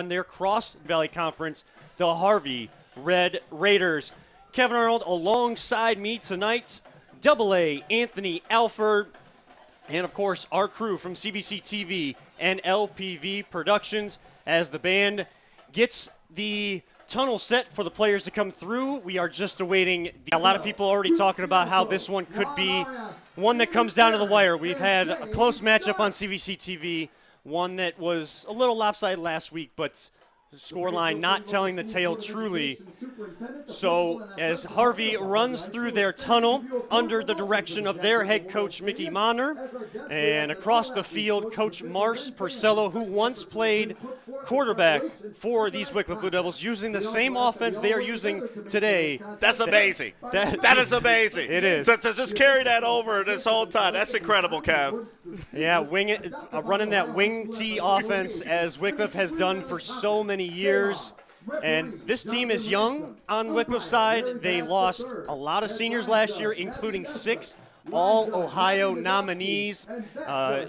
in their Cross Valley Conference, the Harvey Red Raiders. Kevin Arnold alongside me tonight, AA Anthony Alford, and of course our crew from CVC TV and LPV Productions as the band gets the tunnel set for the players to come through. We are just awaiting. A lot of people already talking about how this one could be one that comes down to the wire. We've had a close matchup on CVC TV, one that was a little lopsided last week, but scoreline not telling the tale truly. So as Harvey runs through their tunnel under the direction of their head coach Mickey Monner, and across the field Coach Mars Porcello, who once played quarterback for these Wickliffe Blue Devils, using the same offense they are using today. That's amazing. That is amazing. It is. To just carry that over this whole time, that's incredible, Kev. Yeah, running that wing T offense as Wickliffe has done for so many years. And this team is young on Wickliffe's side. They lost a lot of seniors last year, including 6 All-Ohio nominees,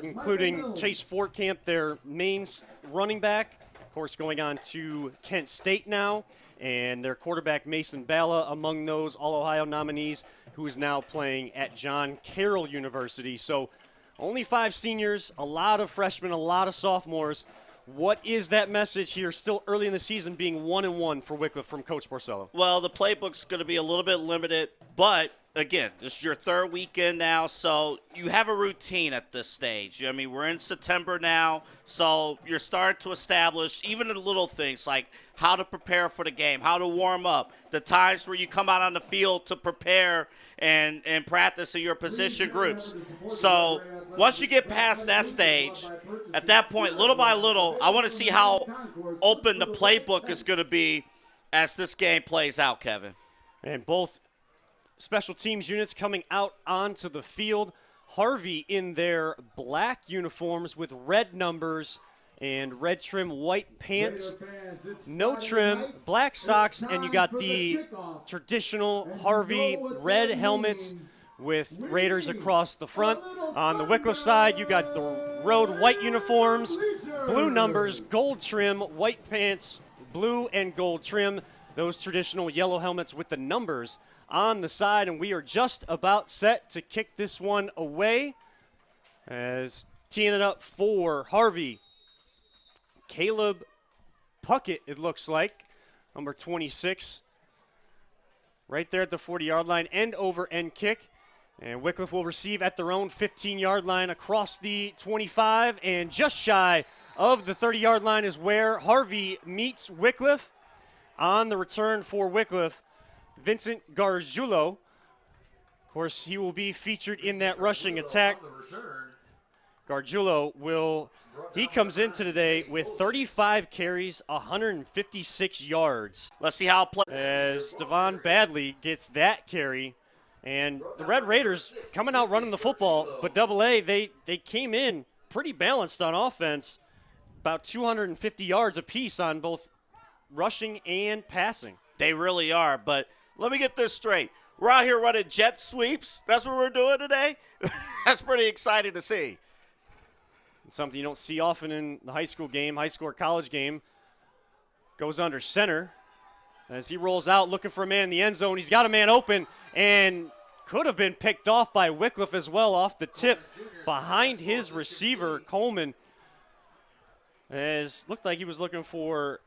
including Chase Fortcamp, their main running back, of course going on to Kent State now, and their quarterback Mason Balla among those All-Ohio nominees, who is now playing at John Carroll University. So only 5 seniors, a lot of freshmen, a lot of sophomores. What is that message here still early in the season, being 1-1 for Wickliffe from Coach Porcello? Well, the playbook's going to be a little bit limited, but again, this is your 3rd weekend now, so you have a routine at this stage. I mean, we're in September now, so you're starting to establish even the little things like how to prepare for the game, how to warm up, the times where you come out on the field to prepare and practice in your position groups. So once you get past that stage, at that point, little by little, I want to see how open the playbook is going to be as this game plays out, Kevin. And both special teams units coming out onto the field. Harvey in their black uniforms with red numbers and red trim white pants, no trim, black socks, and you got the traditional Harvey red helmets with Raiders across the front. On the Wickliffe side, you got the road white uniforms, blue numbers, gold trim, white pants, blue and gold trim, those traditional yellow helmets with the numbers on the side, and we are just about set to kick this one away as teeing it up for Harvey. Caleb Puckett, it looks like, number 26, right there at the 40-yard line, end over end kick. And Wickliffe will receive at their own 15-yard line across the 25, and just shy of the 30-yard line is where Harvey meets Wickliffe. On the return for Wickliffe, Vincent Gargiulo. Of course, he will be featured in that rushing attack. Gargiulo he comes into today with 35 carries, 156 yards. Let's see how as Devon Badley gets that carry. And the Red Raiders coming out running the football, but AA, they came in pretty balanced on offense, about 250 yards apiece on both rushing and passing. They really are, but let me get this straight. We're out here running jet sweeps. That's what we're doing today? That's pretty exciting to see. It's something you don't see often in the high school or college game. Goes under center. As he rolls out looking for a man in the end zone, he's got a man open and could have been picked off by Wickliffe as well off the tip behind his receiver, Coleman. As looked like he was looking for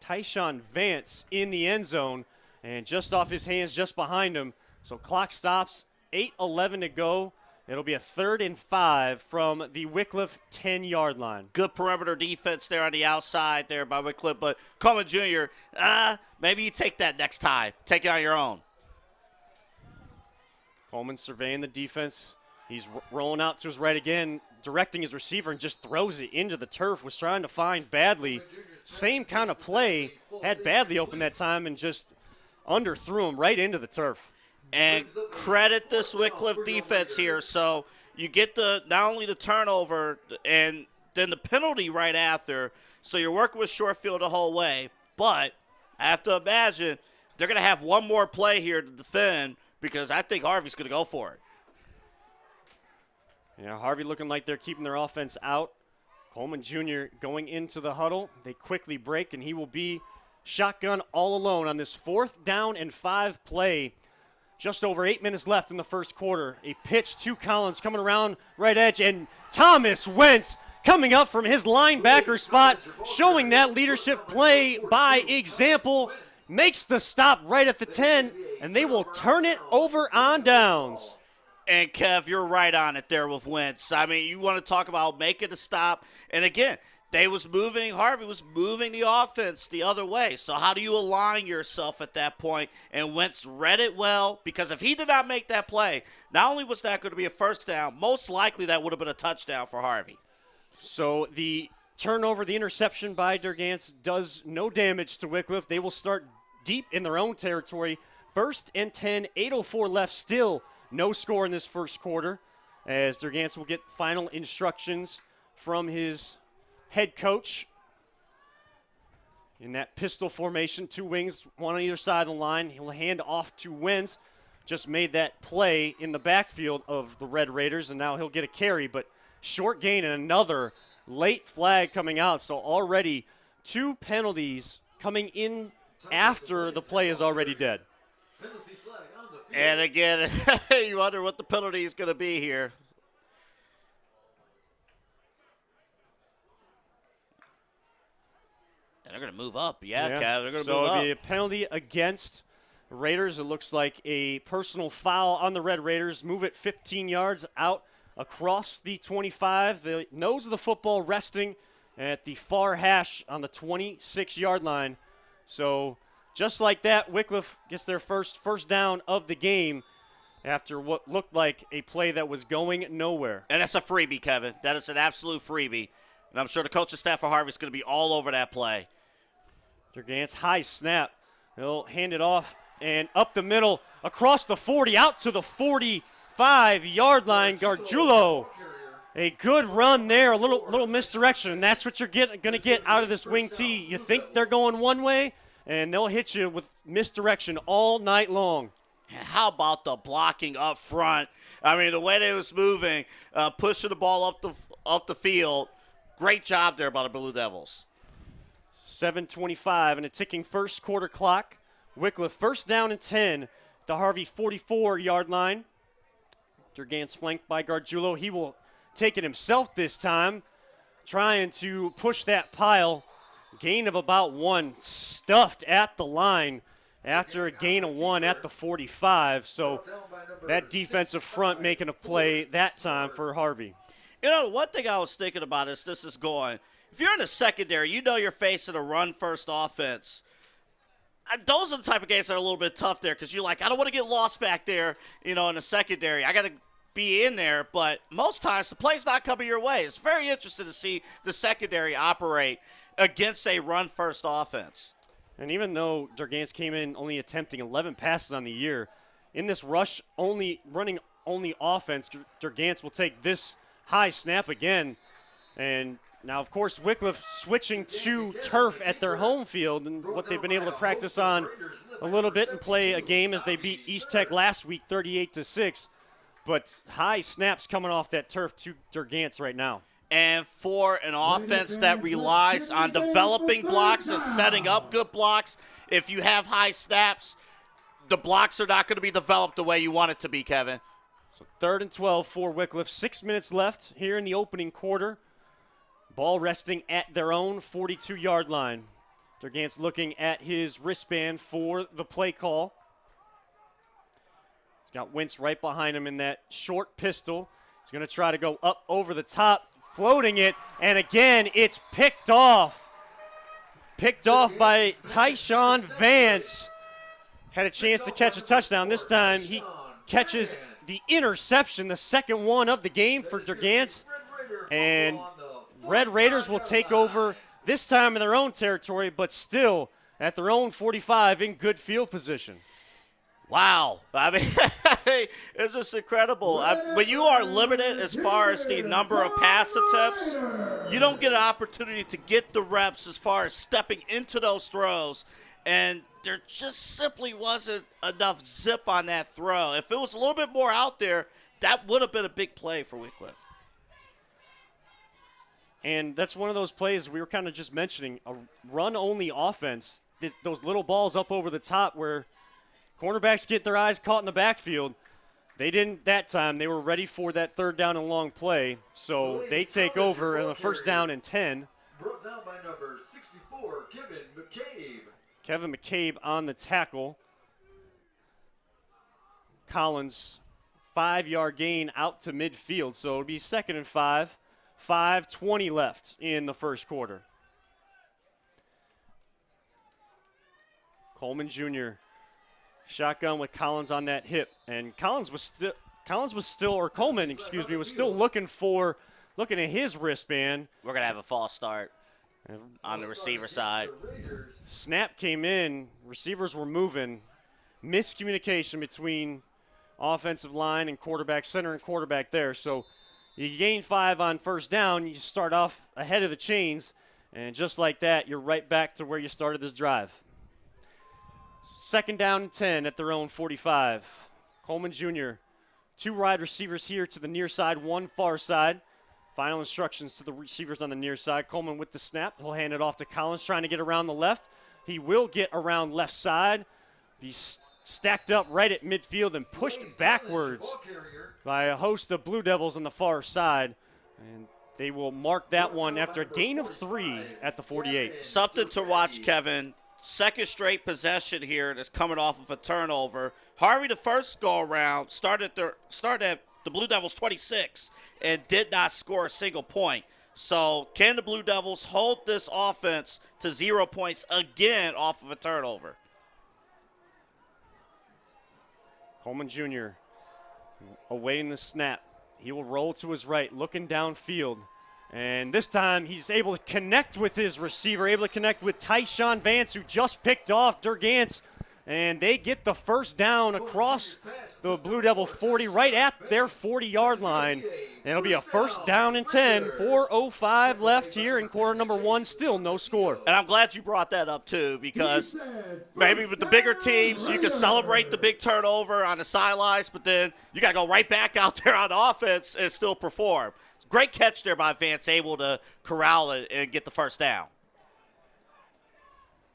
Tyshawn Vance in the end zone, and just off his hands, just behind him. So clock stops, 8:11 to go. It'll be a 3rd and 5 from the Wickliffe 10-yard line. Good perimeter defense there on the outside there by Wickliffe, but Coleman Jr., maybe you take that next time. Take it on your own. Coleman surveying the defense. He's rolling out to his right again, directing his receiver, and just throws it into the turf. Was trying to find Badley. Same kind of play. Had Badley open that time and just underthrew him right into the turf. And credit this Wickliffe defense here. So you get not only the turnover and then the penalty right after. So you're working with short field the whole way. But I have to imagine they're going to have one more play here to defend because I think Harvey's going to go for it. Yeah, Harvey looking like they're keeping their offense out. Coleman Jr. going into the huddle. They quickly break, and he will be shotgun all alone on this 4th down and 5 play. Just over 8 minutes left in the first quarter. A pitch to Collins coming around right edge, and Thomas Wentz coming up from his linebacker spot, showing that leadership play by example, makes the stop right at the 10, and they will turn it over on downs. And, Kev, you're right on it there with Wentz. I mean, you want to talk about making a stop. And, again, Harvey was moving the offense the other way. So how do you align yourself at that point? And Wentz read it well, because if he did not make that play, not only was that going to be a first down, most likely that would have been a touchdown for Harvey. So the turnover, the interception by Durgance does no damage to Wickliffe. They will start deep in their own territory. 1st and 10, 8:04 left, still no score in this first quarter, as Durgance will get final instructions from his head coach in that pistol formation, 2 wings, 1 on either side of the line. He'll hand off to Wentz. Just made that play in the backfield of the Red Raiders, and now he'll get a carry, but short gain and another late flag coming out. So already 2 penalties coming in after the play is already dead. And again, you wonder what the penalty is going to be here. And they're going to move up. Yeah. Kev, they're going to move up. So it'll be a penalty against Raiders. It looks like a personal foul on the Red Raiders. Move it 15 yards out across the 25. The nose of the football resting at the far hash on the 26-yard line. So just like that, Wickliffe gets their first down of the game after what looked like a play that was going nowhere. And that's a freebie, Kevin. That is an absolute freebie. And I'm sure the coaching staff for Harvey is going to be all over that play. Durgance, high snap. He'll hand it off and up the middle, across the 40, out to the 45-yard line. Gargiulo, a good run there, a little misdirection, and that's what you're going to get out of this wing tee. You think they're going one way, and they'll hit you with misdirection all night long. And how about the blocking up front? I mean, the way they was moving, pushing the ball up the field. Great job there by the Blue Devils. 7:25 and a ticking first quarter clock. Wickliffe 1st down and 10. The Harvey 44-yard line. Durgance flanked by Gargiulo. He will take it himself this time, trying to push that pile. Gain of about 1, stuffed at the line after a gain of 1 at the 45. So that defensive front making a play that time for Harvey. You know, one thing I was thinking about is this is going. If you're in the secondary, you know you're facing a run-first offense. Those are the type of games that are a little bit tough there because you're like, I don't want to get lost back there, in the secondary. I got to be in there, but most times the play's not coming your way. It's very interesting to see the secondary operate against a run-first offense. And even though Durgance came in only attempting 11 passes on the year, in this running only offense, Durgance will take this high snap again. And now, of course, Wickliffe switching to turf at their home field, and what they've been able to practice on a little bit and play a game as they beat East Tech last week 38-6. But high snaps coming off that turf to Durgance right now. And for an offense that relies on developing blocks and setting up good blocks, if you have high snaps, the blocks are not going to be developed the way you want it to be, Kevin. So 3rd and 12 for Wickliffe. 6 minutes left here in the opening quarter. Ball resting at their own 42-yard line. Durgance looking at his wristband for the play call. He's got Wentz right behind him in that short pistol. He's going to try to go up over the top, floating it, and again, it's picked off. Picked off by Tyshawn Vance. Had a chance to catch a touchdown. This time he catches the interception, the second one of the game for Durgance. And Red Raiders will take over this time in their own territory, but still at their own 45 in good field position. Wow. I mean, it's just incredible. When you are limited as far as the number of pass attempts, you don't get an opportunity to get the reps as far as stepping into those throws. And there just simply wasn't enough zip on that throw. If it was a little bit more out there, that would have been a big play for Wickliffe. And that's one of those plays we were kind of just mentioning, a run-only offense. Those little balls up over the top where cornerbacks get their eyes caught in the backfield. They didn't that time. They were ready for that third down and long play. So they take over in the first down and 10. Brought down by number 64, Kevin McCabe. Kevin McCabe on the tackle. Collins, 5-yard gain out to midfield. So it'll be 2nd and 5. 5:20 left in the first quarter. Coleman Jr. shotgun with Collins on that hip, and Coleman, was still looking at his wristband. We're gonna have a false start on the receiver side. Snap came in, receivers were moving. Miscommunication between offensive line and quarterback, center and quarterback there. So you gain 5 on first down, you start off ahead of the chains, and just like that, you're right back to where you started this drive. 2nd down and 10 at their own 45. Coleman Jr., 2 wide receivers here to the near side, 1 far side. Final instructions to the receivers on the near side. Coleman with the snap. He'll hand it off to Collins, trying to get around the left. He will get around left side. He's stacked up right at midfield and pushed backwards by a host of Blue Devils on the far side. And they will mark that one after a gain of 3 at the 48. Something to watch, Kevin. Second straight possession here that's coming off of a turnover. Harvey, the first go-around, started at the Blue Devils 26 and did not score a single point. So can the Blue Devils hold this offense to 0 points again off of a turnover? Coleman Jr. awaiting the snap. He will roll to his right, looking downfield. And this time he's able to connect with his receiver, able to connect with Tyshawn Vance, who just picked off Durgance. And they get the first down across the Blue Devil 40, right at their 40-yard line. And it'll be a first down and 10, 4:05 left here in quarter number 1, still no score. And I'm glad you brought that up, too, because maybe with the bigger teams, you can celebrate the big turnover on the sidelines, but then you got to go right back out there on offense and still perform. Great catch there by Vance, able to corral it and get the first down.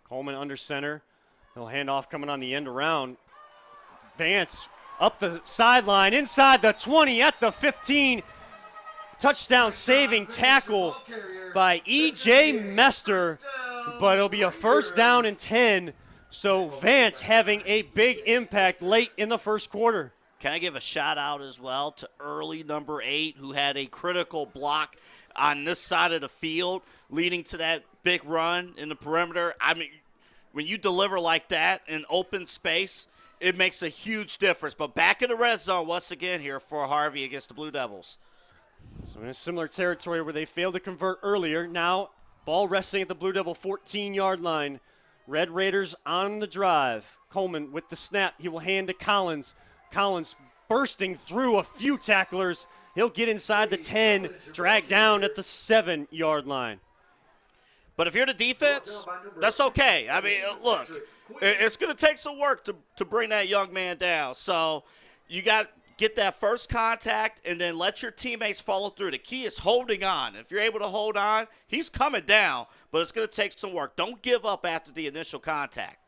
Coleman under center. He'll hand off coming on the end around. Vance up the sideline, inside the 20, at the 15. Touchdown saving tackle by E.J. Mester, but it'll be a first down and 10. So Vance having a big impact late in the first quarter. Can I give a shout-out as well to early number 8, who had a critical block on this side of the field, leading to that big run in the perimeter. I mean, when you deliver like that in open space, it makes a huge difference. But back in the red zone once again here for Harvey against the Blue Devils. So in a similar territory where they failed to convert earlier, now ball resting at the Blue Devil 14-yard line. Red Raiders on the drive. Coleman with the snap. He will hand to Collins. Collins bursting through a few tacklers. He'll get inside the 10, dragged down at the 7-yard line. But if you're the defense, that's okay. I mean, look, it's going to take some work to bring that young man down. So you got to get that first contact and then let your teammates follow through. The key is holding on. If you're able to hold on, he's coming down, but it's going to take some work. Don't give up after the initial contact.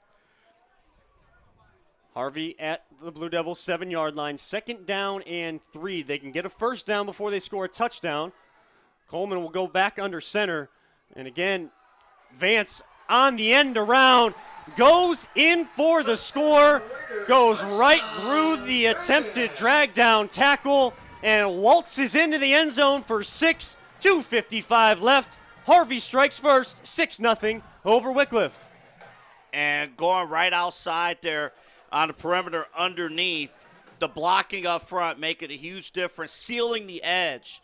Harvey at the Blue Devils 7-yard line, 2nd down and 3. They can get a first down before they score a touchdown. Coleman will go back under center. And again, Vance on the end around, goes in for the score, goes right through the attempted drag down tackle, and waltzes into the end zone for 6, 2:55 left. Harvey strikes first, 6-0 over Wickliffe. And going right outside there on the perimeter underneath, the blocking up front making a huge difference, sealing the edge.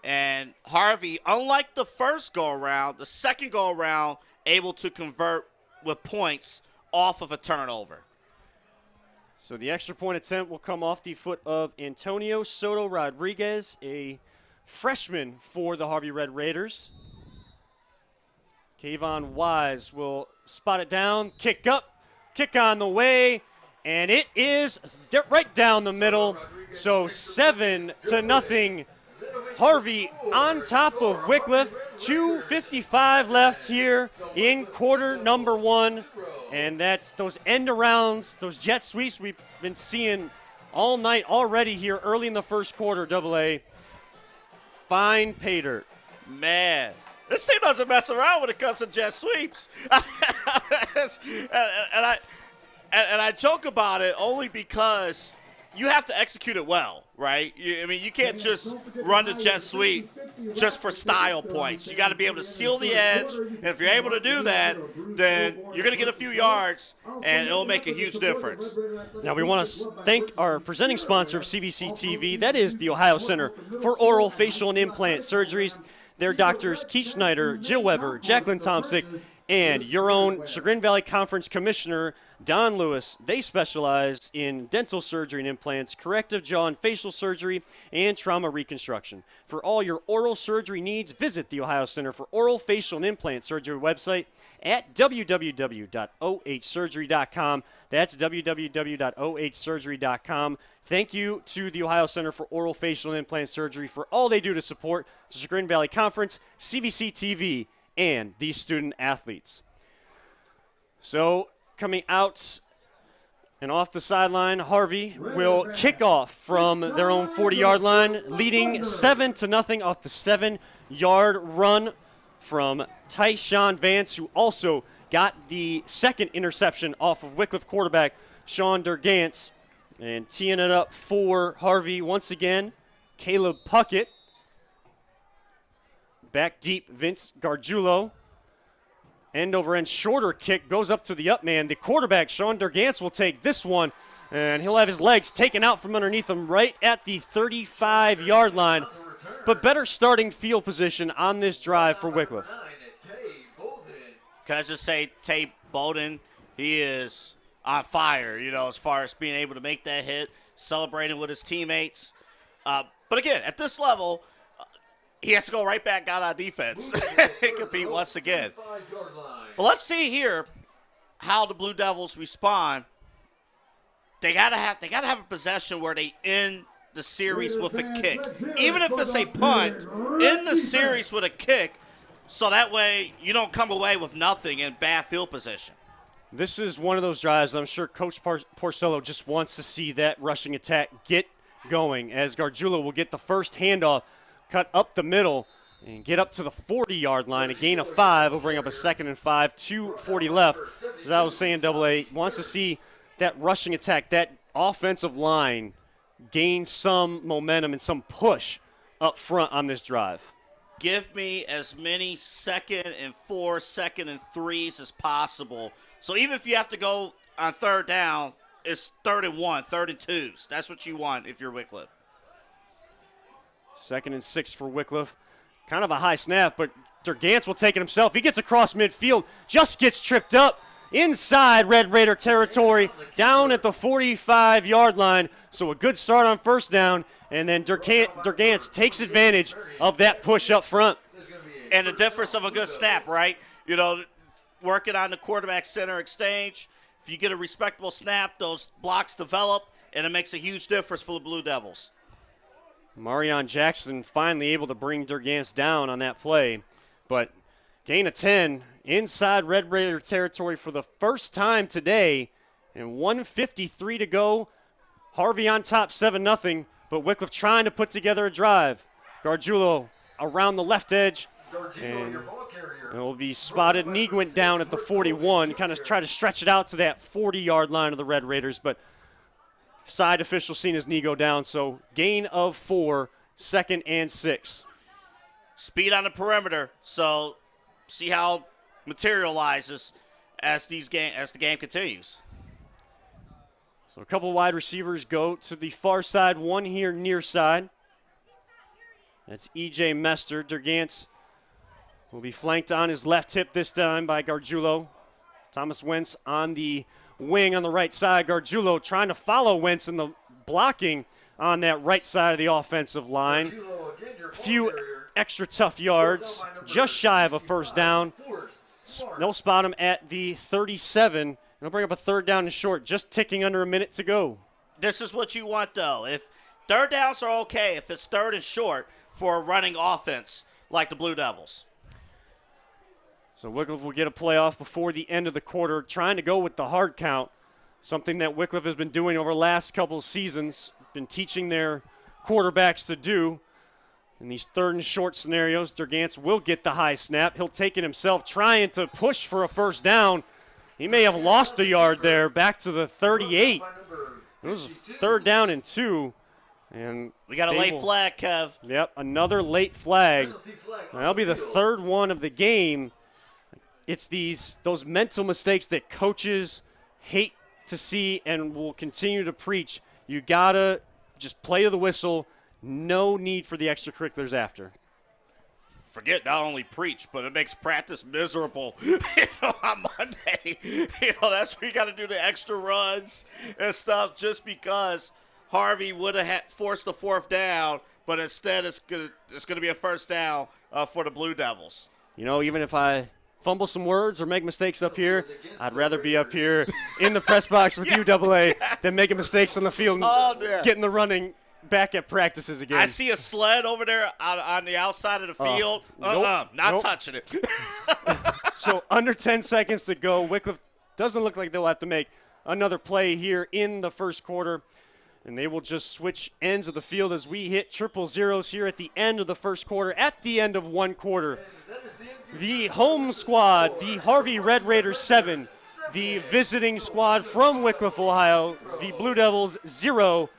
And Harvey, unlike the first go-around, the second go-around, able to convert with points off of a turnover. So the extra point attempt will come off the foot of Antonio Soto Rodriguez, a freshman for the Harvey Red Raiders. Kayvon Wise will spot it down, kick up, kick on the way, and it is right down the middle. So 7-0. Harvey on top of Wickliffe, 2:55 left here in quarter number 1. And that's those end arounds, those jet sweeps we've been seeing all night already here early in the first quarter, AA. Fine pay dirt. Man, this team doesn't mess around when it comes to jet sweeps. and I joke about it only because you have to execute it well, right? You can't just run the jet sweep just for style points. You got to be able to seal the edge, and if you're able to do that, then you're going to get a few yards, and it'll make a huge difference. Now we want to thank our presenting sponsor of CVC TV. That is the Ohio Center for Oral, Facial, and Implant Surgeries. Their doctors Keith Schneider, Jill Weber, Jacqueline Tomsick, and your own Chagrin Valley Conference Commissioner, Don Lewis. They specialize in dental surgery and implants, corrective jaw and facial surgery, and trauma reconstruction. For all your oral surgery needs, visit the Ohio Center for Oral, Facial, and Implant Surgery website at www.ohsurgery.com. That's www.ohsurgery.com. Thank you to the Ohio Center for Oral, Facial, and Implant Surgery for all they do to support the Chagrin Valley Conference, CVC TV, and these student athletes. So, coming out and off the sideline, Harvey will kick off from their own 40-yard line, leading 7-0 off the 7-yard run from Tyshawn Vance, who also got the second interception off of Wickliffe quarterback Sean Durgance. And teeing it up for Harvey once again, Caleb Puckett. Back deep, Vince Gargiulo. End over end shorter kick goes up to the up man. The quarterback, Sean Durgance, will take this one, and he'll have his legs taken out from underneath him right at the 35-yard line. But better starting field position on this drive for Wickliffe. Can I just say, Tay Bowden, he is on fire, as far as being able to make that hit, celebrating with his teammates. But again, at this level, he has to go right back out on defense and compete once again. Well, let's see here how the Blue Devils respond. They gotta have a possession where they end the series with a kick. Even if it's a punt, end the series with a kick, so that way you don't come away with nothing in bad field position. This is one of those drives I'm sure Coach Porcello just wants to see that rushing attack get going, as Gargiulo will get the first handoff, cut up the middle, and get up to the 40-yard line. A gain of 5 will bring up a 2nd and 5, 2:40 left. As I was saying, AA wants to see that rushing attack, that offensive line gain some momentum and some push up front on this drive. Give me as many 2nd and 4, 2nd and 3s as possible. So even if you have to go on third down, it's 3rd and 1, 3rd and 2s. That's what you want if you're Wickliffe. 2nd and 6 for Wickliffe. Kind of a high snap, but Durgance will take it himself. He gets across midfield, just gets tripped up inside Red Raider territory, down at the 45-yard line. So a good start on first down, and then Durgance takes advantage of that push up front. And the difference of a good snap, right? Working on the quarterback center exchange. If you get a respectable snap, those blocks develop, and it makes a huge difference for the Blue Devils. Marion Jackson finally able to bring Durgance down on that play, but gain of 10 inside Red Raider territory for the first time today, and 1:53 to go. Harvey on top, 7-0, but Wickliffe trying to put together a drive. Gargiulo around the left edge, and it will be spotted. Neeg went down at the 41, kind of try to stretch it out to that 40-yard line of the Red Raiders, but side official seen as Neeg go down, so gain of 4, 2nd and 6. Speed on the perimeter, so see how it materializes as the game continues. So a couple wide receivers go to the far side, one here near side. That's E.J. Mester. Durgance will be flanked on his left hip this time by Gargiulo. Thomas Wentz on the wing on the right side. Gargiulo trying to follow Wentz in the blocking on that right side of the offensive line. Few extra tough yards, just shy of a first down. They'll spot him at the 37. They'll bring up a 3rd down and short, just ticking under a minute to go. This is what you want, though. If 3rd downs are okay, if it's 3rd and short for a running offense like the Blue Devils. So Wickliffe will get a playoff before the end of the quarter, trying to go with the hard count, something that Wickliffe has been doing over the last couple of seasons, been teaching their quarterbacks to do. In these third and short scenarios, Durgance will get the high snap. He'll take it himself, trying to push for a first down. He may have lost a yard there, back to the 38. It was 3rd down and 2. And we got a late flag, Kev. Yep, another late flag. That'll be the 3rd one of the game. It's those mental mistakes that coaches hate to see and will continue to preach. You got to just play to the whistle. No need for the extracurriculars after. Forget not only preach, but it makes practice miserable. On Monday, that's where you got to do the extra runs and stuff just because Harvey would have forced a 4th down, but instead it's gonna be a first down for the Blue Devils. Even if I fumble some words or make mistakes up here, I'd rather be up here in the press box with UAA than making mistakes on the field and getting the running back at practices again. I see a sled over there on the outside of the field. Not touching it. So under 10 seconds to go. Wickliffe doesn't look like they'll have to make another play here in the first quarter. And they will just switch ends of the field as we hit triple zeros here at the end of the first quarter, at the end of one quarter. The home squad, the Harvey Red Raiders 7, the visiting squad from Wickliffe, Ohio, the Blue Devils 0.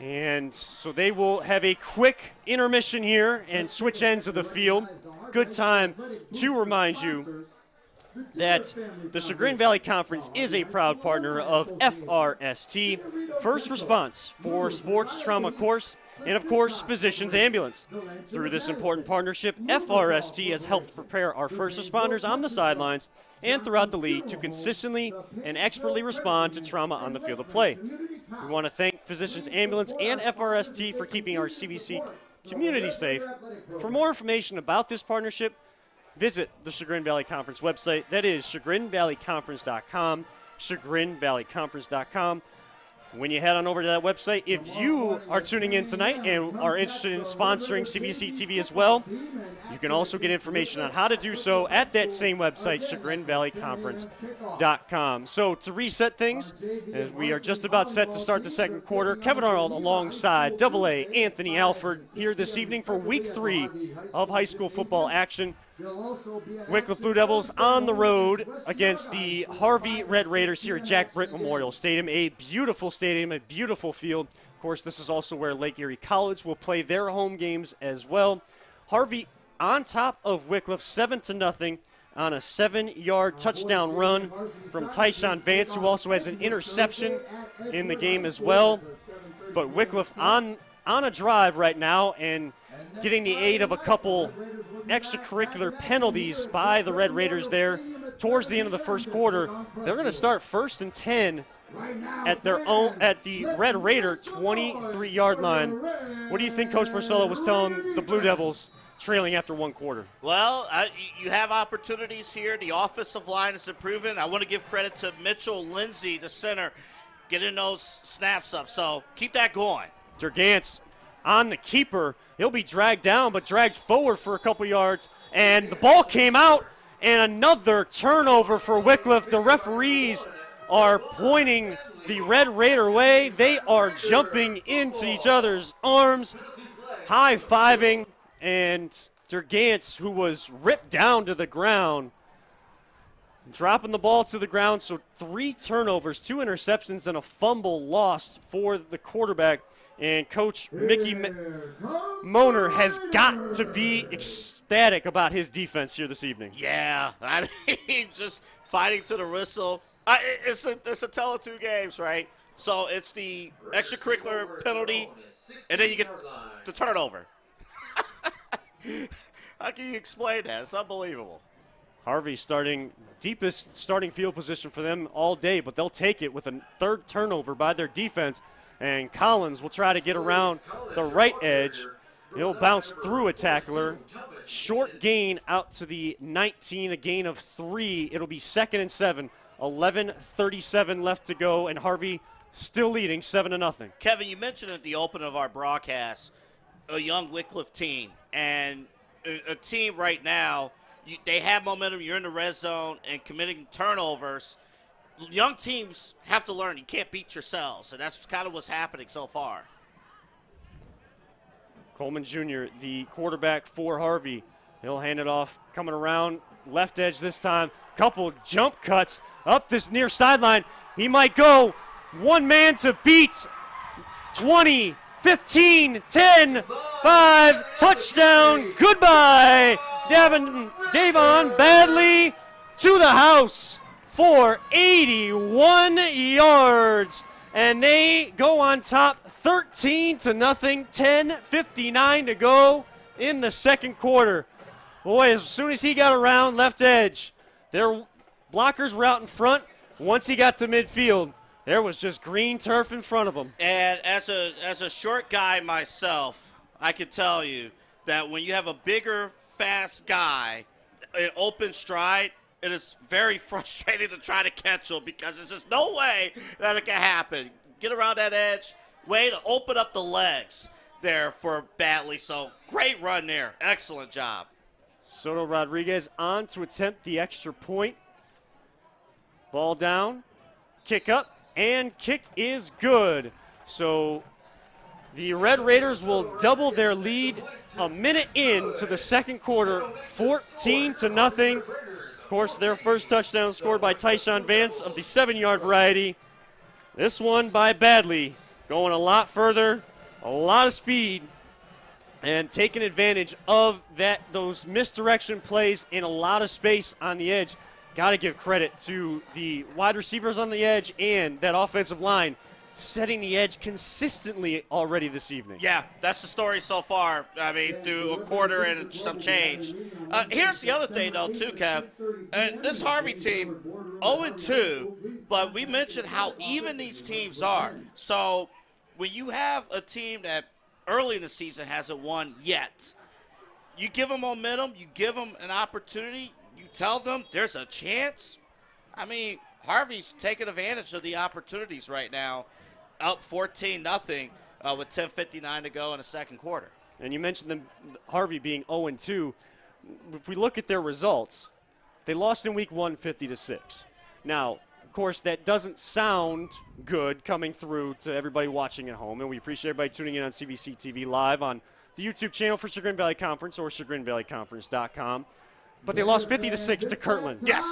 And so they will have a quick intermission here and switch ends of the field. Good time to remind you that the Chagrin Valley Conference is a proud partner of FRST, First Response for Sports Trauma Course, and of course, Physicians Ambulance. Through this important partnership, FRST has helped prepare our first responders on the sidelines and throughout the league to consistently and expertly respond to trauma on the field of play. We want to thank Physicians Ambulance and FRST for keeping our CVC community safe. For more information about this partnership, visit the Chagrin Valley Conference website. That is chagrinvalleyconference.com, chagrinvalleyconference.com. When you head on over to that website, if you are tuning in tonight and are interested in sponsoring CVC TV as well, you can also get information on how to do so at that same website, chagrinvalleyconference.com. So to reset things, as we are just about set to start the second quarter, Kevin Arnold alongside AA Anthony Alford here this evening for Week 3 of high school football action. Wickliffe Blue Devils on the road against the Harvey Red Raiders here at Jack Britt Memorial Stadium. A beautiful stadium, a beautiful field. Of course, this is also where Lake Erie College will play their home games as well. Harvey on top of Wickliffe, 7-0 on a 7-yard touchdown run from Tyshawn Vance, who also has an interception in the game as well. But Wickliffe on a drive right now and getting the aid of a couple extracurricular penalties by the Red Raiders there towards the end of the first quarter. They're going to start 1st and 10 at the Red Raider 23-yard line. What do you think Coach Marcello was telling the Blue Devils trailing after one quarter? Well, you have opportunities here. The offensive line is improving. I want to give credit to Mitchell Lindsay, the center, getting those snaps up. So keep that going. Durgance on the keeper. He'll be dragged down, but dragged forward for a couple yards. And the ball came out, and another turnover for Wickliffe. The referees are pointing the Red Raider way. They are jumping into each other's arms, high-fiving, and Durgance, who was ripped down to the ground, dropping the ball to the ground. So 3 turnovers, 2 interceptions, and a fumble lost for the quarterback. And Coach Mickey Moner has got to be ecstatic about his defense here this evening. Yeah, I mean, just fighting to the whistle. It's a tell of 2 games, right? So it's the extracurricular penalty, and then you get the turnover. How can you explain that? It's unbelievable. Harvey deepest starting field position for them all day, but they'll take it with a 3rd turnover by their defense. And Collins will try to get around the right edge. He'll bounce through a tackler. Short gain out to the 19, a gain of 3. It'll be 2nd and 7. 11:37 left to go, and Harvey still leading 7-0. Kevin, you mentioned at the open of our broadcast a young Wickliffe team, and a team right now, they have momentum. You're in the red zone and committing turnovers. Young teams have to learn you can't beat yourselves, and that's kind of what's happening so far. Coleman Jr., the quarterback for Harvey. He'll hand it off, coming around left edge this time. Couple jump cuts up this near sideline. He might go one man to beat. 20, 15, 10, 5, touchdown, goodbye. Davon Badley to the house for 81 yards. And they go on top 13-0, 10:59 to go in the second quarter. Boy, as soon as he got around left edge, their blockers were out in front. Once he got to midfield, there was just green turf in front of him. And as a short guy myself, I can tell you that when you have a bigger, fast guy in open stride, it is very frustrating to try to catch him because there's just no way that it can happen. Get around that edge, way to open up the legs there for Badley. So great run there. Excellent job. Soto Rodriguez on to attempt the extra point. Ball down, kick up, and kick is good. So the Red Raiders will double their lead a minute into the second quarter, 14-0. Of course, their first touchdown scored by Tyshawn Vance of the 7-yard variety. This one by Badley, going a lot further, a lot of speed, and taking advantage of those misdirection plays in a lot of space on the edge. Got to give credit to the wide receivers on the edge and that offensive line setting the edge consistently already this evening. Yeah, that's the story so far. I mean, through a quarter and some change. Here's the other thing, though, too, Kev. This Harvey team, 0-2, but we mentioned how even these teams are. So when you have a team that early in the season hasn't won yet, you give them momentum, you give them an opportunity, you tell them there's a chance. I mean, Harvey's taking advantage of the opportunities right now. Up 14-0 with 10:59 to go in the second quarter. And you mentioned Harvey being 0-2. If we look at their results, they lost in week 1 50-6. Now, of course, that doesn't sound good coming through to everybody watching at home, and we appreciate everybody tuning in on CVC TV live on the YouTube channel for Chagrin Valley Conference or chagrinvalleyconference.com. But they lost 50-6 to Kirtland. Yes.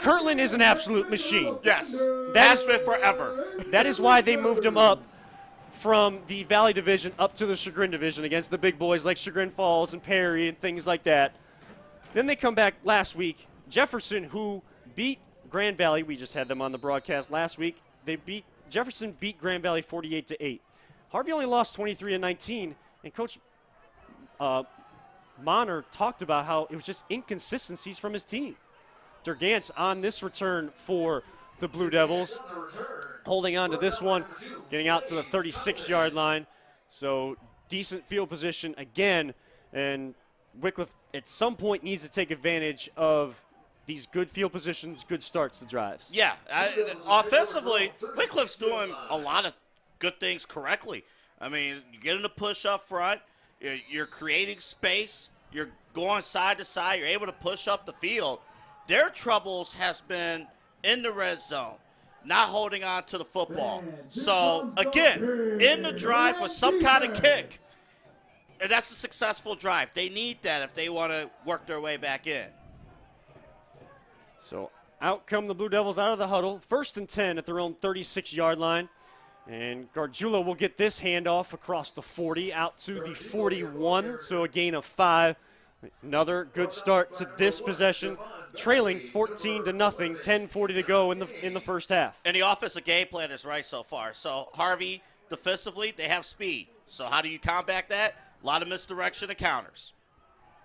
Kirtland is an absolute machine. Yes. That's been forever. That is why they moved him up from the Valley Division up to the Chagrin Division against the big boys like Chagrin Falls and Perry and things like that. Then they come back last week. Jefferson, who beat Grand Valley, we just had them on the broadcast last week. Jefferson beat Grand Valley 48-8. Harvey only lost 23-19, and Coach Monner talked about how it was just inconsistencies from his team. Durgant's on this return for the Blue Devils, holding on to this one, getting out to the 36-yard line. So decent field position again, and Wickliffe at some point needs to take advantage of these good field positions, good starts to drives. Yeah, offensively, Wickliffe's doing a lot of good things correctly. I mean, you're getting a push up front, you're creating space, you're going side to side, you're able to push up the field. Their troubles has been in the red zone, not holding on to the football. So, again, in the drive with some kind of kick, and that's a successful drive. They need that if they want to work their way back in. So out come the Blue Devils out of the huddle. 1st and 10 at their own 36-yard line. And Gargiulo will get this handoff across the 40 out to the 41. So a gain of 5. Another good start to this possession. Trailing 14-0, 10:40 to go in the first half. And the offensive game plan is right so far. So Harvey, defensively, they have speed. So how do you combat that? A lot of misdirection and counters.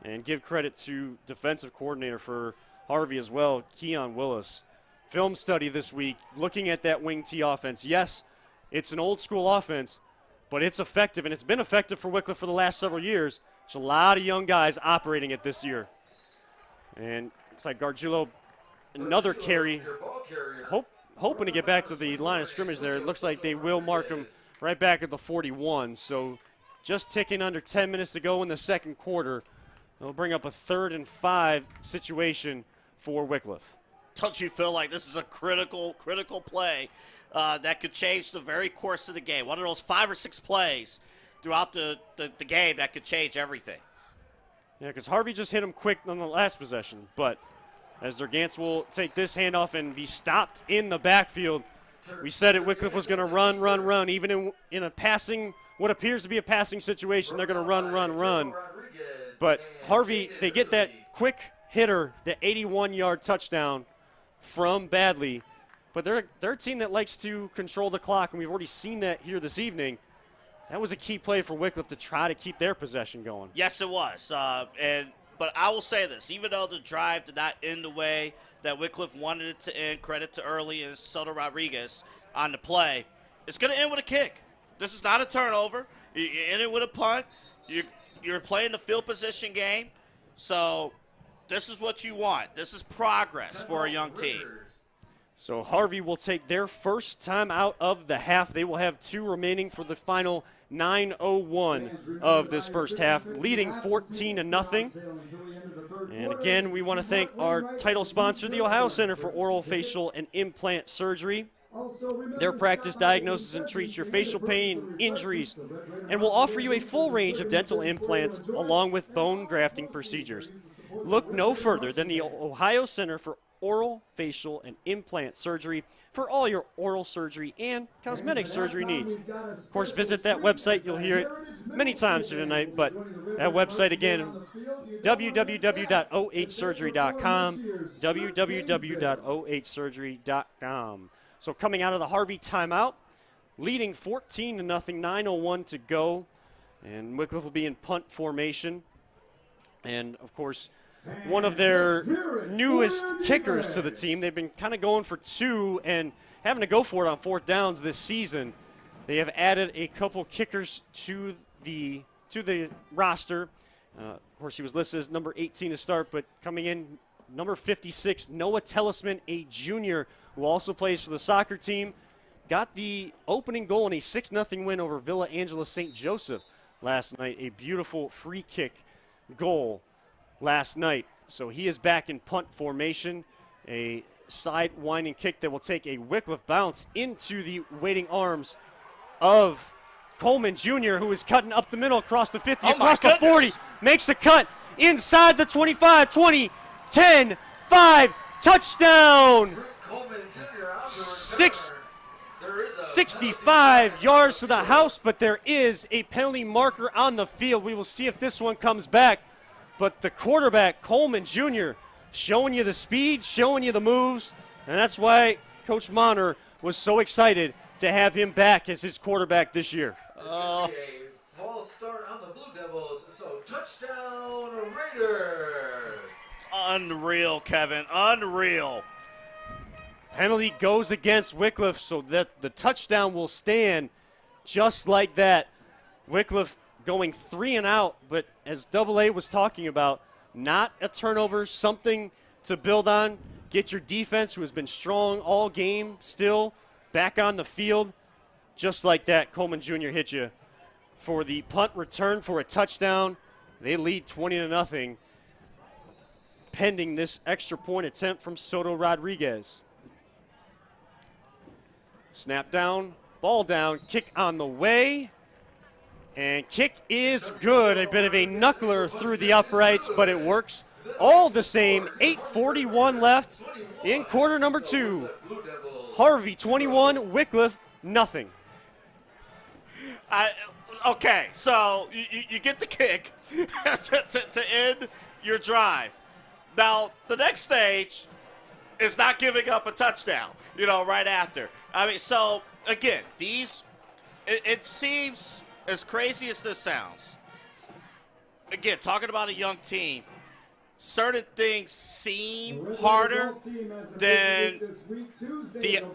And give credit to defensive coordinator for Harvey as well, Keon Willis. Film study this week, looking at that wing T offense. Yes, it's an old school offense, but it's effective, and it's been effective for Wickliffe for the last several years. There's a lot of young guys operating it this year. And looks like Gargiulo, another carry, hoping to get back to the line of scrimmage there. It looks like they will mark him right back at the 41. So just ticking under 10 minutes to go in the second quarter. It'll bring up a 3rd and 5 situation for Wickliffe. Don't you feel like this is a critical play that could change the very course of the game? One of those 5 or 6 plays throughout the game that could change everything. Yeah, because Harvey just hit him quick on the last possession, but as Dergantz will take this handoff and be stopped in the backfield. We said it, Wickliffe was going to run. Even in a passing, what appears to be a passing situation, they're going to run. But Harvey, they get that quick hitter, the 81-yard touchdown from Badley. But they're a team that likes to control the clock, and we've already seen that here this evening. That was a key play for Wickliffe to try to keep their possession going. Yes, it was. But I will say this, even though the drive did not end the way that Wickliffe wanted it to end, credit to Early and Soto Rodriguez on the play, it's going to end with a kick. This is not a turnover. You end it with a punt. You're playing the field position game. So this is what you want. This is progress for a young team. So Harvey will take their first time out of the half. They will have 2 remaining for the final 9:01 of this first half, leading 14-0. And again, we want to thank our title sponsor, the Ohio Center for Oral, Facial, and Implant Surgery. Their practice diagnoses and treats your facial pain, injuries, and will offer you a full range of dental implants along with bone grafting procedures. Look no further than the Ohio Center for Oral, Facial, and Implant Surgery for all your oral surgery and cosmetic surgery needs. Of course, visit that website. You'll hear it many times here tonight, but that website again, www.ohsurgery.com, www.ohsurgery.com. So coming out of the Harvey timeout, leading 14-0, 9:01 to go, and Wickliffe will be in punt formation. And, of course, one of their newest kickers to the team. They've been kind of going for 2 and having to go for it on 4th downs this season. They have added a couple kickers to the roster. Of course, he was listed as number 18 to start, but coming in, number 56, Noah Tellisman, a junior who also plays for the soccer team, got the opening goal in a 6-0 win over Villa Angela St. Joseph last night. A beautiful free kick goal last night. So he is back in punt formation, a side winding kick that will take a Wickliffe bounce into the waiting arms of Coleman Jr., who is cutting up the middle across the 50, across the 40, makes the cut inside the 25, 20, 10, 5, touchdown! 65 yards to the house, but there is a penalty marker on the field. We will see if this one comes back. But the quarterback, Coleman Jr., showing you the speed, showing you the moves, and that's why Coach Monner was so excited to have him back as his quarterback this year. False start on the Blue Devils, so touchdown Raiders. Unreal, Kevin, unreal. Penalty goes against Wickliffe so that the touchdown will stand just like that. Wickliffe going 3 and out, but as AA was talking about, not a turnover, something to build on. Get your defense, who has been strong all game, still back on the field. Just like that, Coleman Jr. hit you for the punt return for a touchdown. They lead 20-0, pending this extra point attempt from Soto Rodriguez. Snap down, ball down, kick on the way. And kick is good. A bit of a knuckler through the uprights, but it works all the same. 8:41 left in quarter number 2. Harvey 21, Wickliffe nothing. Okay, so you get the kick to end your drive. Now, the next stage is not giving up a touchdown, right after. I mean, so, again, it seems, as crazy as this sounds, again, talking about a young team, certain things seem harder than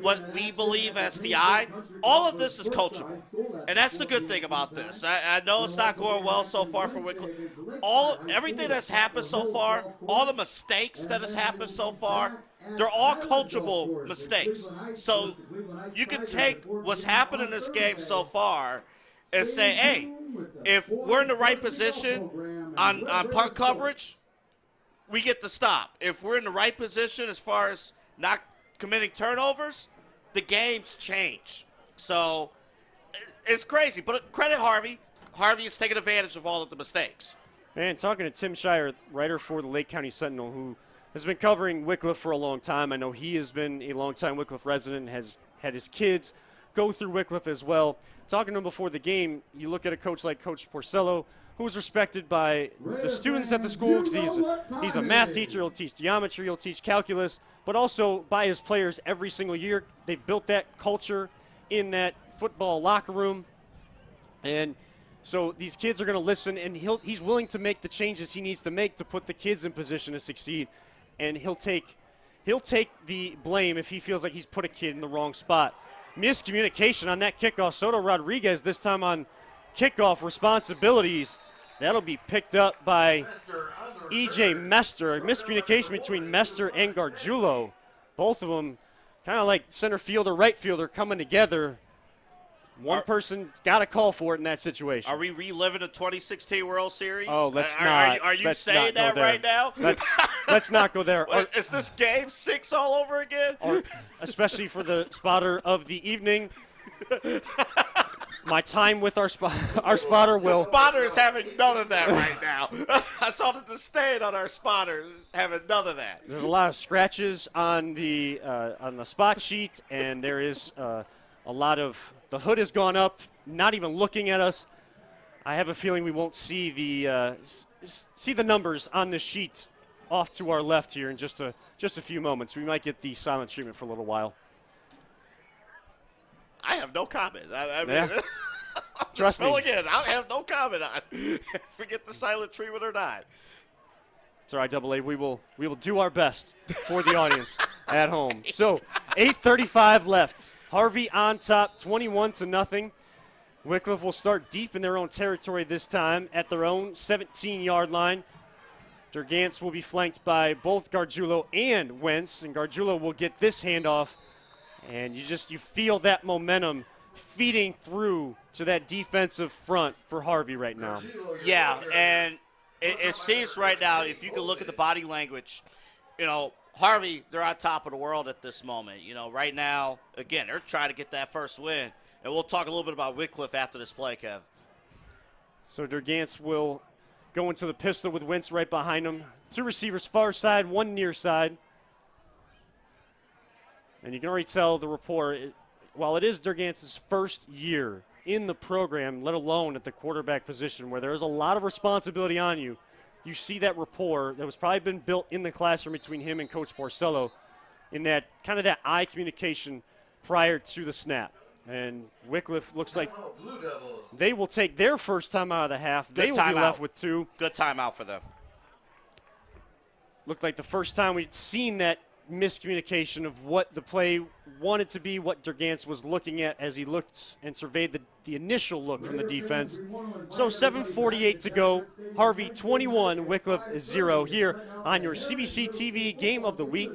what we believe as the eye. All of this is coachable, and that's the good thing about this. I know it's not going well so far for Wickliffe. Everything that's happened so far, all the mistakes that has happened so far, they're all coachable mistakes. So you can take what's happened in this game so far and say, hey, if we're in the right position, on punt coverage, we get the stop. If we're in the right position as far as not committing turnovers, the games change. So it's crazy. But credit Harvey. Harvey has taken advantage of all of the mistakes. And talking to Tim Shire, writer for the Lake County Sentinel, who has been covering Wickliffe for a long time. I know he has been a longtime Wickliffe resident, has had his kids go through Wickliffe as well. Talking to him before the game, you look at a coach like Coach Porcello, who's respected by the students at the school because he's a math teacher. He'll teach geometry, he'll teach calculus, but also by his players every single year. They've built that culture in that football locker room. And so these kids are going to listen, and he's willing to make the changes he needs to make to put the kids in position to succeed. And he'll take the blame if he feels like he's put a kid in the wrong spot. Miscommunication on that kickoff. Soto Rodriguez this time on kickoff responsibilities. That'll be picked up by E.J. Mester. A miscommunication between Mester and Gargiulo. Both of them kind of like center fielder, right fielder coming together. One person's got to call for it in that situation. Are we reliving the 2016 World Series? Oh, let's not. Are you let's saying that there. right now? Let's not go there. Is this game 6 all over again? Or especially for the spotter of the evening. My time with our spotter will. The spotter is having none of that right now. I saw the disdain on our spotters having none of that. There's a lot of scratches on the spot sheet, and there is a lot of. The hood has gone up, not even looking at us. I have a feeling we won't see the numbers on the sheet off to our left here in just a few moments. We might get the silent treatment for a little while. I have no comment. I mean, Yeah. Trust me. Well, again, I have no comment on forget the silent treatment or not. It's all right, Double A. We will do our best for the audience at home. So 8:35 left. Harvey on top, 21-0. Wickliffe will start deep in their own territory this time at their own 17-yard line. Durgance will be flanked by both Gargiulo and Wentz, and Gargiulo will get this handoff. And you feel that momentum feeding through to that defensive front for Harvey right now. Yeah, and it seems right now, if you can look at the body language, Harvey, they're on top of the world at this moment. Right now, again, they're trying to get that first win. And we'll talk a little bit about Wickliffe after this play, Kev. So Durgance will go into the pistol with Wentz right behind him. 2 receivers far side, 1 near side. And you can already tell the rapport, while it is Durgance's first year in the program, let alone at the quarterback position where there is a lot of responsibility on you, you see that rapport that was probably been built in the classroom between him and Coach Porcello in that kind of that eye communication prior to the snap. And Wickliffe looks like they will take their first time out of the half. They will be left with 2. Good timeout for them. Looked like the first time we'd seen that miscommunication of what the play wanted to be, what Durgance was looking at as he looked and surveyed the initial look from the defense. So 7:48 to go. Harvey 21, Wickliffe 0 here on your CVC TV Game of the Week,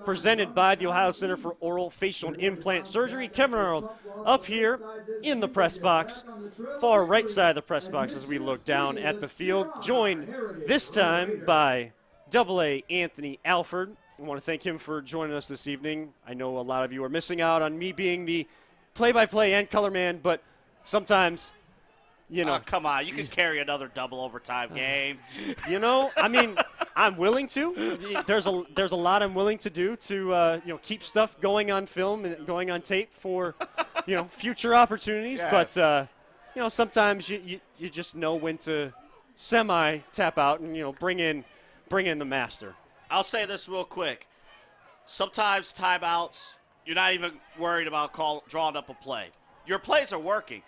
presented by the Ohio Center for Oral, Facial, and Implant Surgery. Kevin Arnold up here in the press box, far right side of the press box as we look down at the field, joined this time by Double A Anthony Alford. I want to thank him for joining us this evening. I know a lot of you are missing out on me being the play-by-play and color man, but sometimes, come on. You can carry another double overtime game. I'm willing to. There's a lot I'm willing to do to, keep stuff going on film and going on tape for, future opportunities. Yes. But, sometimes you just know when to semi-tap out and, bring in the master. I'll say this real quick. Sometimes timeouts, you're not even worried about drawing up a play. Your plays are working.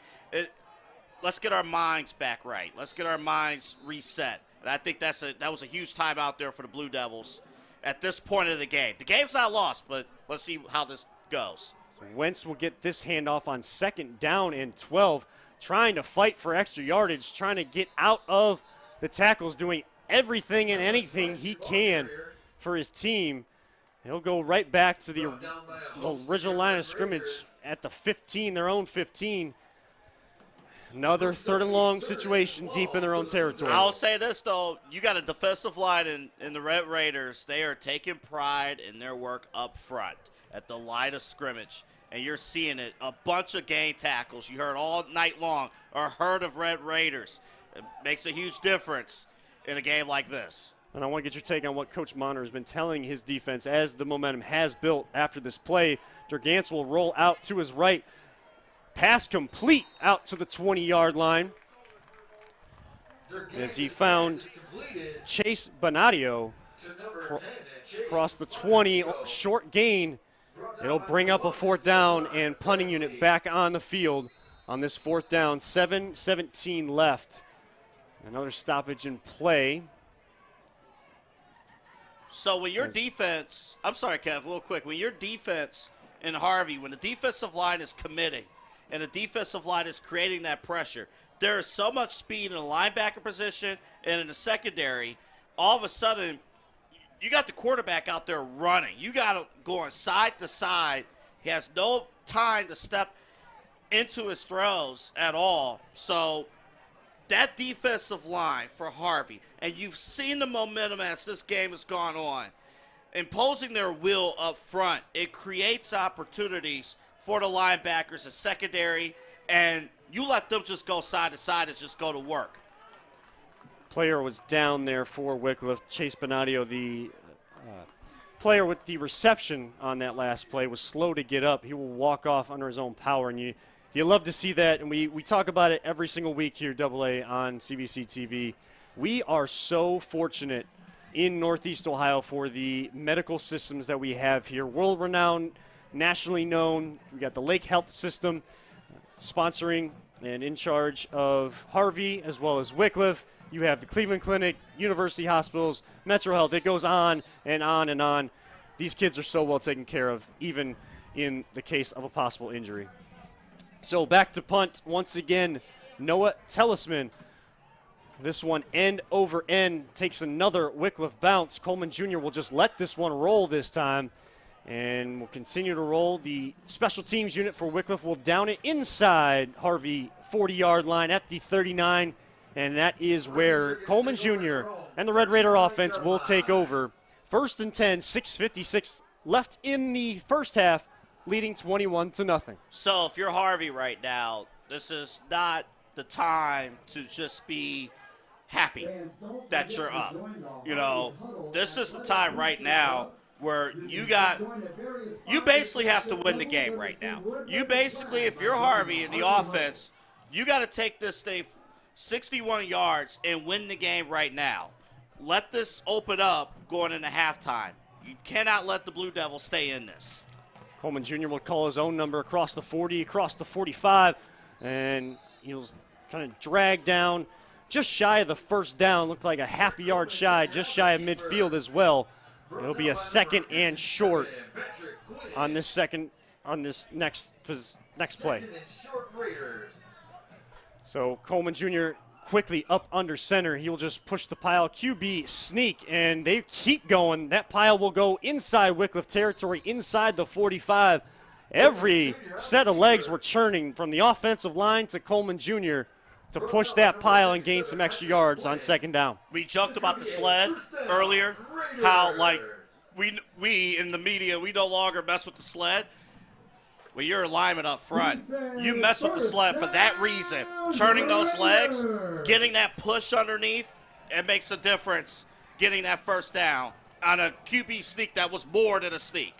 Let's get our minds back right. Let's get our minds reset. And I think that was a huge timeout there for the Blue Devils at this point of the game. The game's not lost, but let's see how this goes. So Wentz will get this handoff on 2nd down and 12, trying to fight for extra yardage, trying to get out of the tackles, doing everything and anything he can for his team. He'll go right back to the original line of scrimmage at the 15, their own 15. Another third and long situation deep in their own territory. I'll say this, though. You got a defensive line in the Red Raiders. They are taking pride in their work up front at the line of scrimmage. And you're seeing it. A bunch of game tackles you heard all night long are heard of Red Raiders. It makes a huge difference in a game like this. And I want to get your take on what Coach Monner has been telling his defense as the momentum has built after this play. Durgance will roll out to his right. Pass complete out to the 20-yard line as he found Chase Bonadio across the 20. Short gain. It'll bring up a fourth down and punting unit back on the field on this fourth down. 7:17 left. Another stoppage in play. So when your defense, I'm sorry, Kev, real quick. When your defense and Harvey, when the defensive line is committing and the defensive line is creating that pressure, there is so much speed in the linebacker position and in the secondary. All of a sudden, you got the quarterback out there running. You got him going side to side. He has no time to step into his throws at all. So that defensive line for Harvey, and you've seen the momentum as this game has gone on, imposing their will up front, it creates opportunities for the linebackers, the secondary, and you let them just go side to side and just go to work. Player was down there for Wickliffe. Chase Bonadio, the player with the reception on that last play, was slow to get up. He will walk off under his own power, and you love to see that. And we talk about it every single week here, AA, on CVC TV. We are so fortunate in Northeast Ohio for the medical systems that we have here. World-renowned, nationally known. We got the Lake Health System sponsoring and in charge of Harvey as well as Wickliffe. You have the Cleveland Clinic, University Hospitals, Metro Health. It goes on and on and on. These kids are so well taken care of, even in the case of a possible injury. So back to punt once again. Noah Tellisman. This one end over end takes another Wickliffe bounce. Coleman Jr. will just let this one roll this time and will continue to roll. The special teams unit for Wickliffe will down it inside Harvey 40-yard line at the 39. And that is where Coleman Jr. and the Red Raider offense will take over. 1st and 10, 6:56 left in the first half, leading 21-0. So if you're Harvey right now, this is not the time to just be happy that you're up. You know, this is the time right now where you basically have to win the game right now. You basically, if you're Harvey in the offense, you got to take this thing 61 yards and win the game right now. Let this open up going into halftime. You cannot let the Blue Devils stay in this. Coleman Jr. will call his own number across the 40, across the 45, and he'll kind of drag down just shy of the first down. Looked like a half a yard shy, just shy of midfield as well. It'll be a second and short on this next play. So Coleman Jr. quickly up under center. He'll just push the pile. QB sneak, and they keep going. That pile will go inside Wickliffe territory, inside the 45. Every set of legs were churning from the offensive line to Coleman Jr. to push that pile and gain some extra yards on second down. We joked about the sled earlier, how like we in the media, we no longer mess with the sled. Well, you're a lineman up front. You mess with the sled for that reason. Churning those legs, getting that push underneath, it makes a difference getting that first down on a QB sneak that was more than a sneak.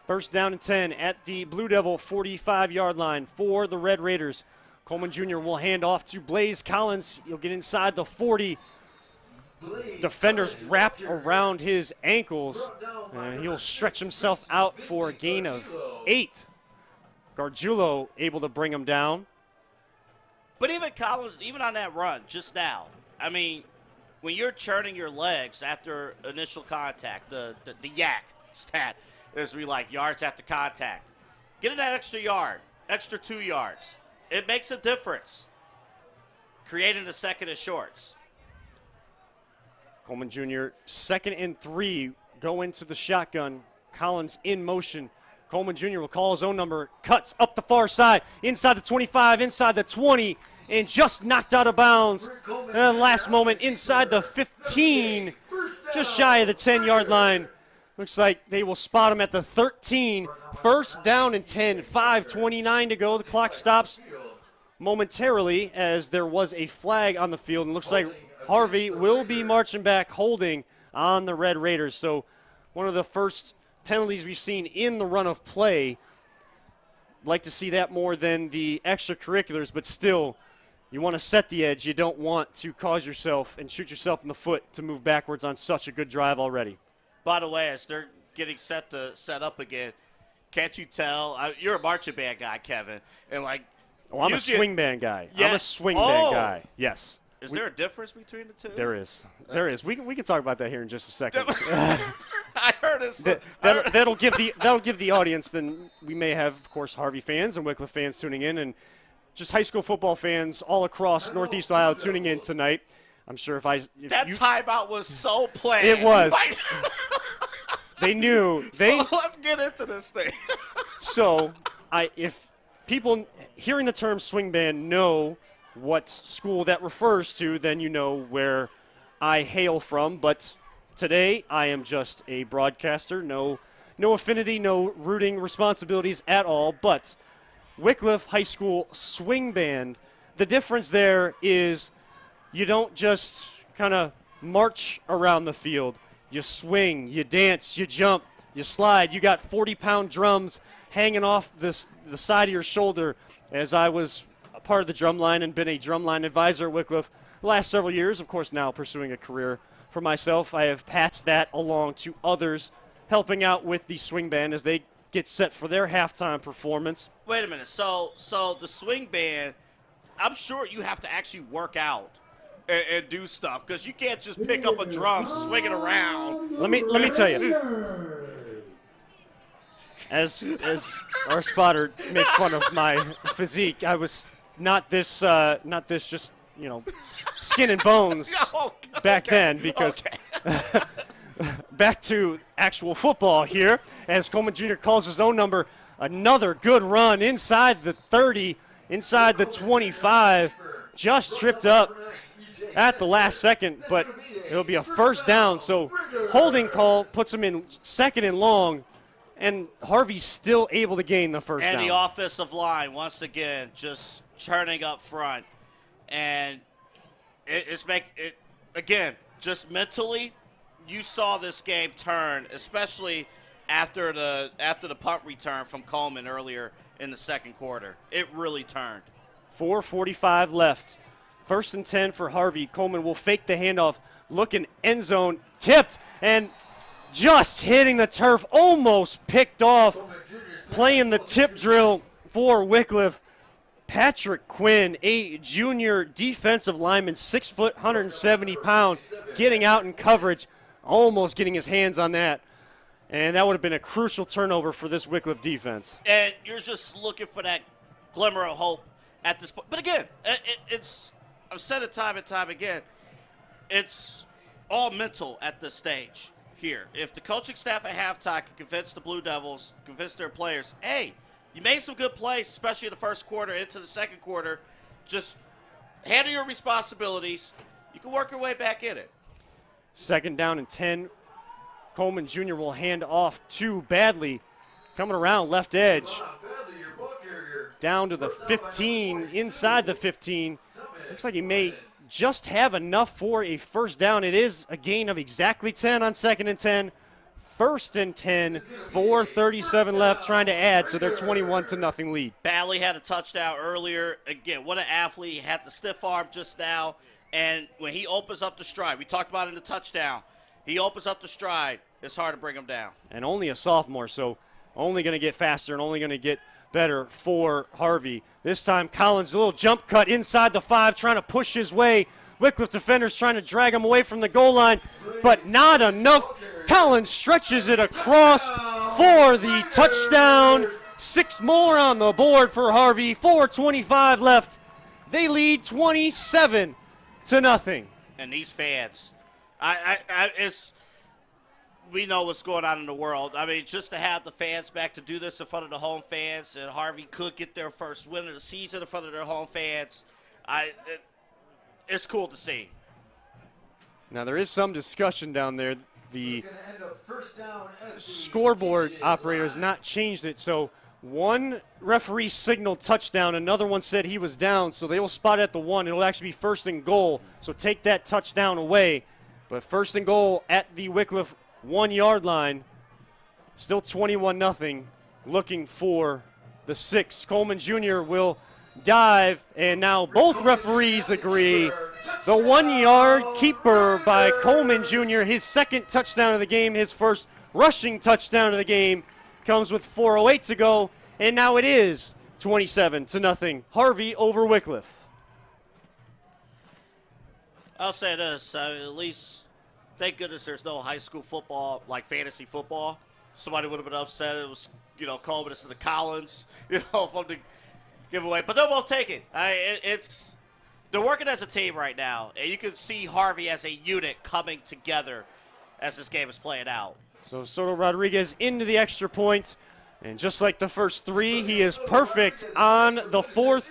1st down and 10 at the Blue Devil 45-yard line for the Red Raiders. Coleman Jr. will hand off to Blaze Collins. He'll get inside the 40. Defenders wrapped around his ankles, and he'll stretch himself out for a gain of 8. Gargiulo able to bring him down. But even Collins, even on that run just now, I mean, when you're churning your legs after initial contact, the yak stat is we like yards after contact. Getting that extra yard, extra 2 yards, it makes a difference. Creating the second and shorts. Coleman Jr., 2nd and 3, go into the shotgun. Collins in motion. Coleman Jr. will call his own number, cuts up the far side, inside the 25, inside the 20, and just knocked out of bounds. Last moment inside the 15, just shy of the 10-yard line. Looks like they will spot him at the 13. First down and 10, 5:29 to go. The clock stops momentarily as there was a flag on the field, and looks like Harvey will be marching back, holding on the Red Raiders. So one of the first penalties we've seen in the run of play. Like to see that more than the extracurriculars, but still, you want to set the edge. You don't want to cause yourself and shoot yourself in the foot to move backwards on such a good drive already. By the way, as they're getting set up again, can't you tell? You're a marching band guy, Kevin, and I'm a swing band guy. Yes. I'm a swing band guy. Yes. Is there a difference between the two? There is. There is. We can talk about that here in just a second. I heard it. That'll give the audience. Then we may have, of course, Harvey fans and Wickliffe fans tuning in, and just high school football fans all across Northeast Ohio tuning in tonight. I'm sure timeout was so planned. It was. They knew. So let's get into this thing. So, if people hearing the term swing band know what school that refers to, then you know where I hail from. But today, I am just a broadcaster. No affinity, no rooting responsibilities at all. But Wickliffe High School swing band, the difference there is you don't just kind of march around the field. You swing, you dance, you jump, you slide. You got 40-pound drums hanging off the side of your shoulder. As I was a part of the drum line and been a drumline advisor at Wickliffe the last several years, of course now pursuing a career for myself, I have passed that along to others, helping out with the swing band as they get set for their halftime performance. Wait a minute. So the swing band, I'm sure you have to actually work out and do stuff, because you can't just pick up a drum, swing it around. Let me tell you, as our spotter makes fun of my physique, I was not this just skin and bones back then, because back to actual football here as Coleman Jr. calls his own number. Another good run inside the 30, inside the 25, just tripped up at the last second, but it'll be a first down. So holding call puts him in second and long, and Harvey's still able to gain the first down. And the offensive line, once again, just churning up front. And again, just mentally, you saw this game turn, especially after the punt return from Coleman earlier in the second quarter. It really turned. 4:45 left. First and 10 for Harvey. Coleman will fake the handoff, looking end zone, tipped, and just hitting the turf, almost picked off. Playing the tip drill for Wickliffe. Patrick Quinn, a junior defensive lineman, 6 foot, 170 pound, getting out in coverage, almost getting his hands on that. And that would have been a crucial turnover for this Wickliffe defense. And you're just looking for that glimmer of hope at this point. But again, I've said it time and time again, it's all mental at this stage here. If the coaching staff at halftime can convince the Blue Devils, convince their players, hey, you made some good plays, especially in the first quarter, into the second quarter, just handle your responsibilities, you can work your way back in it. Second down and 10. Coleman Jr. will hand off to Badley, coming around left edge. Down to the 15, inside the 15. Looks like he may just have enough for a first down. It is a gain of exactly 10 on second and 10. First and 10, 4:37 left, trying to add to their 21-0 lead. Badley had a touchdown earlier. Again, what an athlete. He had the stiff arm just now. And when he opens up the stride, we talked about it in the touchdown, he opens up the stride, it's hard to bring him down. And only a sophomore, so only going to get faster and only going to get better for Harvey. This time, Collins, a little jump cut inside the 5, trying to push his way. Wickliffe defenders trying to drag him away from the goal line, but not enough. Collins stretches it across for the touchdown. 6 more on the board for Harvey. 4:25 left. They lead 27-0. And these fans, we know what's going on in the world. I mean, just to have the fans back to do this in front of the home fans, and Harvey could get their first win of the season in front of their home fans. It's cool to see. Now, there is some discussion down there. The Gonna end up first down as the scoreboard CVC operator has line. not changed it. So one referee signaled touchdown, another one said he was down, so they will spot at the 1. It'll actually be first and goal, so take that touchdown away. But first and goal at the Wickliffe 1-yard line, still 21-0, looking for the 6. Coleman Jr. will dive, and now both referees agree. The 1-yard keeper by Coleman Jr., his second touchdown of the game, his first rushing touchdown of the game, comes with 4:08 to go, and now it is 27-0. Harvey over Wickliffe. I'll say this, at least thank goodness there's no high school football like fantasy football. Somebody would have been upset it was, Coleman instead of Collins, for them to give away. But they'll both take it. They're working as a team right now, and you can see Harvey as a unit coming together as this game is playing out. So Soto Rodriguez into the extra point, and just like the first 3, he is perfect on the 4th.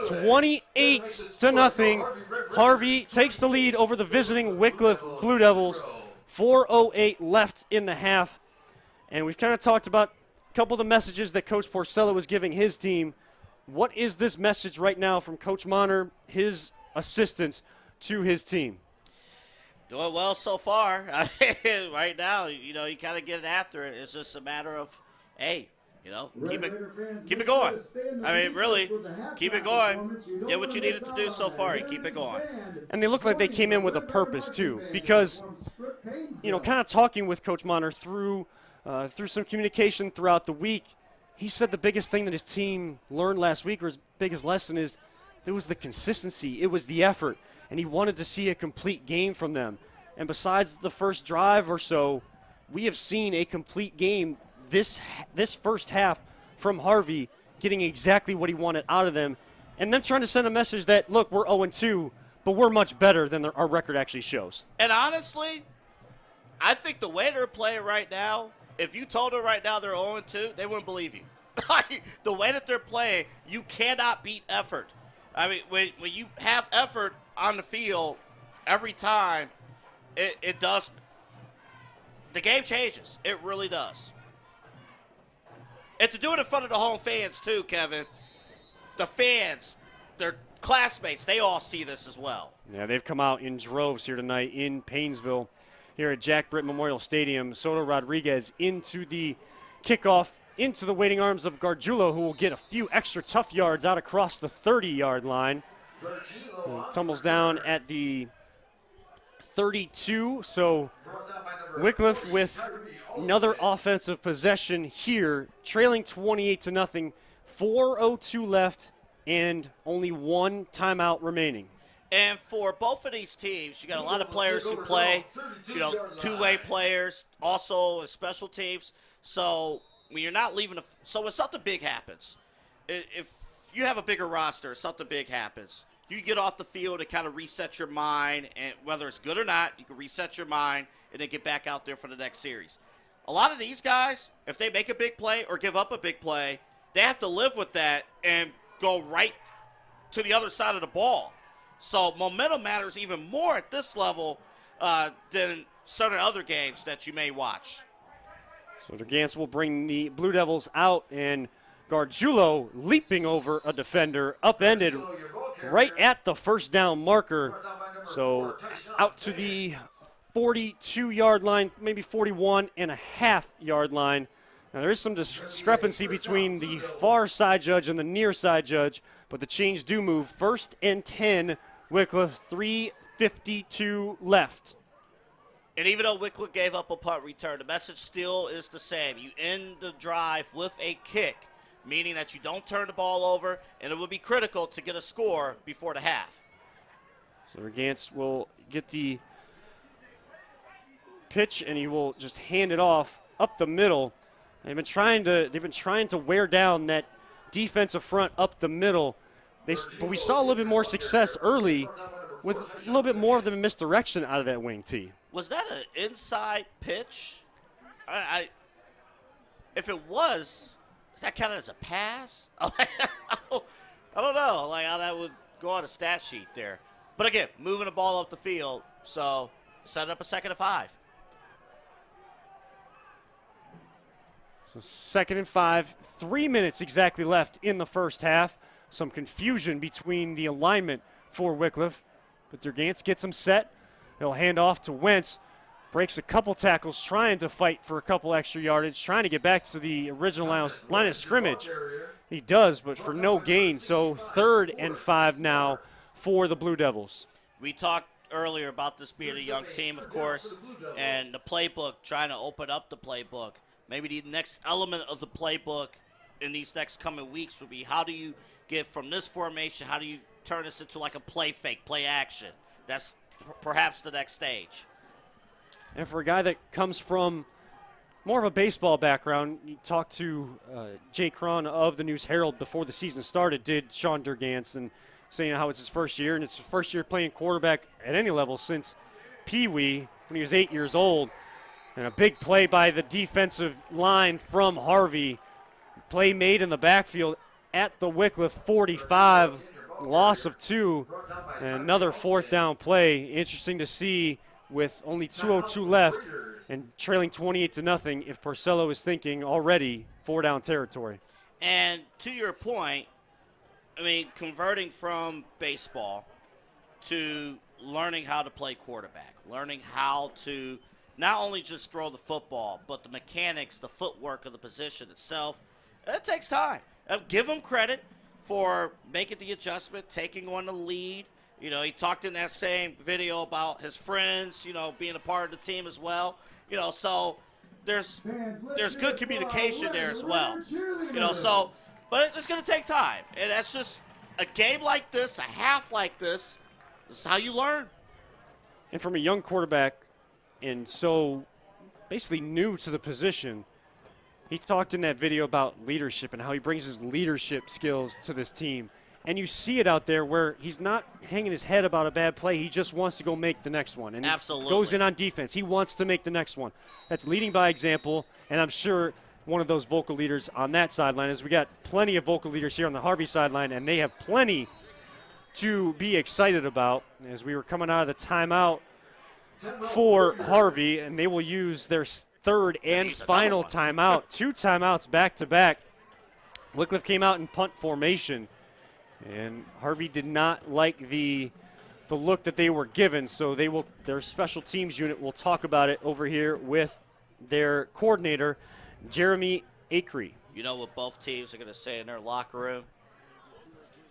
28-0. Harvey takes the lead over the visiting Wickliffe Blue Devils. 4:08 left in the half. And we've kind of talked about a couple of the messages that Coach Porcello was giving his team. What is this message right now from Coach Monner, his assistants, to his team? Doing well so far. Right now, you kind of get after it. It's just a matter of, hey, keep it going. Really, keep it going. Did what you needed to do so far. You keep it going. And they look like they came in with a purpose, too, because, kind of talking with Coach Monner through some communication throughout the week, he said the biggest thing that his team learned last week, or his biggest lesson, is it was the consistency. It was the effort. And he wanted to see a complete game from them. And besides the first drive or so, we have seen a complete game this first half from Harvey, getting exactly what he wanted out of them. And them trying to send a message that, look, we're 0-2, but we're much better than our record actually shows. And honestly, I think the way they're playing right now, if you told them right now they're 0-2, they wouldn't believe you. The way that they're playing, you cannot beat effort. When you have effort on the field every time, it does. The game changes. It really does. And to do it in front of the home fans, too, Kevin, the fans, their classmates, they all see this as well. Yeah, they've come out in droves here tonight in Paynesville, here at Jack Britt Memorial Stadium. Soto Rodriguez into the kickoff, into the waiting arms of Gargiulo, who will get a few extra tough yards out across the 30-yard line. Tumbles down at the 32, so Wickliffe with another offensive possession here, trailing 28-0, 4:02 left, and only one timeout remaining. And for both of these teams, you got a lot of players who play, two-way players, also special teams. So when you're not leaving, so when something big happens, if you have a bigger roster, something big happens, you get off the field and kind of reset your mind, and whether it's good or not, you can reset your mind and then get back out there for the next series. A lot of these guys, if they make a big play or give up a big play, they have to live with that and go right to the other side of the ball. So momentum matters even more at this level than certain other games that you may watch. So Dergance will bring the Blue Devils out, and Gargiulo leaping over a defender, upended right at the first down marker. So out to the 42-yard line, maybe 41.5-yard line. Now there is some discrepancy between the far side judge and the near side judge, but the chains do move. 1st and 10, Wickliffe, 3:52 left. And even though Wickliffe gave up a punt return, the message still is the same. You end the drive with a kick, meaning that you don't turn the ball over, and it will be critical to get a score before the half. So Dergance will get the pitch, and he will just hand it off up the middle. They've been trying to wear down that defensive front up the middle. But we saw a little bit more success early with a little bit more of the misdirection out of that wing tee. Was that an inside pitch? If it was, does that count as a pass? I don't know, like how that would. go on a stat sheet there. But again, moving the ball up the field, so set up a 2nd and 5. So 2nd and 5, 3 minutes exactly left in the first half. Some confusion between the alignment for Wickliffe, but Durgance gets him set. He'll hand off to Wentz, breaks a couple tackles, trying to fight for a couple extra yardage, trying to get back to the original line of scrimmage. He does, but for no gain. So 3rd and 5 now for the Blue Devils. We talked earlier about this being a young team, of course, and the playbook, trying to open up the playbook. Maybe the next element of the playbook in these next coming weeks would be, how do you get from this formation, how do you turn this into like a play fake, play action? That's perhaps the next stage. And for a guy that comes from more of a baseball background, you talked to Jay Cron of the News Herald before the season started, did Sean Durgance, and saying how it's his first year, and it's his first year playing quarterback at any level since Pee Wee when he was 8 years old. And a big play by the defensive line from Harvey. Play made in the backfield at the Wickliffe 45, loss of 2, and another 4th down play. Interesting to see with only 2:02 left and trailing 28-0 if Porcello is thinking already 4-down territory. And to your point, I mean, converting from baseball to learning how to play quarterback, learning how to not only just throw the football, but the mechanics, the footwork of the position itself, it takes time. Give him credit for making the adjustment, taking on the lead. You know, he talked in that same video about his friends, you know, being a part of the team as well. You know, so there's good communication there as well. You know, so, but it's going to take time. And that's just a game like this, a half like this is how you learn. And from a young quarterback, and so basically new to the position, he talked in that video about leadership and how he brings his leadership skills to this team. And you see it out there where he's not hanging his head about a bad play. He just wants to go make the next one. And absolutely he goes in on defense. He wants to make the next one. That's leading by example, and I'm sure one of those vocal leaders on that sideline is we got plenty of vocal leaders here on the Harvey sideline, and they have plenty to be excited about as we were coming out of the timeout for Harvey, and they will use their 3rd and final timeout. 2 timeouts back-to-back. Wickliffe came out in punt formation, and Harvey did not like the look that they were given, so their special teams unit will talk about it over here with their coordinator, Jeremy Acree. You know what both teams are going to say in their locker room?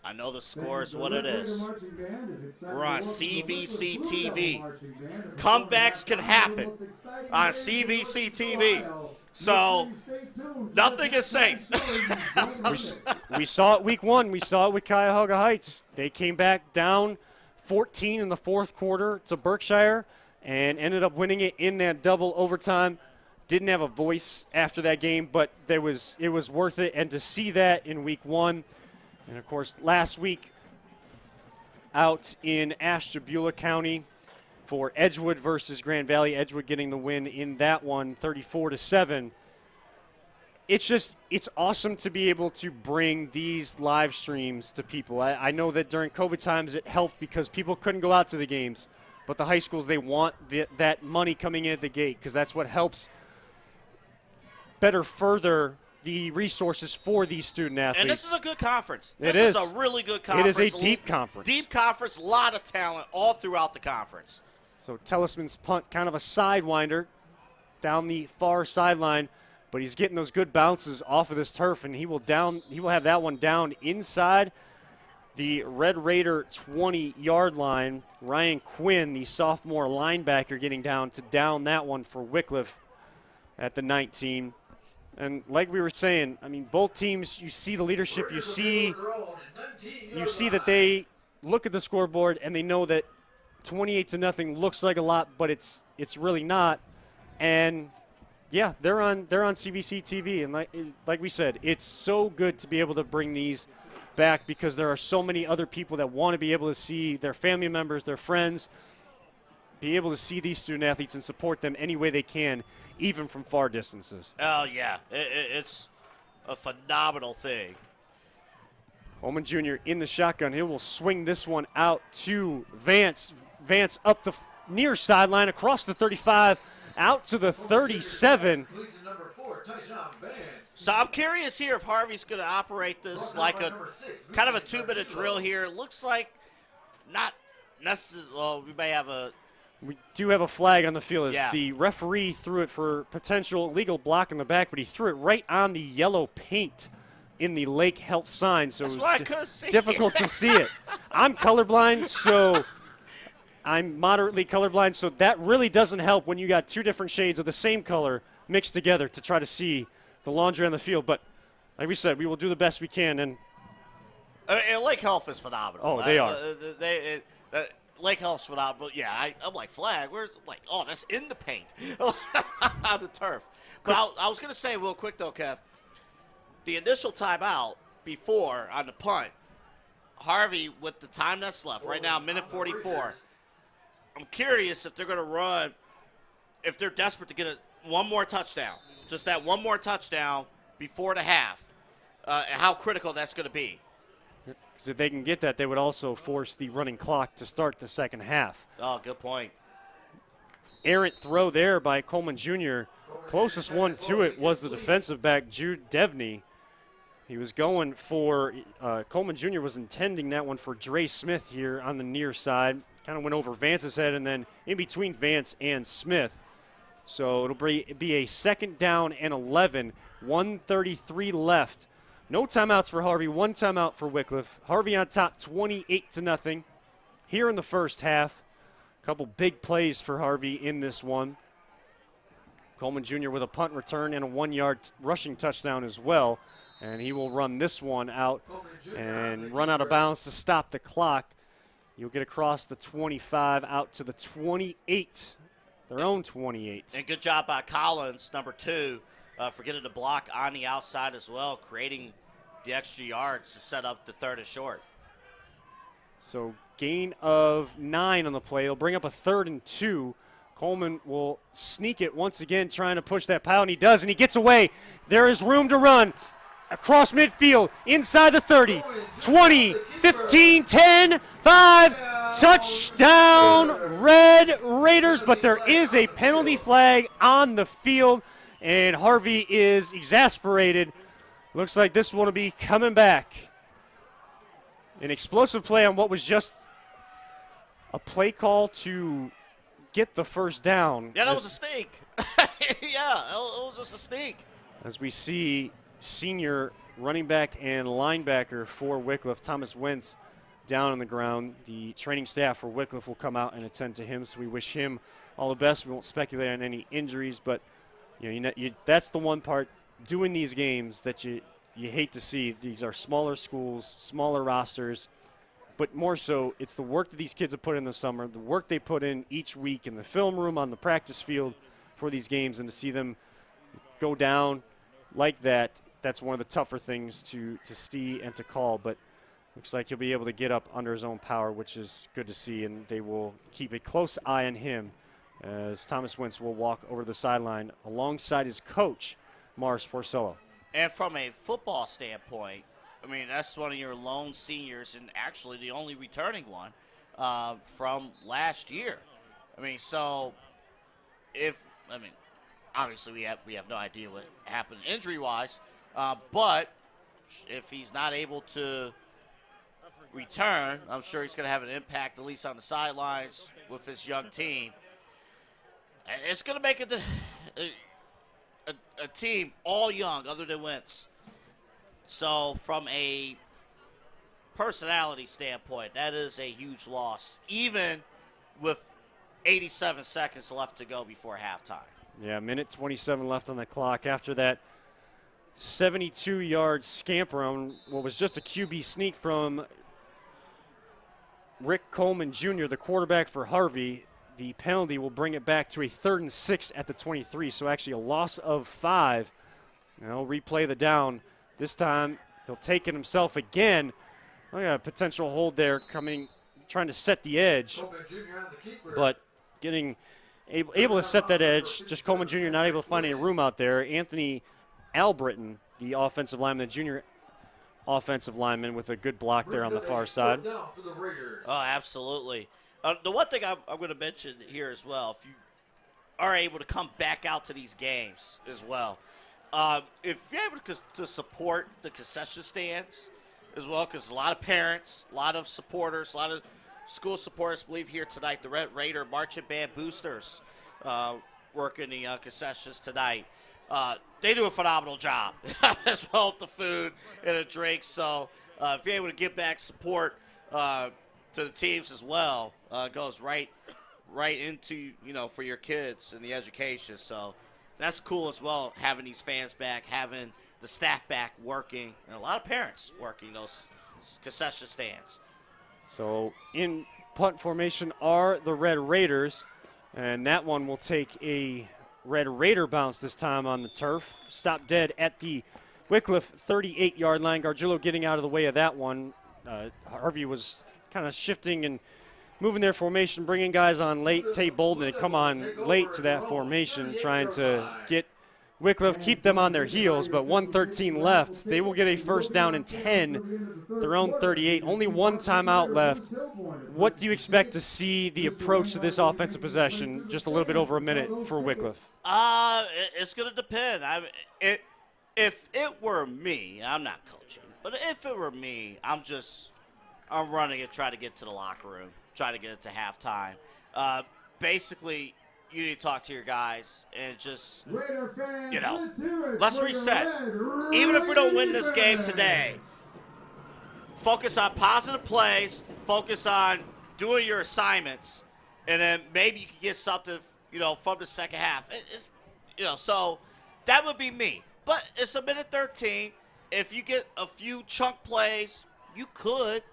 I know the score is what it is. We're on CVC TV. Comebacks can happen on CVC TV. So nothing is safe. we saw it week 1. We saw it with Cuyahoga Heights. They came back down 14 in the 4th quarter to Berkshire and ended up winning it in that double overtime. Didn't have a voice after that game, but it was worth it. And to see that in week 1, and, of course, last week out in Ashtabula County for Edgewood versus Grand Valley, Edgewood getting the win in that one, 34-7. It's awesome to be able to bring these live streams to people. I know that during COVID times it helped because people couldn't go out to the games, but the high schools, they want that money coming in at the gate because that's what helps better further the resources for these student athletes. And this is a good conference. It is a really good conference. It is a deep conference. Deep conference, a lot of talent all throughout the conference. So Tellisman's punt, kind of a sidewinder down the far sideline, but he's getting those good bounces off of this turf, and he will have that one down inside the Red Raider 20-yard line. Ryan Quinn, the sophomore linebacker, getting down that one for Wickliffe at the 19. And like we were saying, I mean, both teams, you see the leadership. You see that they look at the scoreboard and they know that 28-0 looks like a lot, but it's really not. And yeah, they're on CVC TV, and like we said, it's so good to be able to bring these back because there are so many other people that want to be able to see their family members, their friends, be able to see these student athletes and support them any way they can, even from far distances. Oh, yeah. It's a phenomenal thing. Coleman Jr. in the shotgun. He will swing this one out to Vance. Vance up the near sideline, across the 35, out to the 37. So I'm curious here if Harvey's going to operate this like a kind of a 2-minute drill here. It looks like not necessarily. Well, we may have a. We do have a flag on the field as Yeah. the referee threw it for potential legal block in the back, but he threw it right on the yellow paint in the Lake Health sign, so That's it what I was couldn't see. difficult to see it. I'm colorblind, so I'm moderately colorblind, so that really doesn't help when you got two different shades of the same color mixed together to try to see the laundry on the field. But like we said, we will do the best we can. And Lake Health is phenomenal. Oh, they are. Lake Health's phenomenal. Yeah, I'm like, flag. Where's like? Oh, that's in the paint on the turf. But I was gonna say real quick though, Kev. The initial timeout before on the punt, Harvey with the time that's left right now, minute 44. I'm curious if they're gonna run, if they're desperate to get one more touchdown, just that one more touchdown before the half. How critical that's going to be. because if they can get that, they would also force the running clock to start the second half. Oh, good point. Errant throw there by Coleman Jr. Closest one to it was the defensive back, Jude Devney. He was going for, Coleman Jr. was intending that one for Dre Smith here on the near side. Kind of went over Vance's head and then in between Vance and Smith. So it'll be a second down and 11, 1:33 left. No timeouts for Harvey, one timeout for Wickliffe. Harvey on top 28-0 here in the first half. A couple big plays for Harvey in this one. Coleman Jr. with a punt return and a 1-yard rushing touchdown as well. And he will run this one out and run out of bounds to stop the clock. You'll get across the 25 out to the 28, their own 28. And good job by Collins, number 2, for getting the block on the outside as well, creating the extra yards to set up the third and short. So gain of 9 on the play. It'll bring up a 3rd and 2. Coleman will sneak it once again, trying to push that pile, and he does, and he gets away. There is room to run. Across midfield, inside the 30, 20, 15, 10, 5, touchdown, Red Raiders. But there is a penalty flag on the field, and Harvey is exasperated. Looks like this one will be coming back. An explosive play on what was just a play call to get the first down. Yeah, that was a sneak. Yeah, it was just a sneak. As we see senior running back and linebacker for Wickliffe, Thomas Wentz, down on the ground. The training staff for Wickliffe will come out and attend to him, so we wish him all the best. We won't speculate on any injuries, but that's the one part doing these games that you hate to see. These are smaller schools, smaller rosters, but more so it's the work that these kids have put in the summer, the work they put in each week in the film room, on the practice field for these games, and to see them go down like that, that's one of the tougher things to see and to call. But looks like he'll be able to get up under his own power, which is good to see, and they will keep a close eye on him as Thomas Wentz will walk over the sideline alongside his coach, Morris Porcello. And from a football standpoint, I mean, that's one of your lone seniors and actually the only returning one from last year. I mean, so obviously we have no idea what happened injury-wise, but if he's not able to return, I'm sure he's going to have an impact, at least on the sidelines with his young team. It's going to make a team all young other than Wentz. So from a personality standpoint, that is a huge loss, even with 87 seconds left to go before halftime. Yeah, minute 27 left on the clock. After that 72-yard scamper on what was just a QB sneak from Rick Coleman Jr., the quarterback for Harvey, the penalty will bring it back to a 3rd and 6 at the 23. So actually a loss of 5. Now replay the down. This time he'll take it himself again. Oh, yeah, potential hold there trying to set the edge. But able to set that edge, just Coleman Jr. not able to find any room out there. Anthony Albritton, the offensive lineman, the junior, offensive lineman with a good block there on the far side. Now for the Raiders. Oh, absolutely. The one thing I'm going to mention here as well, if you are able to come back out to these games as well, if you're able to support the concession stands as well, because a lot of parents, a lot of supporters, a lot of school supporters believe here tonight, the Red Raider Marching Band Boosters working the concessions tonight. They do a phenomenal job as well with the food and the drinks. So if you're able to give back support to the teams as well, goes right into, for your kids and the education. So that's cool as well, having these fans back, having the staff back working, and a lot of parents working those concession stands. So in punt formation are the Red Raiders, and that one will take a Red Raider bounce this time on the turf. Stop dead at the Wickliffe 38-yard line. Gargillo getting out of the way of that one. Harvey was kind of shifting and moving their formation, bringing guys on late. Tay Bolden had come on late to that formation, trying to get Wickliffe, keep them on their heels, but 1:13 left. They will get a first down and 10, their own 38. Only one timeout left. What do you expect to see the approach to this offensive possession, just a little bit over a minute for Wickliffe? It's going to depend. If it were me, I'm not coaching, but if it were me, I'm running and trying to get to the locker room, trying to get it to halftime. Basically, you need to talk to your guys and just, let's reset. Even if we don't win this game today, focus on positive plays, focus on doing your assignments, and then maybe you can get something, from the second half. So that would be me. But it's a minute 13. If you get a few chunk plays, you could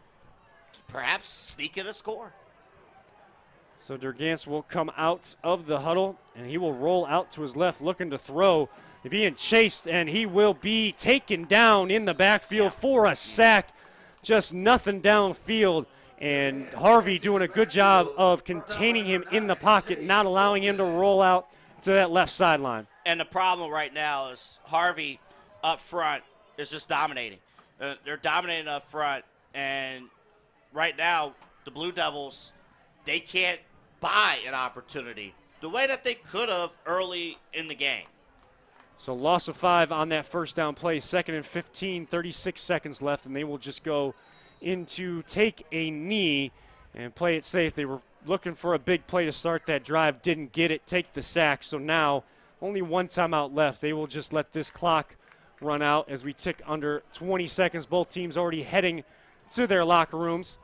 perhaps sneak in a score. So Durgance will come out of the huddle, and he will roll out to his left looking to throw. He's being chased, and he will be taken down in the backfield for a sack. Just nothing downfield, and Harvey doing a good job of containing him in the pocket, not allowing him to roll out to that left sideline. And the problem right now is Harvey up front is just dominating. They're dominating up front, and right now the Blue Devils, they can't buy an opportunity the way that they could have early in the game. So loss of 5 on that first down play, 2nd and 15, 36 seconds left, and they will just go into take a knee and play it safe. They were looking for a big play to start that drive, didn't get it, take the sack. So now only one timeout left. They will just let this clock run out as we tick under 20 seconds. Both teams already heading to their locker rooms.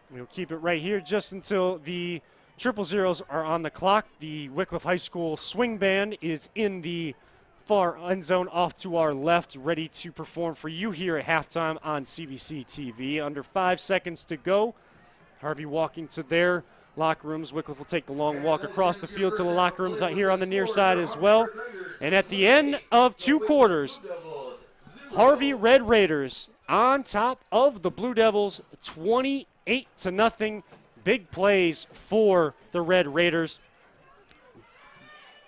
We'll keep it right here just until the 000s are on the clock. The Wickliffe High School swing band is in the far end zone off to our left, ready to perform for you here at halftime on CVC TV. Under 5 seconds to go. Harvey walking to their locker rooms. Wickliffe will take the long walk across the field to the locker rooms out here on the near side as well. And at the end of 2 quarters, Harvey Red Raiders on top of the Blue Devils, 28-0. Big plays for the Red Raiders.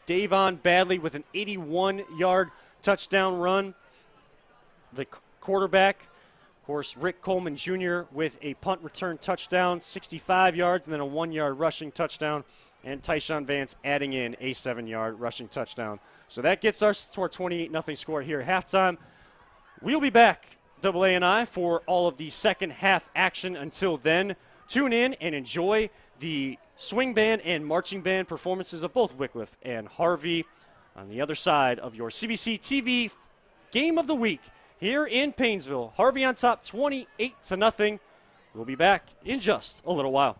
Davon Badley with an 81-yard touchdown run. The quarterback, of course, Rick Coleman Jr. with a punt return touchdown, 65 yards, and then a 1-yard rushing touchdown. And Tyshawn Vance adding in a 7-yard rushing touchdown. So that gets us to our 28-0 score here at halftime. We'll be back, AA and I, for all of the second half action. Until then, tune in and enjoy the swing band and marching band performances of both Wickliffe and Harvey on the other side of your CVC TV game of the week here in Painesville. Harvey on top, 28-0. We'll be back in just a little while.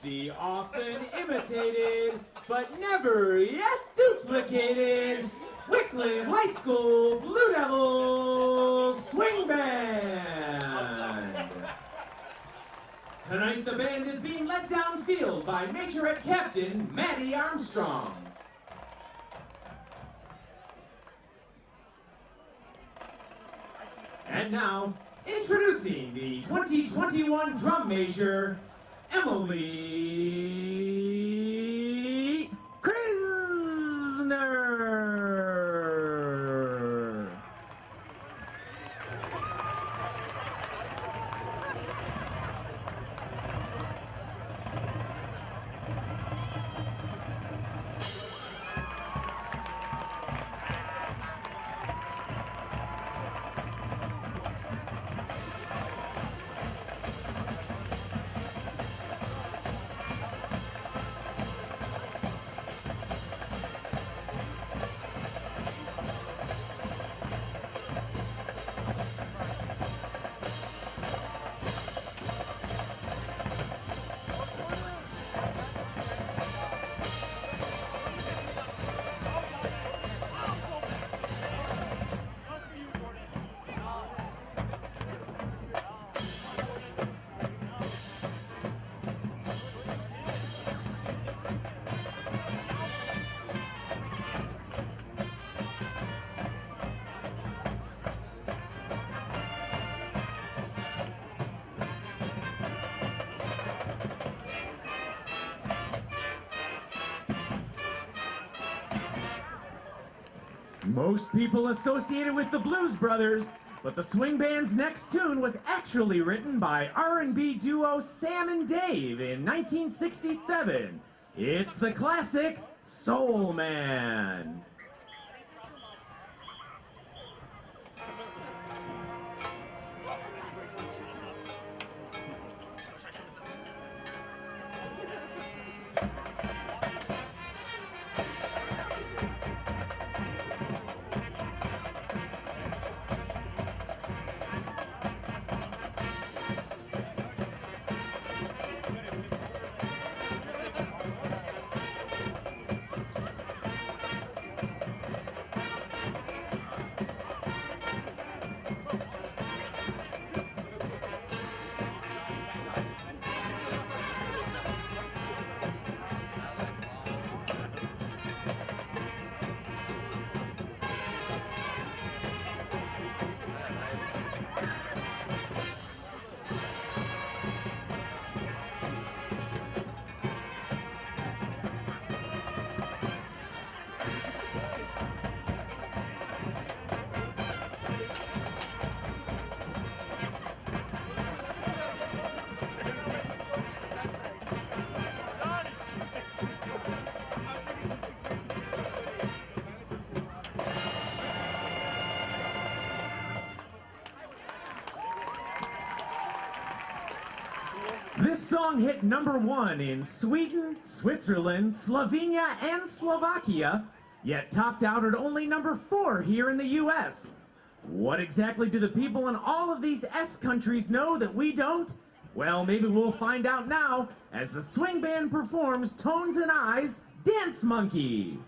the often imitated, but never yet duplicated, Wickliffe High School Blue Devils Swing Band. Tonight the band is being led downfield by Majorette Captain Maddie Armstrong. And now, introducing the 2021 drum major, Emily Krisner. Most people associate it with the Blues Brothers, but the Swing Band's next tune was actually written by R&B duo Sam and Dave in 1967. It's the classic Soul Man. This song hit #1 in Sweden, Switzerland, Slovenia, and Slovakia, yet topped out at only #4 here in the US. What exactly do the people in all of these S countries know that we don't? Well, maybe we'll find out now as the Swing Band performs Tones and I's Dance Monkey.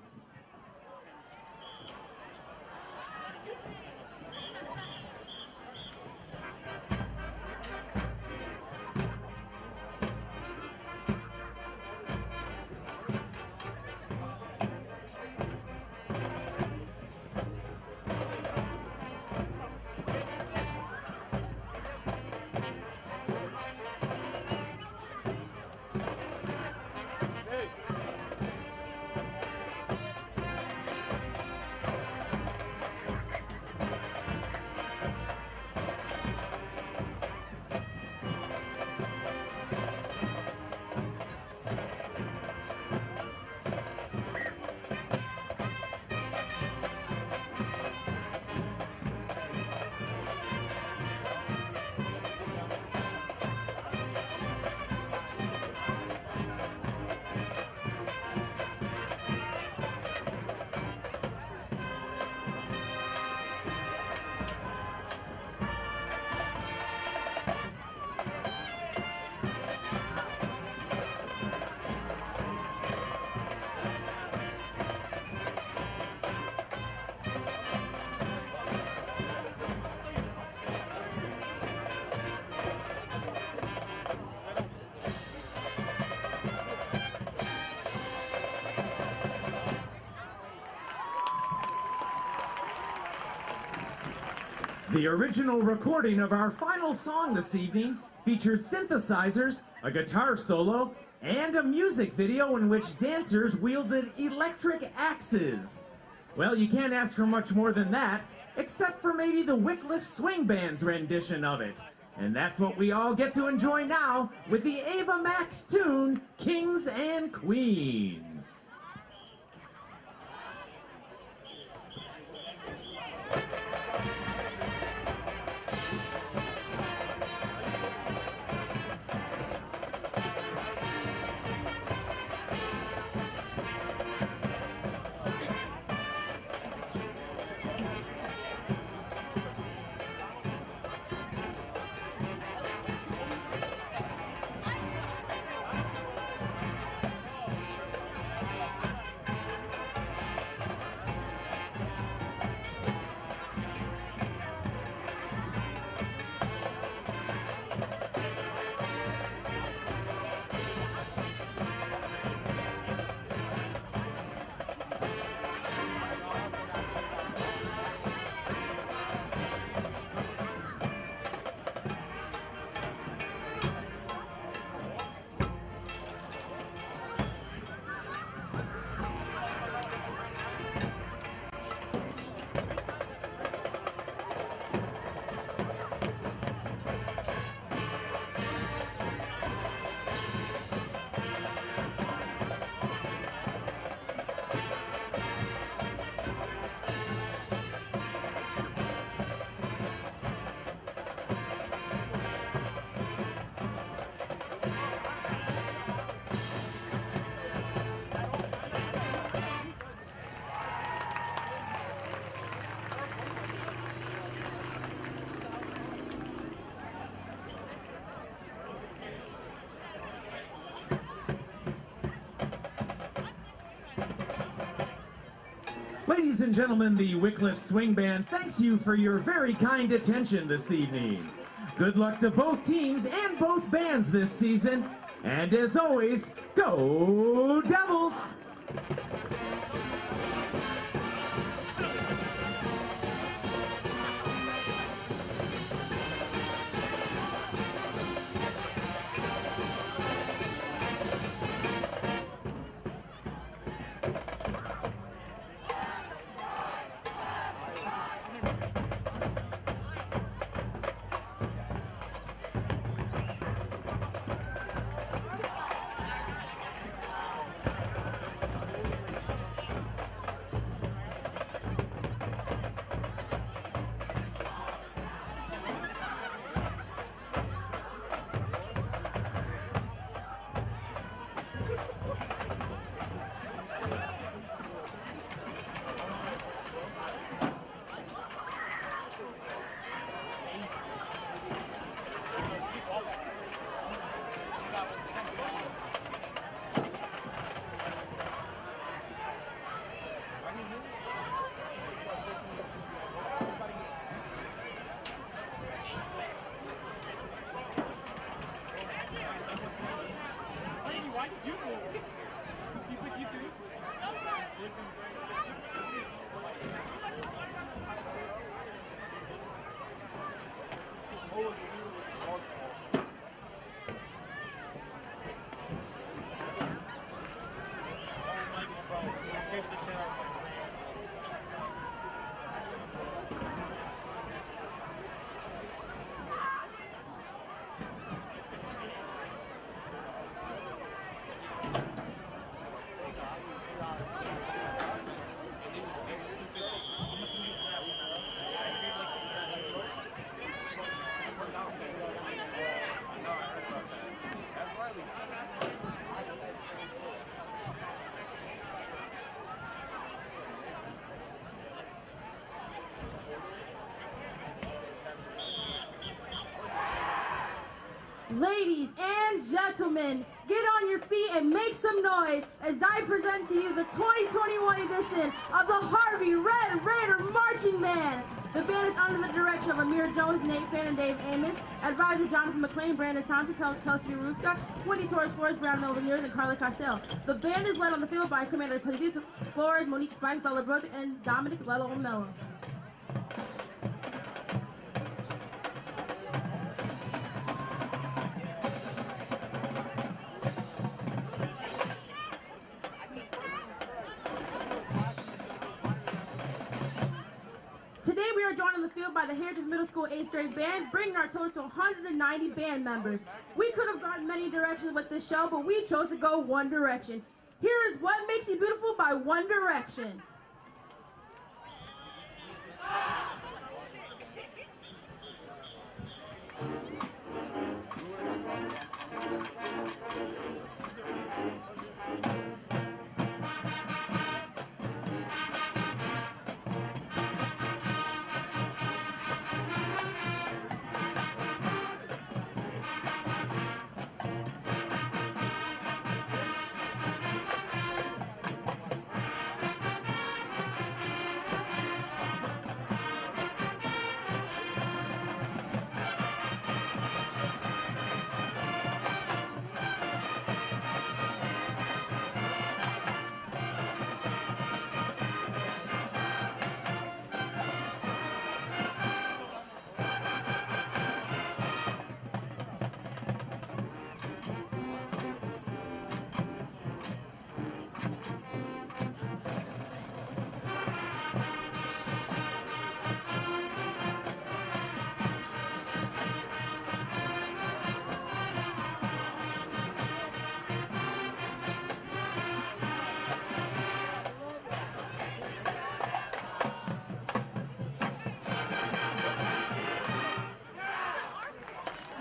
The original recording of our final song this evening featured synthesizers, a guitar solo, and a music video in which dancers wielded electric axes. Well, you can't ask for much more than that, except for maybe the Wickliffe Swing Band's rendition of it. And that's what we all get to enjoy now with the Ava Max tune, Kings and Queens. Ladies and gentlemen, the Wickliffe Swing Band thanks you for your very kind attention this evening. Good luck to both teams and both bands this season. And as always, go Devils! Ladies and gentlemen, get on your feet and make some noise as I present to you the 2021 edition of the Harvey Red Raider Marching Band. The band is under the direction of Amir Jones, Nate Fan, and Dave Amos. Advisor Jonathan McLean, Brandon Thompson, Kelsey Ruska, Wendy Torres Flores, Brown Melvin Years, and Carla Costello. The band is led on the field by Commanders Jesus Flores, Monique Spikes, Bella Brooks, and Dominic Lello Mello. the field by the Heritage Middle School 8th grade band, bringing our total to 190 band members. We could have gone many directions with this show, but we chose to go one direction. Here is What Makes You Beautiful by One Direction.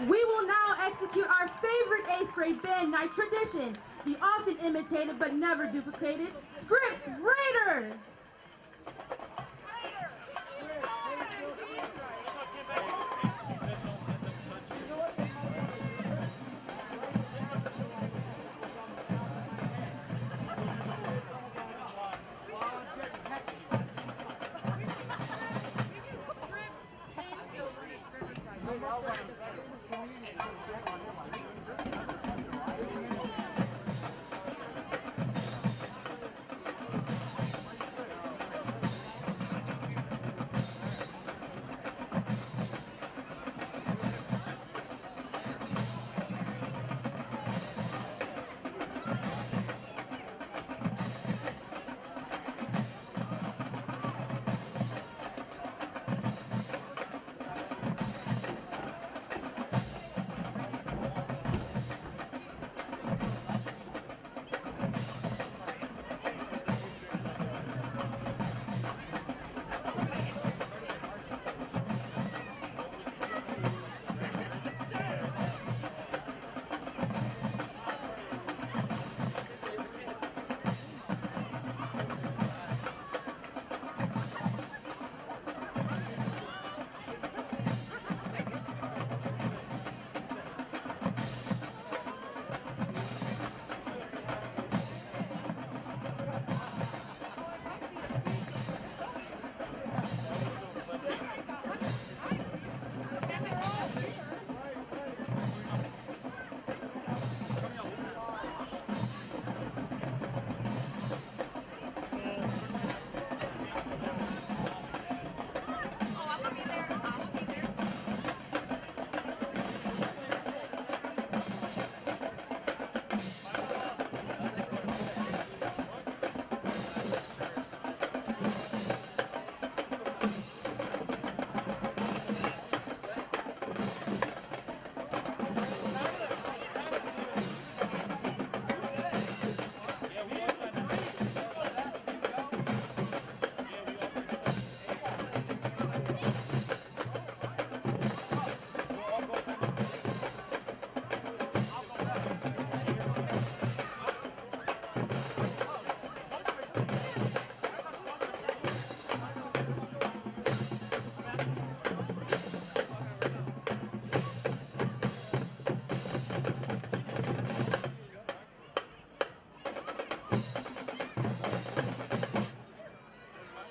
We will now execute our favorite 8th grade band night tradition, the often imitated but never duplicated Script Raiders.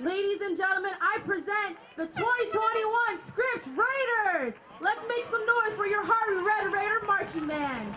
Ladies and gentlemen, I present the 2021 Script Raiders. Let's make some noise for your Harvey Red Raider marching band.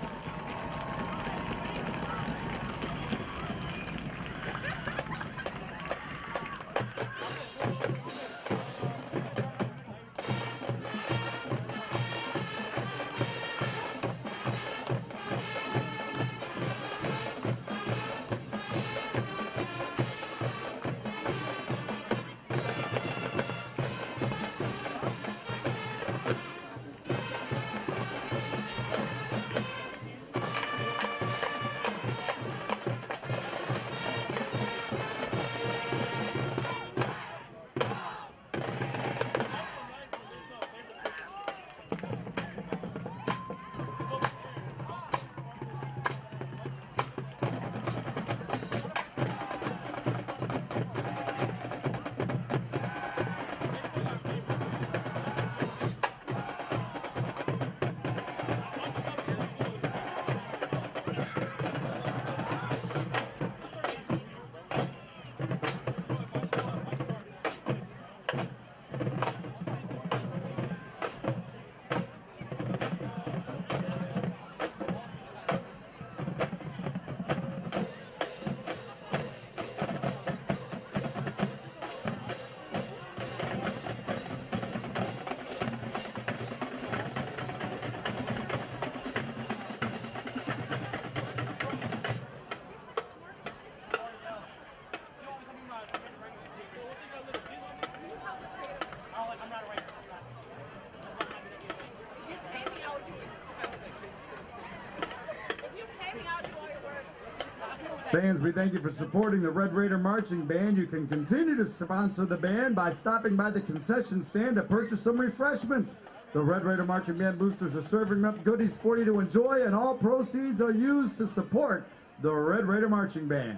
Fans, we thank you for supporting the Red Raider Marching Band. You can continue to sponsor the band by stopping by the concession stand to purchase some refreshments. The Red Raider Marching Band boosters are serving up goodies for you to enjoy, and all proceeds are used to support the Red Raider Marching Band.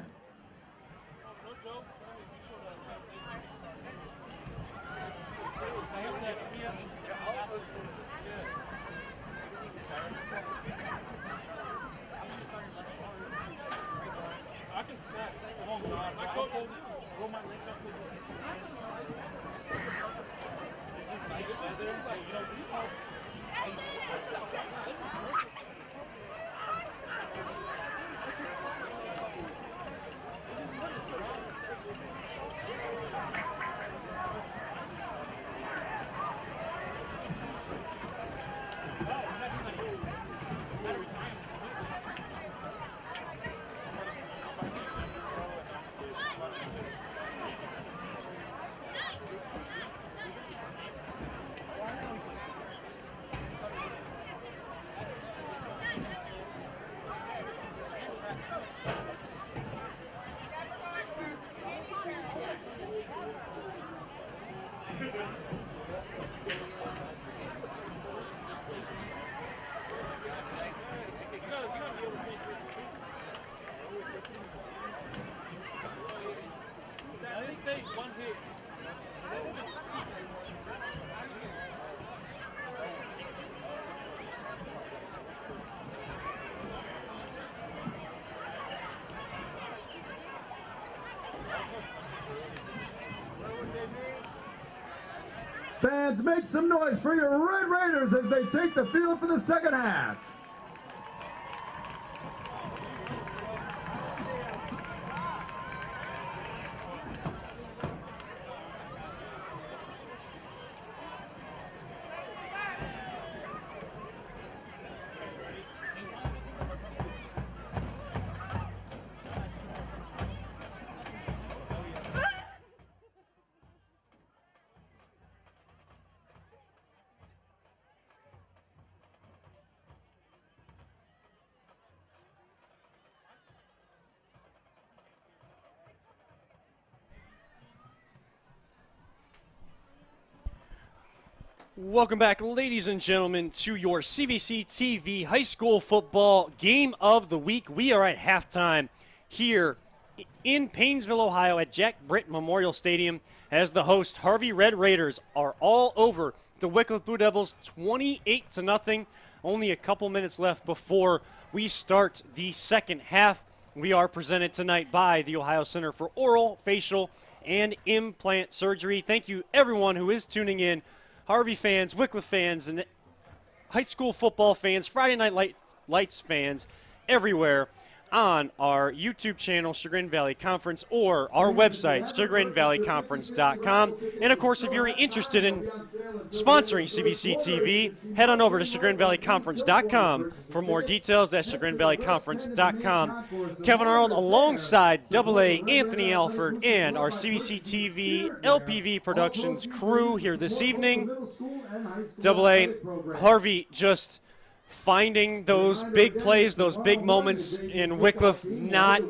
Fans, make some noise for your Red Raiders as they take the field for the second half. Welcome back, ladies and gentlemen, to your CVC TV high school football game of the week. We are at halftime here in Paynesville, Ohio at Jack Britt Memorial Stadium as the host Harvey Red Raiders are all over the Wickliffe Blue Devils 28-0. Only a couple minutes left before we start the second half. We are presented tonight by the Ohio Center for Oral, Facial, and Implant Surgery. Thank you, everyone who is tuning in. Harvey fans, Wickliffe fans, and high school football fans, Friday Night Lights fans, everywhere on our YouTube channel, Chagrin Valley Conference, or our website, chagrinvalleyconference.com. And, of course, if you're interested in sponsoring CVC TV, head on over to chagrinvalleyconference.com for more details. That's chagrinvalleyconference.com. Kevin Arnold alongside AA Anthony Alford and our CVC TV LPV Productions crew here this evening. AA Harvey just finding those big plays, those big moments in Wickliffe, not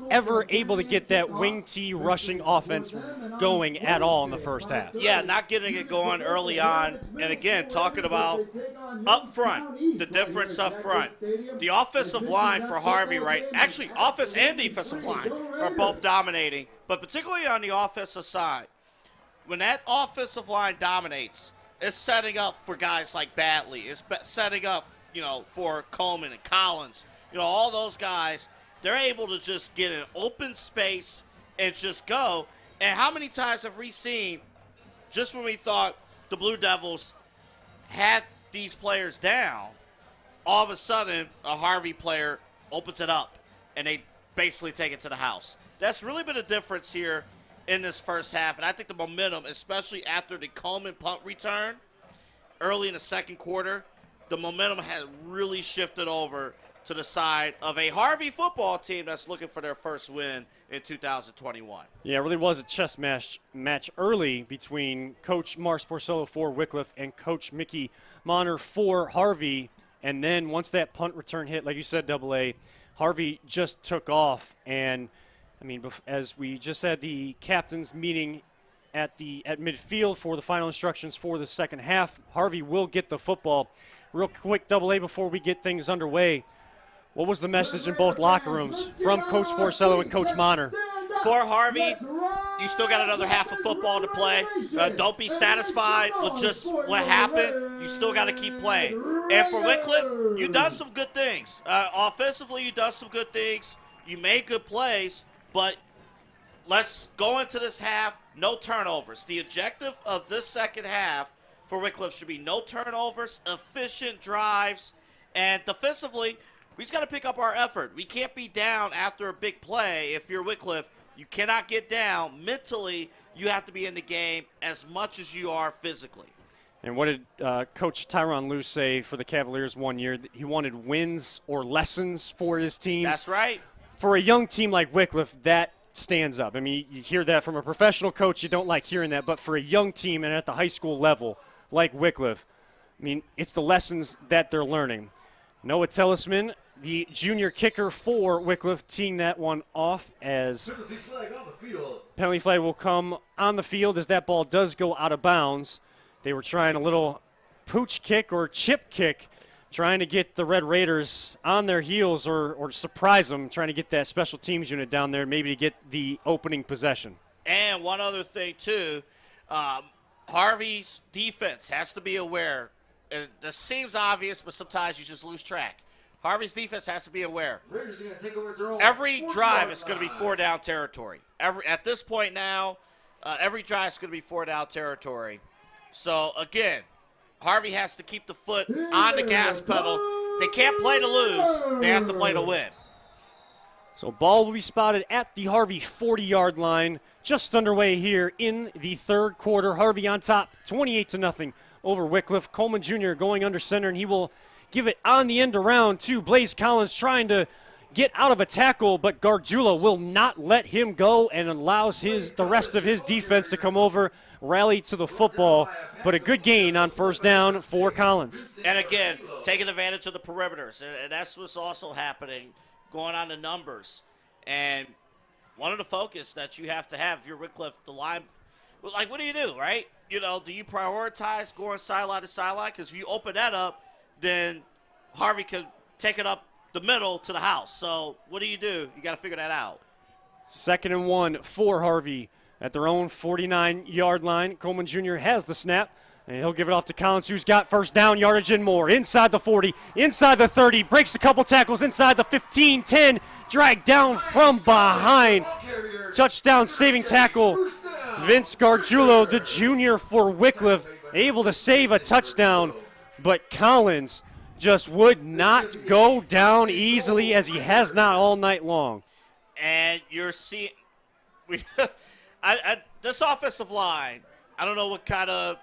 ever able to get that wing T rushing offense going at all in the first half. Yeah, not getting it going early on. And again, talking about up front, the difference up front. The offensive line for Harvey, right? Actually, offense and defensive line are both dominating, but particularly on the offensive side. When that offensive line dominates, it's setting up for guys like Batley. It's setting up, for Coleman and Collins. All those guys, they're able to just get an open space and just go. And how many times have we seen, just when we thought the Blue Devils had these players down, all of a sudden a Harvey player opens it up and they basically take it to the house. That's really been a difference here in this first half, and I think the momentum, especially after the Coleman punt return early in the second quarter, the momentum has really shifted over to the side of a Harvey football team that's looking for their first win in 2021. Yeah, it really was a chess match early between Coach Mars Porcello for Wickliffe and Coach Mickey Monner for Harvey, and then once that punt return hit, like you said, AA, Harvey just took off, and I mean, as we just had the captains meeting at midfield for the final instructions for the second half, Harvey will get the football. Real quick double A before we get things underway. What was the message in both locker rooms from Coach Porcello and Coach Monner? For Harvey, you still got another half of football to play. Don't be satisfied with just what happened. You still got to keep playing. And for Wickliffe, you've done some good things. Offensively, you've done some good things. You made good plays, but let's go into this half, no turnovers. The objective of this second half for Wickliffe should be no turnovers, efficient drives, and defensively, we just got to pick up our effort. We can't be down after a big play. If you're Wickliffe, you cannot get down. Mentally, you have to be in the game as much as you are physically. And what did Coach Tyron Lue say for the Cavaliers one year? He wanted wins or lessons for his team. That's right. For a young team like Wickliffe, that stands up. I mean, you hear that from a professional coach. You don't like hearing that. But for a young team and at the high school level like Wickliffe, I mean, it's the lessons that they're learning. Noah Tellisman, the junior kicker for Wickliffe, teeing that one off as penalty flag will come on the field as that ball does go out of bounds. They were trying a little pooch kick or chip kick, trying to get the Red Raiders on their heels or surprise them, trying to get that special teams unit down there, maybe to get the opening possession. And one other thing, too, Harvey's defense has to be aware. And this seems obvious, but sometimes you just lose track. Harvey's defense has to be aware. Every drive is going to be 4-down territory. At this point now, every drive is going to be 4-down territory. So, again, Harvey has to keep the foot on the gas pedal. They can't play to lose. They have to play to win. So ball will be spotted at the Harvey 40-yard line. Just underway here in the third quarter. Harvey on top, 28-0 over Wickliffe. Coleman Jr. going under center, and he will give it on the end around to Blaze Collins, trying to get out of a tackle, but Gargiulo will not let him go and allows the rest of his defense to come over, rally to the football, but a good gain on first down for Collins. And again, taking advantage of the perimeters, and that's what's also happening, going on the numbers. And one of the focus that you have to have if you're Wickliffe, the line, like, what do you do, right? You know, do you prioritize going sideline to sideline? Because if you open that up, then Harvey could take it up the middle to the house. So what do? You got to figure that out. 2nd and 1 for Harvey at their own 49-yard line. Coleman Jr. has the snap, and he'll give it off to Collins, who's got first down yardage and more. Inside the 40, inside the 30, breaks a couple tackles inside the 15, 10, dragged down from behind. Touchdown saving tackle. Vince Gargiulo, the junior for Wickliffe, able to save a touchdown, but Collins just would not go down easily, as he has not all night long. And you're seeing this offensive line, I don't know what kind of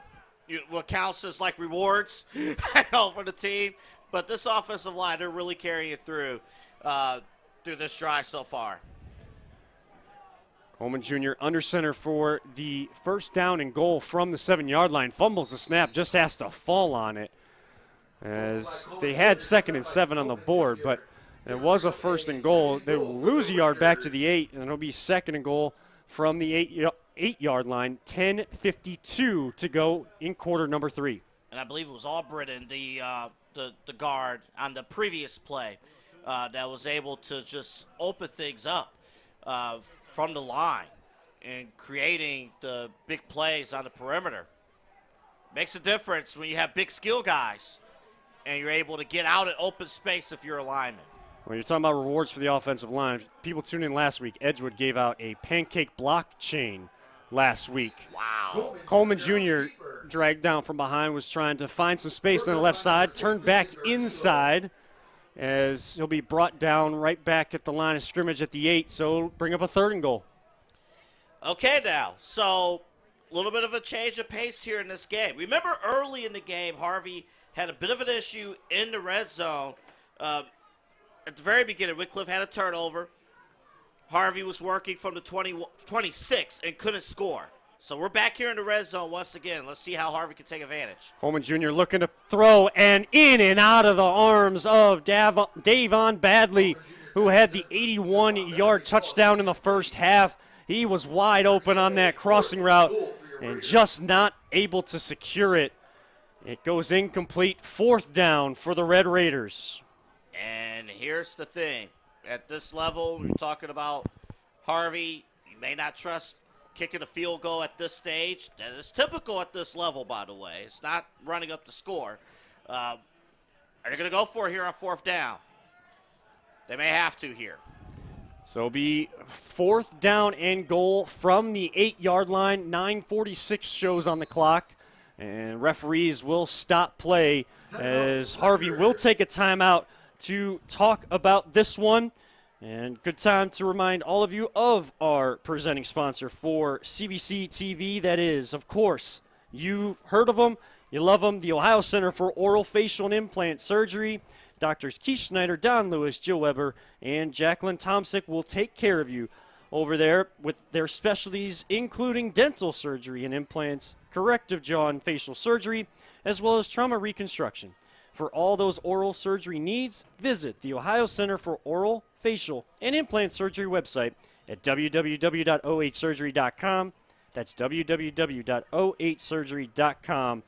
what counts as like rewards for the team, but this offensive line, they're really carrying it through this drive so far. Coleman Jr. under center for the first down and goal from the 7-yard line. Fumbles the snap, just has to fall on it, as they had 2nd and 7 on the board, but it was a 1st and goal. They will lose a yard back to the 8, and it'll be 2nd and goal from the 8-yard line. 10:52 to go in quarter number 3. And I believe it was Albritton, the guard on the previous play, that was able to just open things up from the line and creating the big plays on the perimeter. Makes a difference when you have big skill guys and you're able to get out in open space if you're a lineman. When you're talking about rewards for the offensive line, people tuned in last week, Edgewood gave out a pancake blockchain last week. Wow. Coleman Jr. dragged down from behind, was trying to find some space on the left side, turned back inside as he'll be brought down right back at the line of scrimmage at the 8, so bring up a 3rd and goal. Okay, now, so a little bit of a change of pace here in this game. Remember early in the game, Harvey had a bit of an issue in the red zone. At the very beginning, Wickliffe had a turnover. Harvey was working from the 26 and couldn't score. So we're back here in the red zone once again. Let's see how Harvey can take advantage. Coleman Jr. looking to throw, and in and out of the arms of Davon Badley. who had the 81-yard touchdown in the first half. He was wide open on that crossing route and just not able to secure it. It goes incomplete, 4th down for the Red Raiders. And here's the thing. At this level, we're talking about Harvey. You may not trust kicking a field goal at this stage. That is typical at this level, by the way. It's not running up the score. Are they going to go for it here on 4th down? They may have to here. So it'll be 4th down and goal from the 8-yard line. 9:46 shows on the clock. And referees will stop play as Harvey will take a timeout to talk about this one. And good time to remind all of you of our presenting sponsor for CVC TV. That is, of course, you've heard of them. You love them. The Ohio Center for Oral, Facial, and Implant Surgery. Doctors Keith Schneider, Don Lewis, Jill Weber, and Jacqueline Tomsick will take care of you over there with their specialties, including dental surgery and implants, corrective jaw and facial surgery, as well as trauma reconstruction. For all those oral surgery needs, visit the Ohio Center for Oral, Facial, and Implant Surgery website at www.ohsurgery.com. That's www.ohsurgery.com.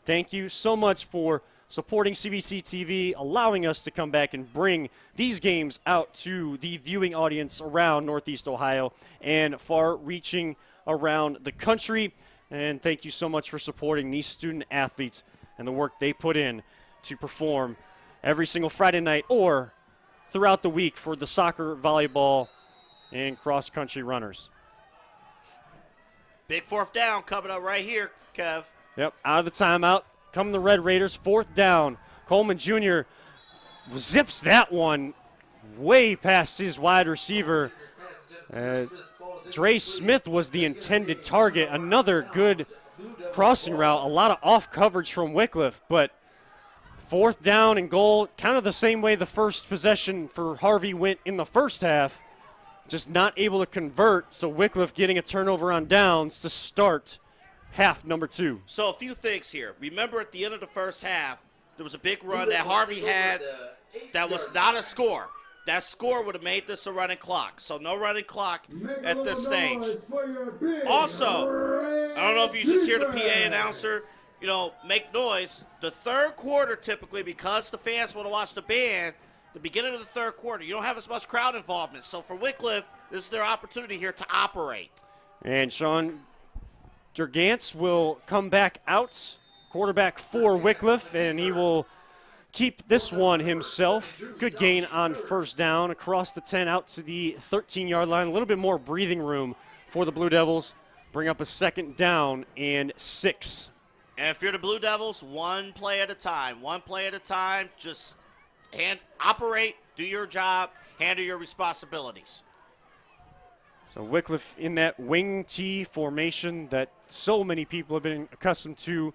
Thank you so much for supporting CVC TV, allowing us to come back and bring these games out to the viewing audience around Northeast Ohio and far-reaching around the country. And thank you so much for supporting these student athletes and the work they put in to perform every single Friday night or throughout the week for the soccer, volleyball, and cross-country runners. Big 4th down coming up right here, Kev. Yep, out of the timeout. Come the Red Raiders, 4th down. Coleman Jr. zips that one way past his wide receiver. Dre Smith was the intended target. Another good crossing route. A lot of off coverage from Wickliffe, but 4th down and goal, kind of the same way the first possession for Harvey went in the first half. Just not able to convert, so Wickliffe getting a turnover on downs to start half number 2. So a few things here. Remember at the end of the first half, there was a big run that Harvey had that was not a score. That score would have made this a running clock. So no running clock at this stage. Also, I don't know if you just hear the PA announcer, make noise. The third quarter typically, because the fans want to watch the band, the beginning of the third quarter, you don't have as much crowd involvement. So for Wickliffe, this is their opportunity here to operate. And Sean Durgantz will come back out, quarterback for Wickliffe, and he will keep this one himself. Good gain on 1st down across the 10 out to the 13-yard line. A little bit more breathing room for the Blue Devils. Bring up a 2nd down and 6. And if you're the Blue Devils, one play at a time. One play at a time. Just operate, do your job, handle your responsibilities. So Wickliffe in that wing T formation that so many people have been accustomed to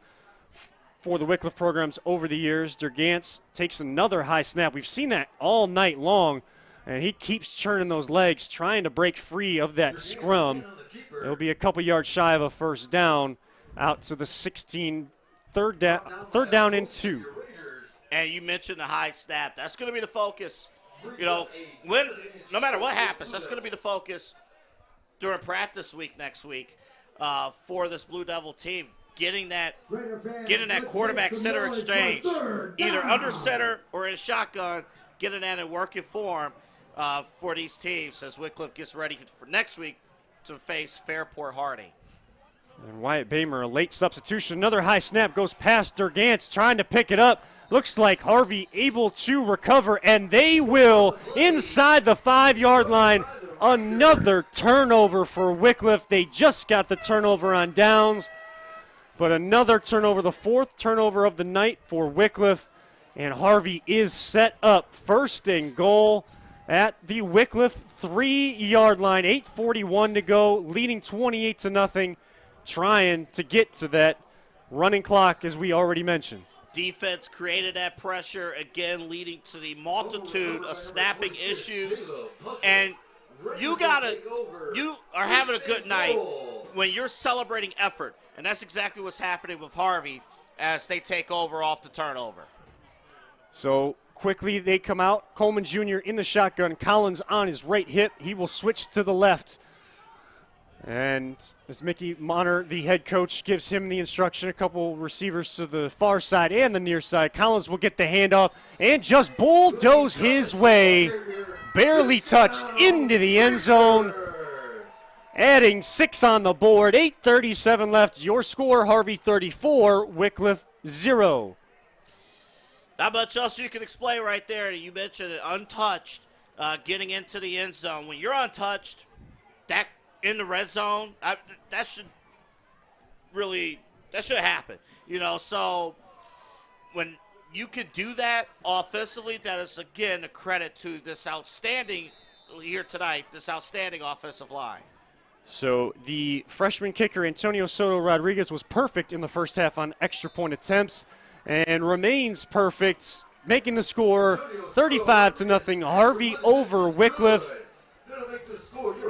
for the Wickliffe programs over the years. Durgantz takes another high snap. We've seen that all night long, and he keeps churning those legs, trying to break free of that scrum. It'll be a couple yards shy of a 1st down out to the 16, third down and 2. And you mentioned the high snap. That's going to be the focus. No matter what happens, that's going to be the focus during practice week next week for this Blue Devil team. Getting that quarterback center exchange, either under center or in shotgun, getting that in working form for these teams as Wickliffe gets ready for next week to face Fairport Harding. And Wyatt Bamer, a late substitution. Another high snap goes past Durgantz, trying to pick it up. Looks like Harvey able to recover, and they will inside the 5-yard line. Another turnover for Wickliffe. They just got the turnover on downs, but another turnover, the 4th turnover of the night for Wickliffe, and Harvey is set up 1st and goal at the Wickliffe 3-yard line. 8:41 to go, leading 28-0, trying to get to that running clock as we already mentioned. Defense created that pressure, again leading to the multitude of snapping issues, and you are having a good night when you're celebrating effort, and that's exactly what's happening with Harvey as they take over off the turnover. So quickly they come out. Coleman Jr. in the shotgun. Collins on his right hip. He will switch to the left. And as Mickey Monner, the head coach, gives him the instruction, a couple receivers to the far side and the near side. Collins will get the handoff and just bulldoze his way, barely touched into the end zone, adding 6 on the board. 8:37 left. Your score, Harvey 34, Wickliffe 0. Not much else you can explain right there. You mentioned it, untouched, getting into the end zone. When you're untouched, that in the red zone, that should happen. So when you could do that offensively, that is, again, a credit to this outstanding offensive line. So the freshman kicker, Antonio Soto Rodriguez, was perfect in the first half on extra point attempts and remains perfect, making the score 35-0. Harvey over Wickliffe.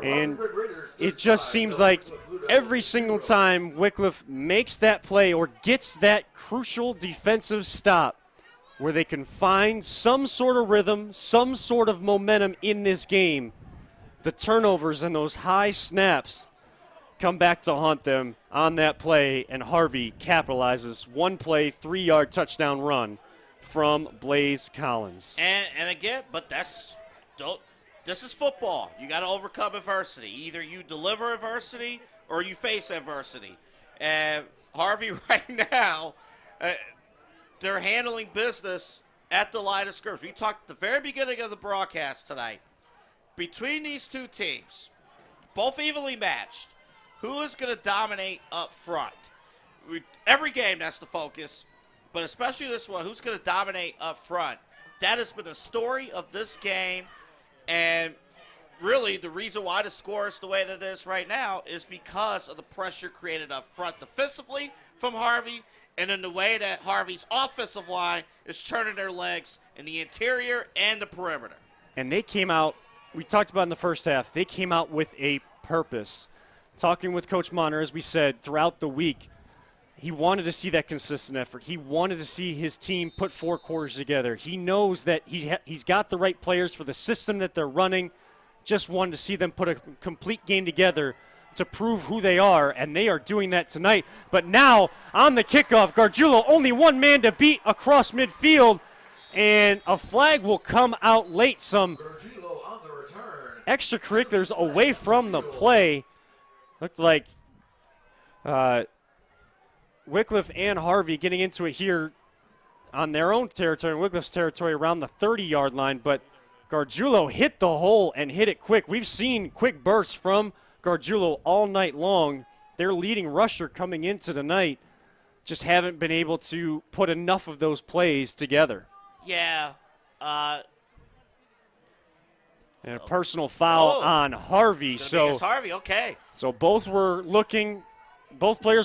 And it just seems like every single time Wickliffe makes that play or gets that crucial defensive stop where they can find some sort of rhythm, some sort of momentum in this game, the turnovers and those high snaps come back to haunt them on that play, and Harvey capitalizes. One play, 3-yard touchdown run from Blaze Collins. And again, but this is football. You got to overcome adversity. Either you deliver adversity or you face adversity. And Harvey right now, they're handling business at the line of scrimmage. We talked at the very beginning of the broadcast tonight. Between these two teams, both evenly matched, who is going to dominate up front? Every game, that's the focus, but especially this one, who's going to dominate up front? That has been the story of this game, and really the reason why the score is the way that it is right now is because of the pressure created up front defensively from Harvey, and in the way that Harvey's offensive line is turning their legs in the interior and the perimeter. And they came out, we talked about in the first half, they came out with a purpose. Talking with Coach Monner, as we said, throughout the week, he wanted to see that consistent effort. He wanted to see his team put 4 quarters together. He knows that he's got the right players for the system that they're running. Just wanted to see them put a complete game together to prove who they are, and they are doing that tonight. But now, on the kickoff, Gargiulo, only one man to beat across midfield, and a flag will come out late. Some extracurriculars away from the play. Looked like Wickliffe and Harvey getting into it here on their own territory, Wickliffe's territory around the 30-yard line, but Gargiulo hit the hole and hit it quick. We've seen quick bursts from Gargiulo all night long. Their leading rusher coming into tonight just haven't been able to put enough of those plays together. Yeah. And a personal foul on Harvey. It's Harvey, okay. So both players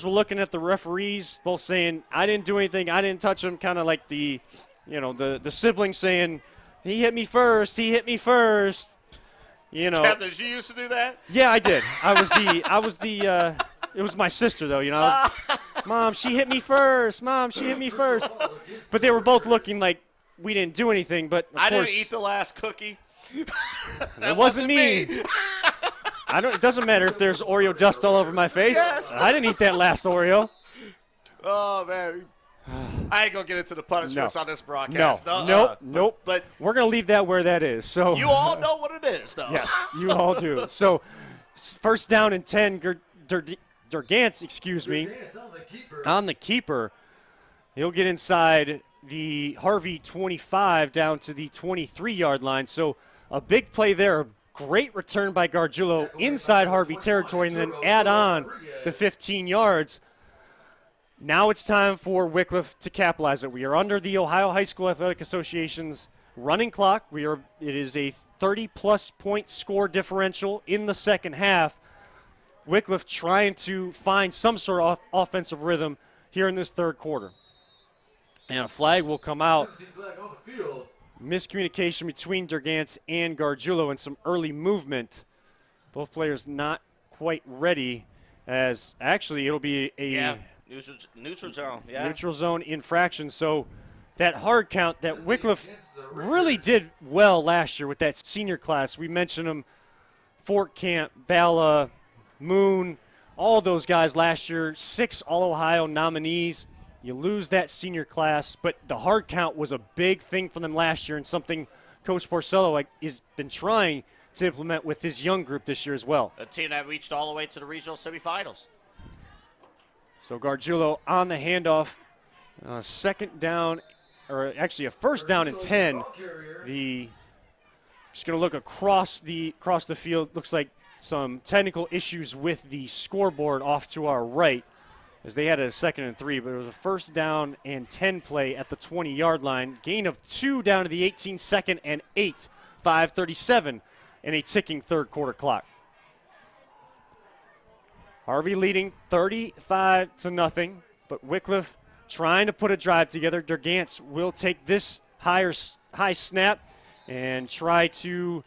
were looking at the referees, both saying, I didn't do anything, I didn't touch him, kind of like the sibling saying, he hit me first. Captain, did you used to do that? Yeah, I did. It was my sister, though, Mom, she hit me first. Mom, she hit me first. But they were both looking like we didn't do anything, but of I course, didn't eat the last cookie. It wasn't me. It doesn't matter if there's Oreo dust all over my face. Yes. I didn't eat that last Oreo. Oh, man. I ain't going to get into the punishments on this broadcast. Nope. But we're going to leave that where that is. So you all know what it is, though. Yes, you all do. So first down and 10, Durgance, on the keeper. He'll get inside the Harvey 25 down to the 23-yard line. So a big play there. Great return by Gargiulo inside Harvey territory, and then add on the 15 yards. Now it's time for Wickliffe to capitalize it. We are under the Ohio High School Athletic Association's running clock. It is a 30-plus point score differential in the second half. Wickliffe trying to find some sort of offensive rhythm here in this third quarter. And a flag will come out. Miscommunication between Durgance and Gargiulo and some early movement. Both players not quite ready, as actually it'll be a neutral zone. Yeah. Neutral zone infraction. So that hard count that Wickliffe really did well last year with that senior class. We mentioned them, Fort Camp, Bala, Moon, all those guys last year, 6 All-Ohio nominees. You lose that senior class, but the hard count was a big thing for them last year and something Coach Porcello has been trying to implement with his young group this year as well. A team that reached all the way to the regional semifinals. So Gargiulo on the handoff, second down, or actually a first down and 10. Just going to look across the field. Looks like some technical issues with the scoreboard off to our right, as they had a 2nd and 3, but it was a first down and 10 play at the 20-yard line. Gain of 2 down to the 18, 2nd and 8, 5:37 in a ticking third quarter clock. Harvey leading 35-0, but Wickliffe trying to put a drive together. Dergantz will take this high snap and try to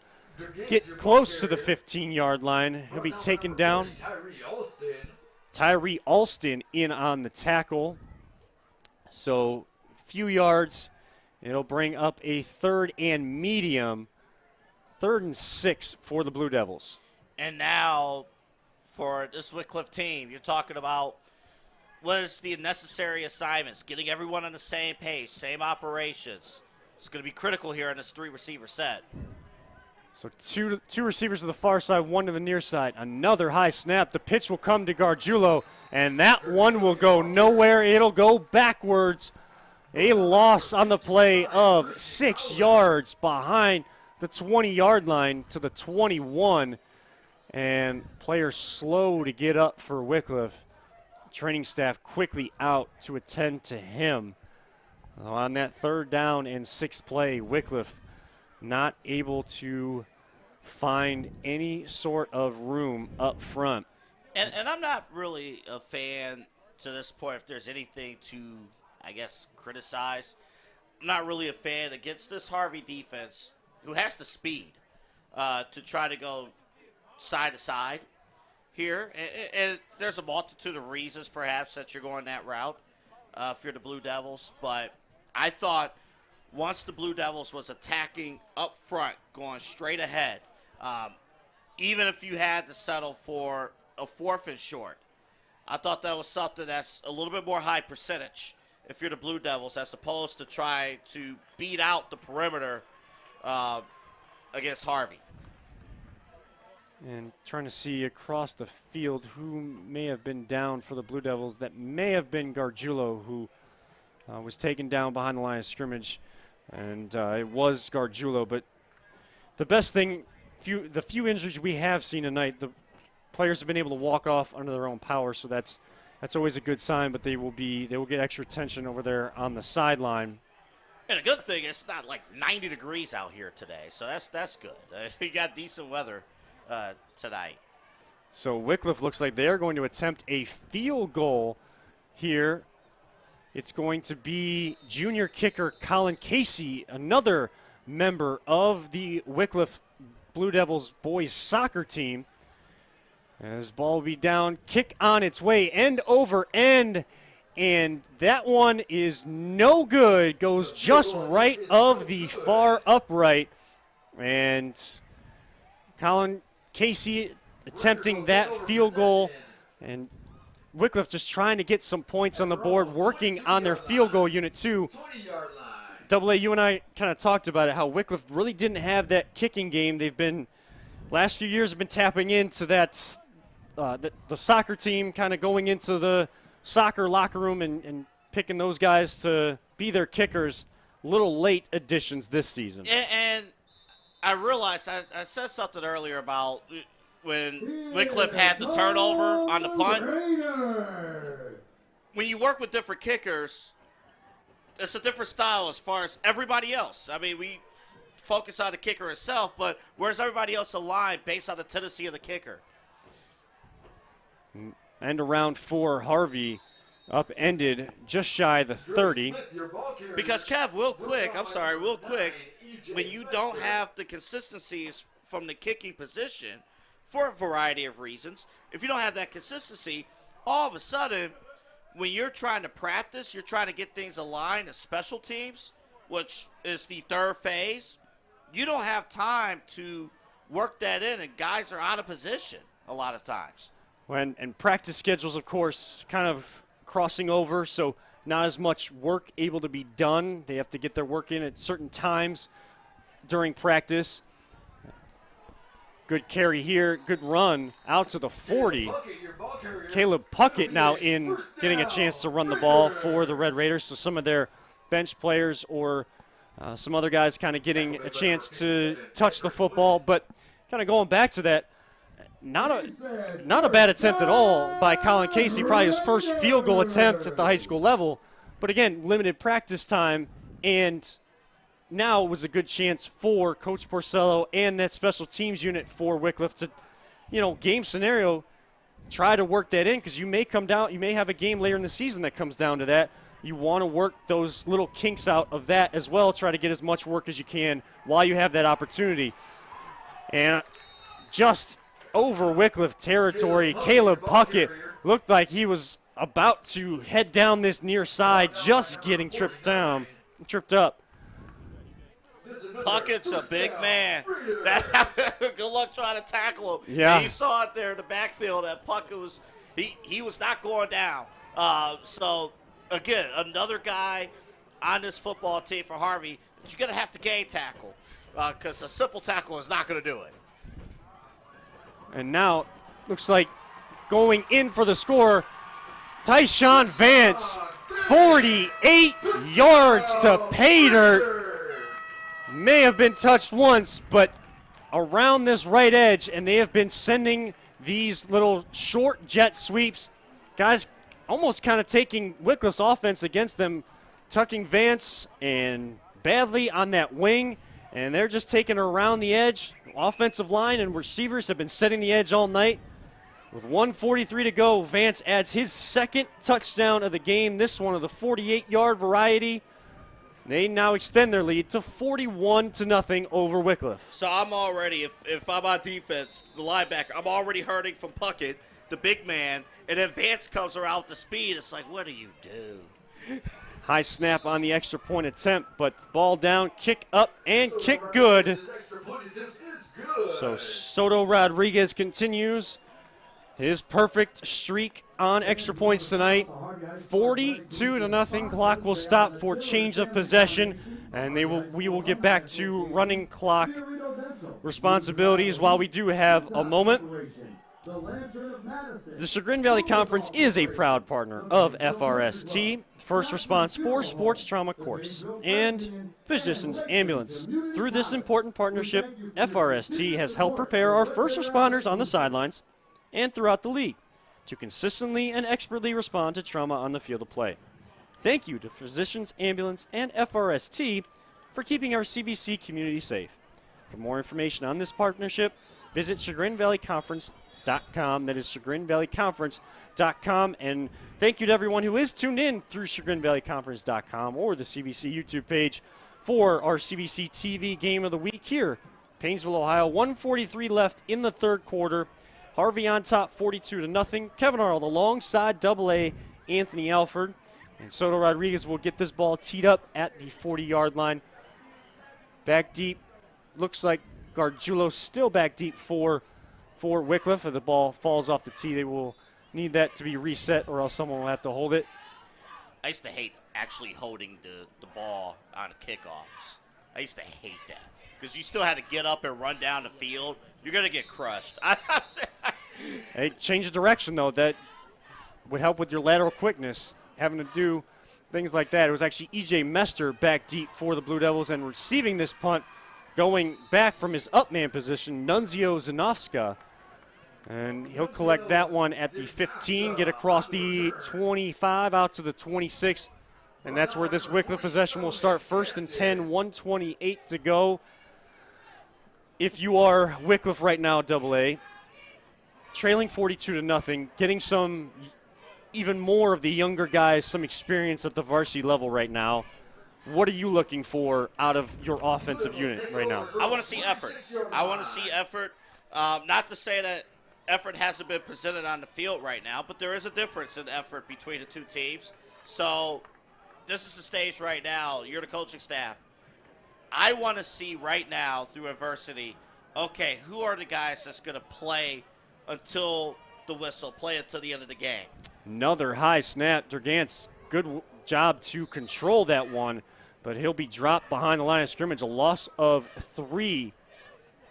get close to the 15-yard line. He'll be taken down. Tyree Alston in on the tackle. So few yards. It'll bring up a 3rd and medium. 3rd and 6 for the Blue Devils. And now for this Wickliffe team, you're talking about what is the necessary assignments, getting everyone on the same page, same operations. It's going to be critical here in this 3-receiver set. So two receivers to the far side, 1 to the near side. Another high snap. The pitch will come to Gargiulo, and that one will go nowhere. It'll go backwards. A loss on the play of 6 yards behind the 20-yard line to the 21. And players slow to get up for Wickliffe. Training staff quickly out to attend to him. On that 3rd down and 6 play, Wickliffe not able to find any sort of room up front. And I'm not really a fan to this point if there's anything to, I guess, criticize. I'm not really a fan against this Harvey defense, who has the speed to try to go side to side here. And there's a multitude of reasons, perhaps, that you're going that route if you're the Blue Devils. But I thought once the Blue Devils was attacking up front, going straight ahead, even if you had to settle for a 4th and short, I thought that was something that's a little bit more high percentage if you're the Blue Devils, as opposed to try to beat out the perimeter against Harvey. And trying to see across the field who may have been down for the Blue Devils. That may have been Gargiulo, who was taken down behind the line of scrimmage. And it was Gargiulo. But the best thing, the few injuries we have seen tonight, the players have been able to walk off under their own power. So that's always a good sign. But they will get extra attention over there on the sideline. And a good thing, it's not like 90 degrees out here today. So that's good. You got decent weather tonight. So Wickliffe looks like they're going to attempt a field goal here. It's going to be junior kicker Colin Casey, another member of the Wickliffe Blue Devils boys soccer team. As ball will be down, kick on its way, end over end, and that one is no good. Goes just right of the far upright, and Colin Casey attempting that field goal, and Wickliffe just trying to get some points on the board, working on their field goal unit too. Double A, you and I kind of talked about it, how Wickliffe really didn't have that kicking game. They've been, last few years have been tapping into that, the soccer team, kind of going into the soccer locker room and picking those guys to be their kickers. Little late additions this season. And I realized I said something earlier about when Wickliffe had the turnover on the punt. When you work with different kickers, it's a different style as far as everybody else. I mean, we focus on the kicker itself, but where's everybody else aligned based on the tendency of the kicker? And around 4, Harvey upended just shy of the 30. Because, Kev, real quick, when you don't have the consistencies from the kicking position for a variety of reasons, if you don't have that consistency, all of a sudden, when you're trying to practice, you're trying to get things aligned as special teams, which is the third phase, you don't have time to work that in, and guys are out of position a lot of times. And practice schedules, of course, kind of crossing over, so not as much work able to be done. They have to get their work in at certain times during practice. Good carry here, good run out to the 40. Caleb Puckett now in, getting a chance to run the ball for the Red Raiders, so some of their bench players or some other guys kind of getting a chance to touch the football. But kind of going back to that, not a bad attempt at all by Colin Casey, probably his first field goal attempt at the high school level. But again, limited practice time, and now was a good chance for Coach Porcello and that special teams unit for Wickliffe to, game scenario, try to work that in, because you may have a game later in the season that comes down to that. You want to work those little kinks out of that as well, try to get as much work as you can while you have that opportunity. And just over Wickliffe territory, Caleb Puckett looked like he was about to head down this near side, just getting tripped up. Puckett's a big man. Good luck trying to tackle him. Yeah. He saw it there in the backfield that Puckett was he was not going down. So again, another guy on this football team for Harvey that you're gonna have to game tackle, because a simple tackle is not gonna do it. And now, looks like going in for the score, Tyshawn Vance, 48 yards to pay dirt. May have been touched once, but around this right edge, and they have been sending these little short jet sweeps. Guys almost kind of taking Wycliffe's offense against them, tucking Vance and Badley on that wing, and they're just taking her around the edge. Offensive line and receivers have been setting the edge all night. With 1:43 to go, Vance adds his second touchdown of the game, this one of the 48-yard variety. They now extend their lead to 41-0 over Wickliffe. So I'm already, if I'm on defense, the linebacker, I'm already hurting from Puckett, the big man, and then Vance comes around with the speed. It's like, what do you do? High snap on the extra point attempt, but ball down, kick up, and kick good. So Soto Rodriguez continues his perfect streak on extra points tonight. 42-0. Clock will stop for change of possession, and we will get back to running clock responsibilities while we do have a moment. The Chagrin Valley Conference is a proud partner of FRST, First Response for Sports Trauma Course, and Physicians Ambulance. Through this important partnership, FRST has helped prepare our first responders on the sidelines and throughout the league to consistently and expertly respond to trauma on the field of play. Thank you to Physicians Ambulance and FRST for keeping our CVC community safe. For more information on this partnership, visit ChagrinValleyConference.com. That is ChagrinValleyConference.com. And thank you to everyone who is tuned in through ChagrinValleyConference.com or the CVC YouTube page for our CVC TV Game of the Week here. Painesville, Ohio, 1:43 left in the third quarter. Harvey on top, 42-0. Kevin Arnold alongside AA Anthony Alford. And Soto Rodriguez will get this ball teed up at the 40-yard line. Back deep. Looks like Gargiulo still back deep for Wickliffe. If the ball falls off the tee, they will need that to be reset, or else someone will have to hold it. I used to hate actually holding the ball on kickoffs. I used to hate that because you still had to get up and run down the field. You're going to get crushed. Hey, change of direction, though. That would help with your lateral quickness, having to do things like that. It was actually E.J. Mester back deep for the Blue Devils and receiving this punt, going back from his up-man position, Nunzio Zanofska. And he'll collect that one at the 15, get across the 25 out to the 26. And that's where this Wickliffe possession will start. 1st and 10, 1:28 to go. If you are Wickliffe right now, AA, trailing 42-0, getting some even more of the younger guys, some experience at the varsity level right now. What are you looking for out of your offensive unit right now? I want to see effort. Not to say that effort hasn't been presented on the field right now, but there is a difference in effort between the two teams. So this is the stage right now. You're the coaching staff. I want to see right now through adversity, okay, who are the guys that's going to play until the whistle, play until the end of the game? Another high snap. Durgant's good job to control that one, but he'll be dropped behind the line of scrimmage. A loss of 3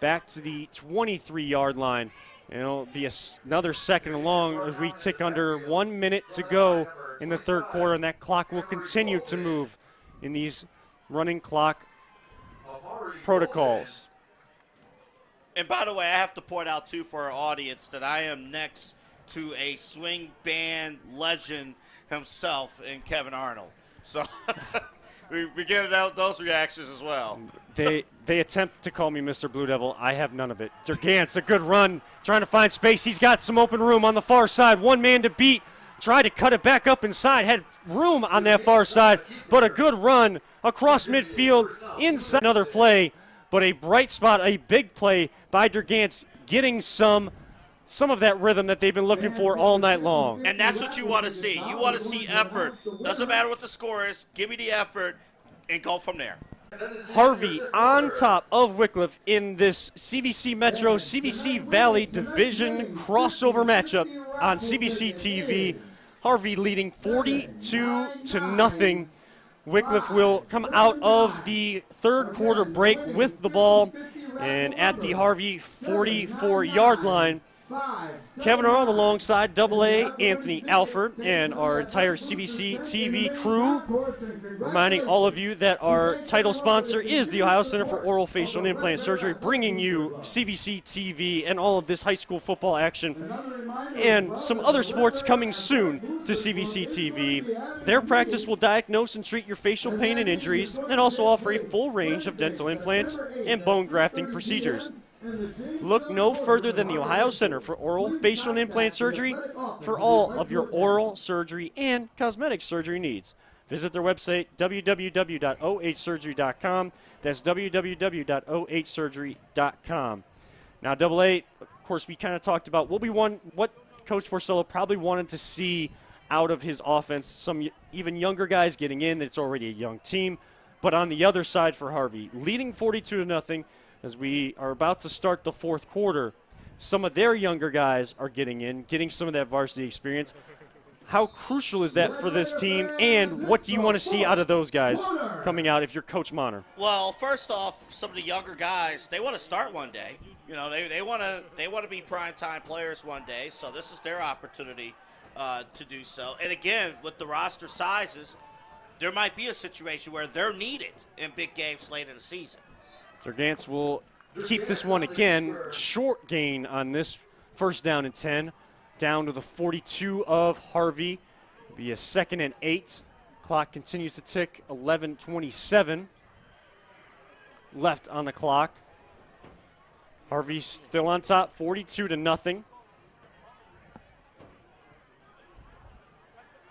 back to the 23-yard line. And it'll be another second and long as we tick under 1 minute to go in the third quarter, and that clock will continue to move in these running clock protocols. And by the way, I have to point out, too, for our audience that I am next to a swing band legend himself in Kevin Arnold. So we get out those reactions as well. They attempt to call me Mr. Blue Devil. I have none of it. Durgant's a good run, trying to find space. He's got some open room on the far side. One man to beat. Tried to cut it back up inside. Had room on that far side, but a good run across midfield inside. Another play, but a bright spot, a big play by Durgant's, getting some of that rhythm that they've been looking for all night long. And that's what you want to see. You want to see effort. Doesn't matter what the score is. Give me the effort and go from there. Harvey on top of Wickliffe in this CVC Metro, CVC Valley Division crossover matchup on CVC TV. Harvey leading 42-0. Wickliffe will come out of the third quarter break with the ball, and at the Harvey 44-yard line, Kevin Arnold alongside AA Anthony Alford and our entire CVC TV crew, reminding all of you that our title sponsor is the Ohio Center for Oral, Facial, and Implant Surgery, bringing you CVC TV and all of this high school football action and some other sports coming soon to CVC TV. Their practice will diagnose and treat your facial pain and injuries and also offer a full range of dental implants and bone grafting procedures. Look no further than the Ohio Center for Oral, Facial, and Implant Surgery for all of your oral surgery and cosmetic surgery needs. Visit their website, www.ohsurgery.com. That's www.ohsurgery.com. Now, AA, of course, we kind of talked about what Coach Porcello probably wanted to see out of his offense. Some even younger guys getting in. It's already a young team. But on the other side for Harvey, leading 42-0, as we are about to start the fourth quarter, some of their younger guys are getting in, getting some of that varsity experience. How crucial is that for this team, and what do you want to see out of those guys coming out if you're Coach Monner? Well, first off, some of the younger guys, they want to start one day. You know, they want to be primetime players one day, so this is their opportunity to do so. And again, with the roster sizes, there might be a situation where they're needed in big games late in the season. Durgant's will keep this one again. Short gain on this first down and 10. Down to the 42 of Harvey. It'll be a 2nd and 8. Clock continues to tick. 11:27 left on the clock. Harvey still on top, 42-0.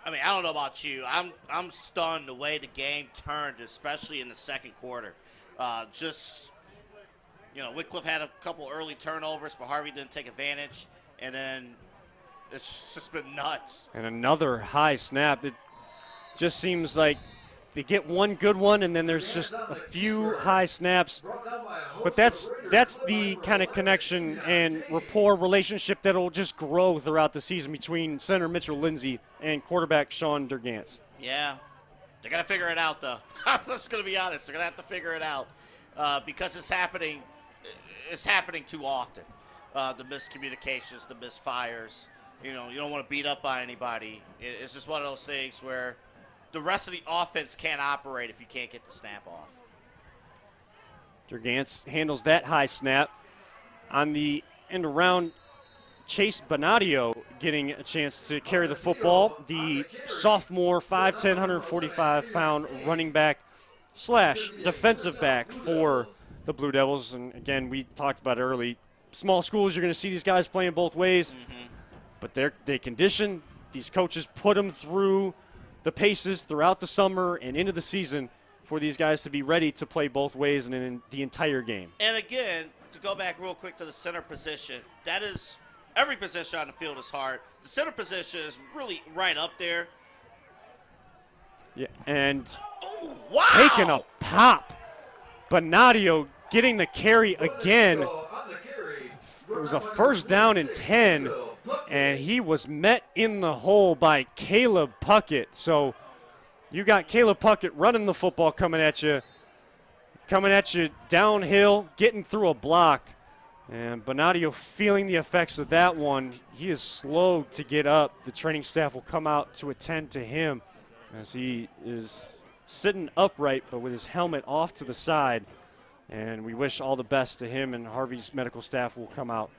I mean, I don't know about you. I'm stunned the way the game turned, especially in the second quarter. Wickliffe had a couple early turnovers, but Harvey didn't take advantage, and then it's just been nuts. And another high snap. It just seems like they get one good one, and then there's just a few high snaps. But that's the kind of connection and rapport relationship that will just grow throughout the season between center Mitchell Lindsay and quarterback Sean Durgant. Yeah. They got to figure it out, though. I'm just going to be honest. They're going to have to figure it out because it's happening too often. The miscommunications, the misfires. You know, you don't want to beat up by anybody. It's just one of those things where the rest of the offense can't operate if you can't get the snap off. Durgant handles that high snap. On the end around, Chase Bonadio getting a chance to carry the football. The sophomore, 5'10", 145-pound running back / defensive back for the Blue Devils. And, again, we talked about it early. Small schools, you're going to see these guys playing both ways. Mm-hmm. But they condition. These coaches put them through the paces throughout the summer and into the season for these guys to be ready to play both ways and in the entire game. And, again, to go back real quick to the center position, that is – every position on the field is hard. The center position is really right up there. Yeah, and Wow! taking a pop. Bonadio getting the carry again. It was a first down and 10, and he was met in the hole by Caleb Puckett. So you got Caleb Puckett running the football coming at you downhill, getting through a block. And Bonadio feeling the effects of that one. He is slow to get up. The training staff will come out to attend to him as he is sitting upright but with his helmet off to the side. And we wish all the best to him, and Harvey's medical staff will come out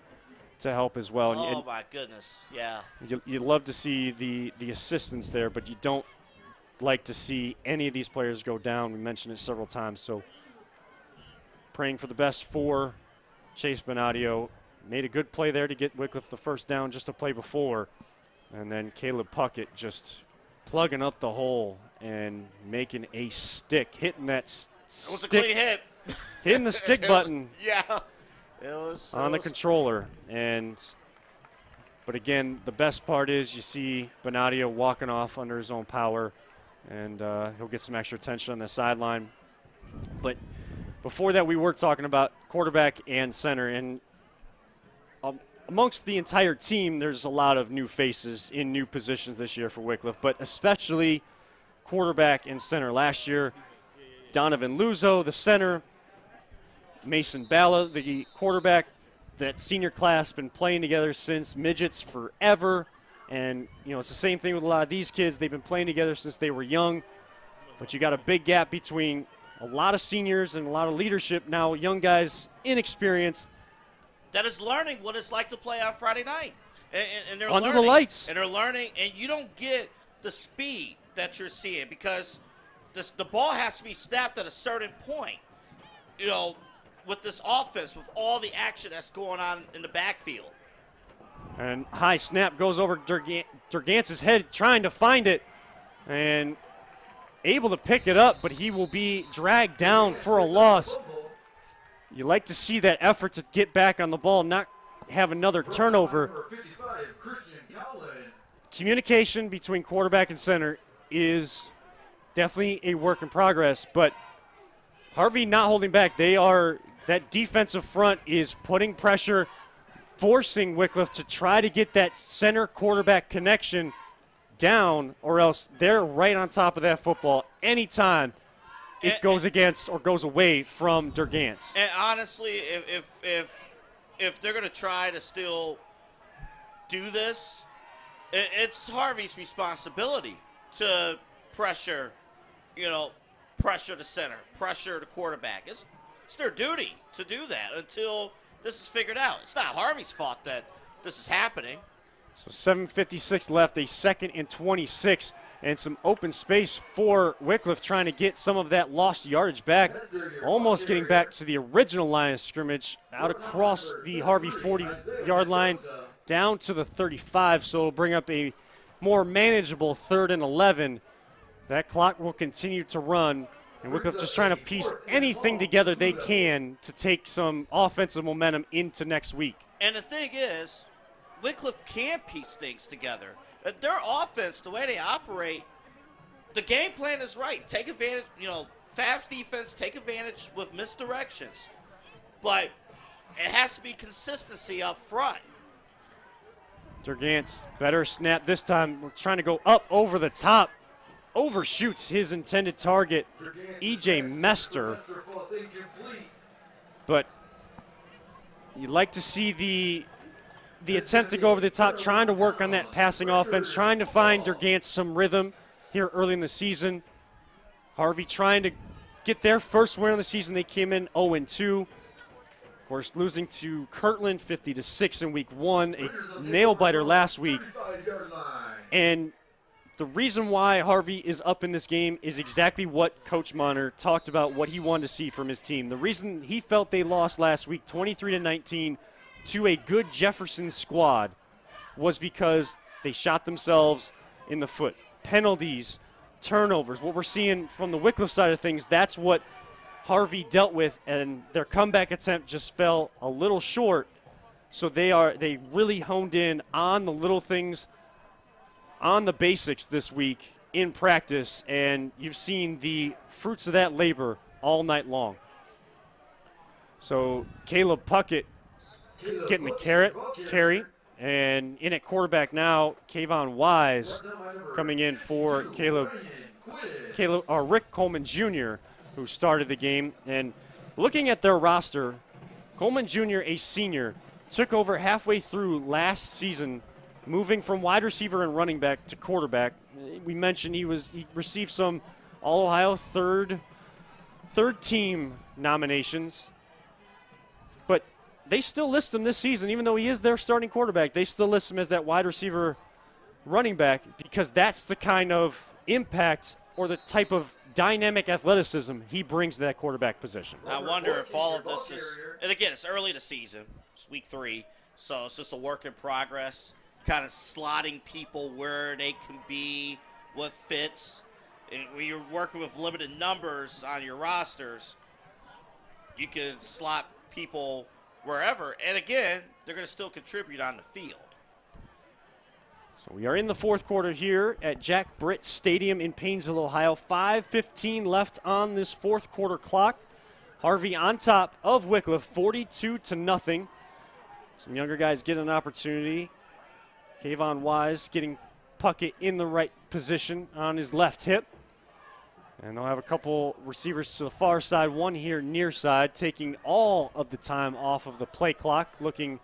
to help as well. Oh, my goodness, yeah. You love to see the assistance there, but you don't like to see any of these players go down. We mentioned it several times. So praying for the best for Chase Bonadio. Made a good play there to get Wickliffe the first down just a play before. And then Caleb Puckett just plugging up the hole and making a stick, hitting that It was stick. a clean hit. Hitting the stick button Yeah. It was on the controller. But again, the best part is you see Bonadio walking off under his own power, and he'll get some extra attention on the sideline. But before that, we were talking about quarterback and center, and amongst the entire team, there's a lot of new faces in new positions this year for Wickliffe, but especially quarterback and center. Last year, Donovan Luzo, the center, Mason Balla, the quarterback. That senior class been playing together since midgets forever. And, it's the same thing with a lot of these kids. They've been playing together since they were young. But you got a big gap between a lot of seniors and a lot of leadership. Now, young guys, inexperienced. That is learning what it's like to play on Friday night. And they're Under learning. the lights. And they're learning, and you don't get the speed that you're seeing because the ball has to be snapped at a certain point. With this offense, with all the action that's going on in the backfield. And high snap goes over Durgantz's head, trying to find it, and able to pick it up, but he will be dragged down for a loss. You like to see that effort to get back on the ball, not have another turnover. Communication between quarterback and center is definitely a work in progress, but Harvey not holding back. That defensive front is putting pressure, forcing Wickliffe to try to get that center quarterback connection down, or else they're right on top of that football anytime it goes against or goes away from Durgantz. And honestly, if they're going to try to still do this, it's Harvey's responsibility to pressure the center, pressure the quarterback. It's their duty to do that until this is figured out. It's not Harvey's fault that this is happening. So 7:56 left, a 2nd and 26, and some open space for Wickliffe trying to get some of that lost yardage back, almost getting back to the original line of scrimmage, out across the Harvey 40-yard line, down to the 35, so it'll bring up a more manageable 3rd and 11. That clock will continue to run, and Wickliffe just trying to piece anything together they can to take some offensive momentum into next week. And the thing is, Wickliffe can piece things together. Their offense, the way they operate, the game plan is right. Take advantage, fast defense, take advantage with misdirections. But it has to be consistency up front. Durgantz, better snap this time. We're trying to go up over the top. Overshoots his intended target, E.J. Mester. But you'd like to see the attempt to go over the top, trying to work on that passing offense, trying to find Durgantz some rhythm here early in the season. Harvey trying to get their first win of the season. They came in 0-2. Of course, losing to Kirtland 50-6 in week 1, a nail-biter last week. And the reason why Harvey is up in this game is exactly what Coach Monner talked about, what he wanted to see from his team. The reason he felt they lost last week, 23-19, to a good Jefferson squad was because they shot themselves in the foot. Penalties, turnovers, what we're seeing from the Wickliffe side of things, that's what Harvey dealt with, and their comeback attempt just fell a little short. So they really honed in on the little things, on the basics this week, in practice, and you've seen the fruits of that labor all night long. So Caleb Puckett getting the carry, and in at quarterback now, Kayvon Wise coming in for Rick Coleman Jr., who started the game. And looking at their roster, Coleman Jr., a senior, took over halfway through last season, moving from wide receiver and running back to quarterback. We mentioned he received some All-Ohio third team nominations, but they still list him this season, even though he is their starting quarterback. They still list him as that wide receiver running back because that's the kind of impact or the type of dynamic athleticism he brings to that quarterback position. I wonder if all of this is, and again, it's early in the season, it's week 3, so it's just a work in progress, kind of slotting people where they can be, what fits. And when you're working with limited numbers on your rosters, you can slot people wherever, and again, they're going to still contribute on the field. So we are in the fourth quarter here at Jack Britt Stadium in Painesville, Ohio. 5:15 left on this fourth quarter clock. Harvey on top of Wickliffe, 42-0. Some younger guys get an opportunity. Kayvon Wise getting Puckett in the right position on his left hip. And they'll have a couple receivers to the far side, one here near side, taking all of the time off of the play clock, looking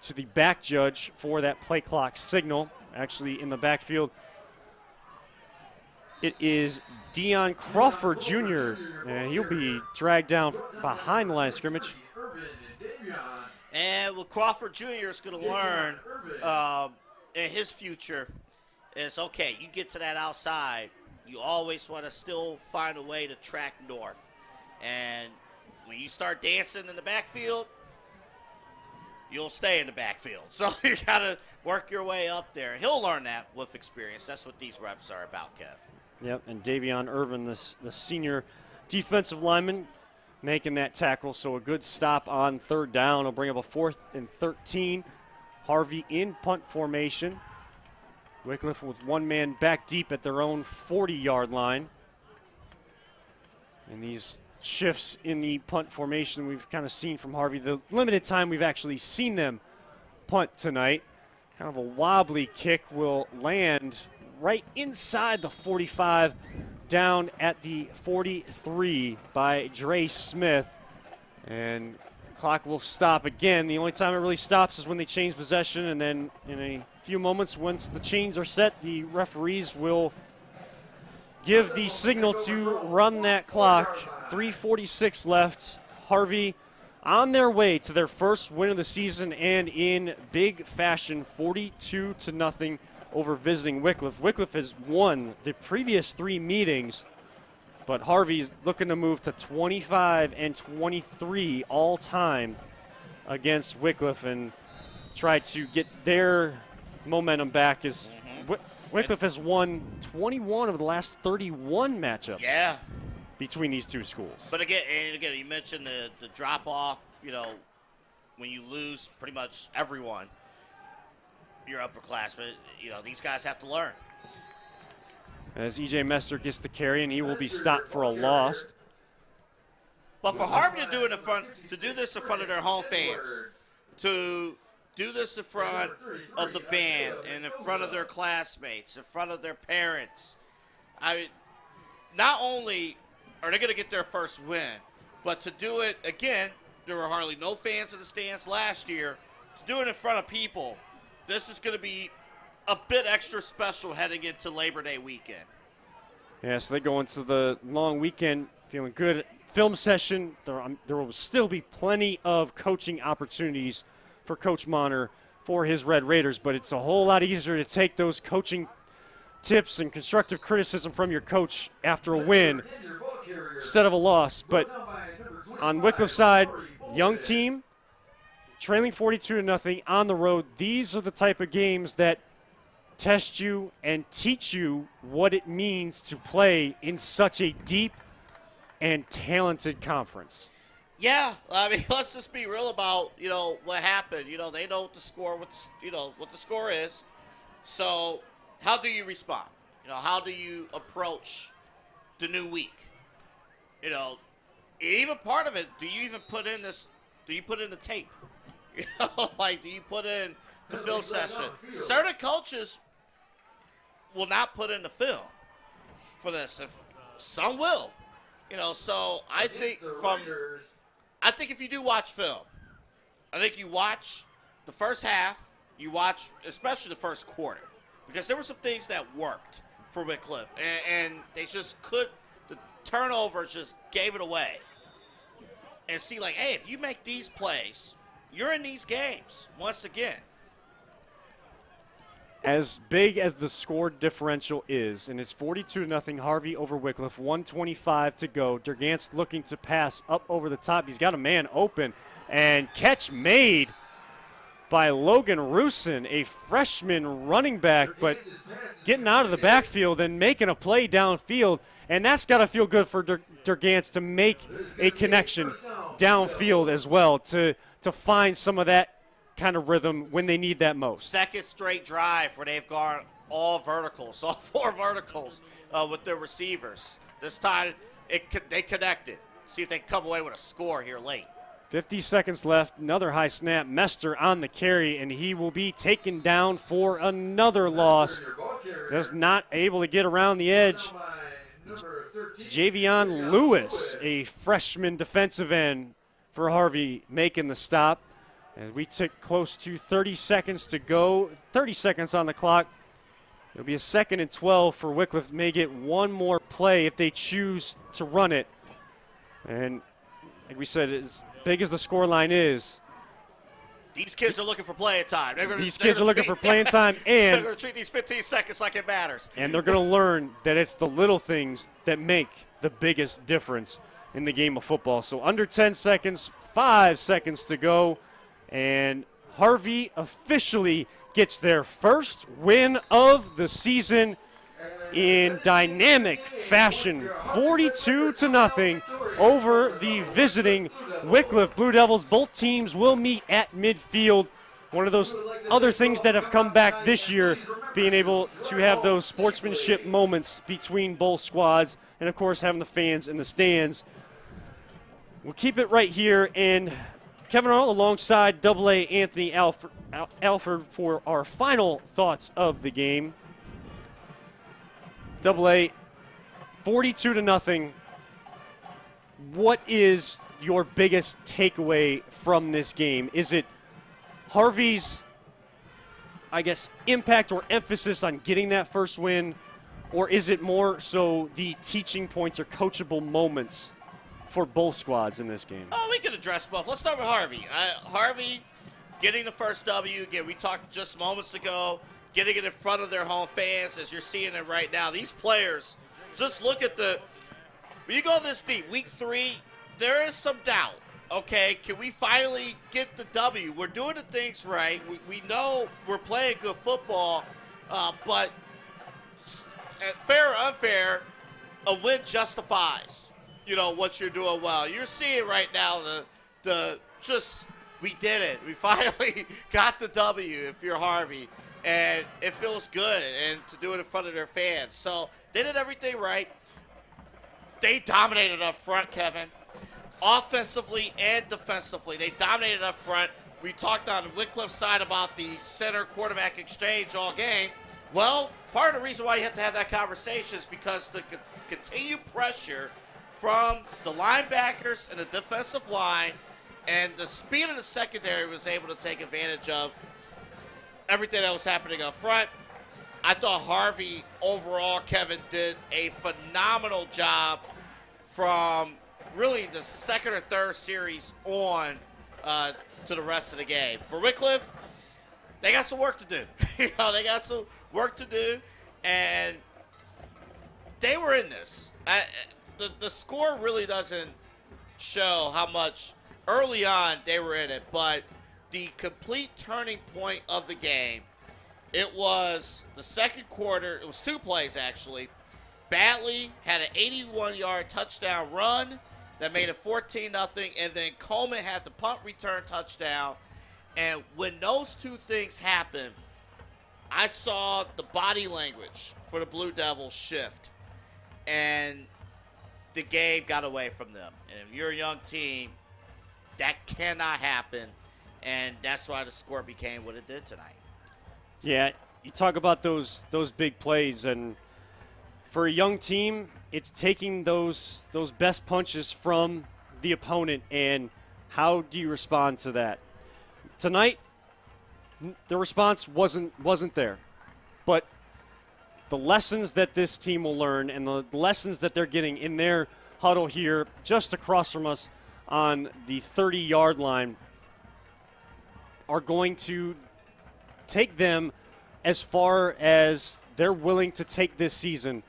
to the back judge for that play clock signal. Actually, in the backfield, it is Deion Crawford Jr., and he'll be dragged down behind the line of scrimmage. And what Crawford Jr. is going to learn in his future is, okay, you get to that outside, you always want to still find a way to track north. And when you start dancing in the backfield, you'll stay in the backfield. So you got to work your way up there. He'll learn that with experience. That's what these reps are about, Kev. Yep, and Davion Irvin, the senior defensive lineman, making that tackle. So a good stop on third down. Will bring up a 4th and 13. Harvey in punt formation. Wickliffe with one man back deep at their own 40-yard line. And these shifts in the punt formation we've kind of seen from Harvey. The limited time we've actually seen them punt tonight. Kind of a wobbly kick will land right inside the 45, down at the 43 by Dre Smith. And clock will stop again. The only time it really stops is when they change possession, and then in a few moments, once the chains are set, the referees will give the signal to run that clock. 3:46 left. Harvey on their way to their first win of the season, and in big fashion, 42-0 over visiting Wickliffe. Wickliffe has won the previous 3 meetings, but Harvey's looking to move to 25-23 all time against Wickliffe and try to get their momentum back, as Wickliffe has won 21 of the last 31 matchups. Yeah. Between these two schools. But again, you mentioned the drop off, when you lose pretty much everyone, you're upperclassmen, these guys have to learn. As E.J. Messer gets the carry, and he will be stopped for a loss. But for Harvey to do this in front of their home fans, to do this in front of the band and in front of their classmates, in front of their parents, not only are they going to get their first win, but to do it again, there were hardly no fans in the stands last year. To do it in front of people, this is going to be a bit extra special heading into Labor Day weekend. Yeah, so they go into the long weekend feeling good. Film session, there will still be plenty of coaching opportunities for Coach Monner for his Red Raiders, but it's a whole lot easier to take those coaching tips and constructive criticism from your coach after a win instead of a loss. But on Wickliffe's side, young team, trailing 42-0 on the road. These are the type of games that test you and teach you what it means to play in such a deep and talented conference. Yeah, let's just be real about, what happened. They know what the score, what the score is. So how do you respond? how do you approach the new week? Even part of it, do you even put in the tape? Do you put in the film session? Certain coaches will not put in the film for this. If some will, so I think if you do watch film, I think you watch the first half, you watch especially the first quarter, because there were some things that worked for Wickliffe, and they just the turnovers just gave it away. And see, hey, if you make these plays, you're in these games once again. As big as the score differential is, and it's 42-0 Harvey over Wickliffe, 1:25 to go. Durgant's looking to pass up over the top. He's got a man open, and catch made by Logan Rusin, a freshman running back, but getting out of the backfield and making a play downfield. And that's got to feel good for Durgant's to make a connection downfield as well, to find some of that kind of rhythm when they need that most. Second straight drive where they've gone all verticals, all 4 verticals with their receivers. This time they connected. See if they come away with a score here late. 50 seconds left. Another high snap. Mester on the carry, and he will be taken down for another loss. Just not able to get around the edge. Javion Lewis, a freshman defensive end for Harvey, making the stop. And we took close to 30 seconds to go. 30 seconds on the clock. It'll be a 2nd and 12 for Wickliffe. May get one more play if they choose to run it. And like we said, as big as the scoreline is, these kids are looking for playing time. These kids are looking for playing time, and they're going to treat these 15 seconds like it matters. And they're going to learn that it's the little things that make the biggest difference in the game of football. So under 10 seconds, 5 seconds to go, and Harvey officially gets their first win of the season in dynamic fashion, 42-0 over the visiting Wickliffe Blue Devils. Both teams will meet at midfield. One of those other things that have come back this year, being able to have those sportsmanship moments between both squads, and of course having the fans in the stands. We'll keep it right here, and Kevin Arnold alongside AA Anthony Alford for our final thoughts of the game. AA, 42-0. What is your biggest takeaway from this game? Is it Harvey's, impact or emphasis on getting that first win, or is it more so the teaching points or coachable moments for both squads in this game? Oh, we can address both. Let's start with Harvey. Harvey getting the first W. Again, we talked just moments ago, getting it in front of their home fans as you're seeing it right now. These players, just look at when you go this deep, week 3, there is some doubt. Okay, can we finally get the W? We're doing the things right. We know we're playing good football, but fair or unfair, a win justifies, what you're doing well. You're seeing right now we did it. We finally got the W if you're Harvey, and it feels good, and to do it in front of their fans. So they did everything right. They dominated up front, Kevin. Offensively and defensively, they dominated up front. We talked on the Wickliffe side about the center-quarterback exchange all game. Well, part of the reason why you have to have that conversation is because the continued pressure from the linebackers and the defensive line and the speed of the secondary was able to take advantage of everything that was happening up front. I thought Harvey overall, Kevin, did a phenomenal job from really the second or third series on to the rest of the game. For Wickliffe, they got some work to do. They got some work to do, and they were in this. The score really doesn't show how much early on they were in it, but the complete turning point of the game, it was the second quarter. It was 2 plays, actually. Batley had an 81-yard touchdown run that made it 14-0, and then Coleman had the punt return touchdown. And when those 2 things happen, I saw the body language for the Blue Devils shift, and the game got away from them. And if you're a young team, that cannot happen, and that's why the score became what it did tonight. Yeah, you talk about those big plays, and for a young team, it's taking those best punches from the opponent, and how do you respond to that? Tonight, the response wasn't there, but the lessons that this team will learn and the lessons that they're getting in their huddle here just across from us on the 30-yard line are going to take them as far as they're willing to take this season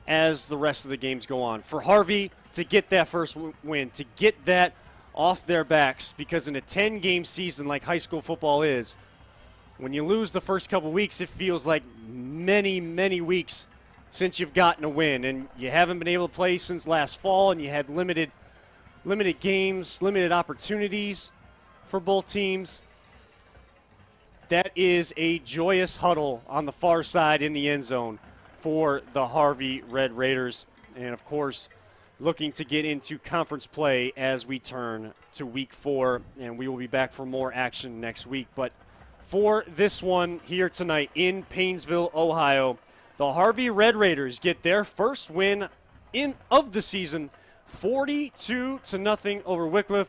as the rest of the games go on. For Harvey to get that first win, to get that off their backs, because in a 10-game season like high school football is, when you lose the first couple weeks, it feels like many, many weeks since you've gotten a win, and you haven't been able to play since last fall, and you had limited games, limited opportunities for both teams. That is a joyous huddle on the far side in the end zone for the Harvey Red Raiders. And, of course, looking to get into conference play as we turn to Week 4. And we will be back for more action next week. But for this one here tonight in Painesville, Ohio, the Harvey Red Raiders get their first win of the season, 42-0 over Wickliffe.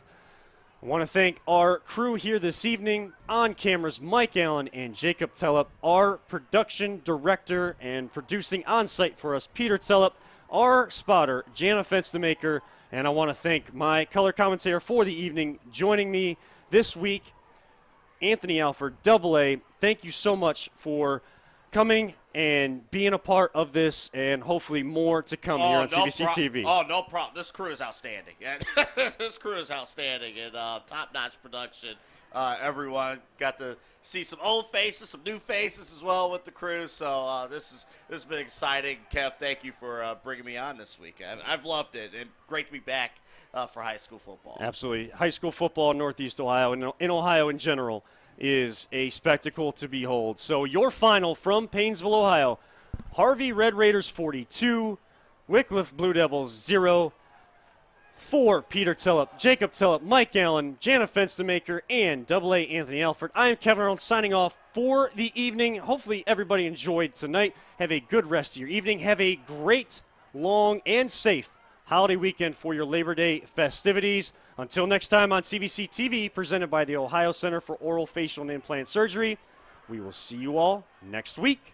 I want to thank our crew here this evening. On cameras, Mike Allen and Jacob Tellup. Our production director and producing on site for us, Peter Tellup. Our spotter, Jana Fenstermaker. And I want to thank my color commentator for the evening joining me this week, Anthony Alford, AA. Thank you so much for coming and being a part of this, and hopefully more to come here on CVC TV. Oh, no problem. This crew is outstanding. This crew is outstanding and top-notch production. Everyone got to see some old faces, some new faces as well with the crew. So this has been exciting. Kev, thank you for bringing me on this week. I've loved it, and great to be back for high school football. Absolutely. High school football in Northeast Ohio and in Ohio in general is a spectacle to behold. So your final from Painesville, Ohio, Harvey Red Raiders 42, Wickliffe Blue Devils 0. For Peter Tellup, Jacob Tellup, Mike Allen, Jana Fenstermaker, and AA Anthony Alford, I am Kevin Arnold signing off for the evening. Hopefully everybody enjoyed tonight. Have a good rest of your evening. Have a great, long, and safe holiday weekend for your Labor Day festivities. Until next time on CVC TV, presented by the Ohio Center for Oral, Facial, and Implant Surgery, we will see you all next week.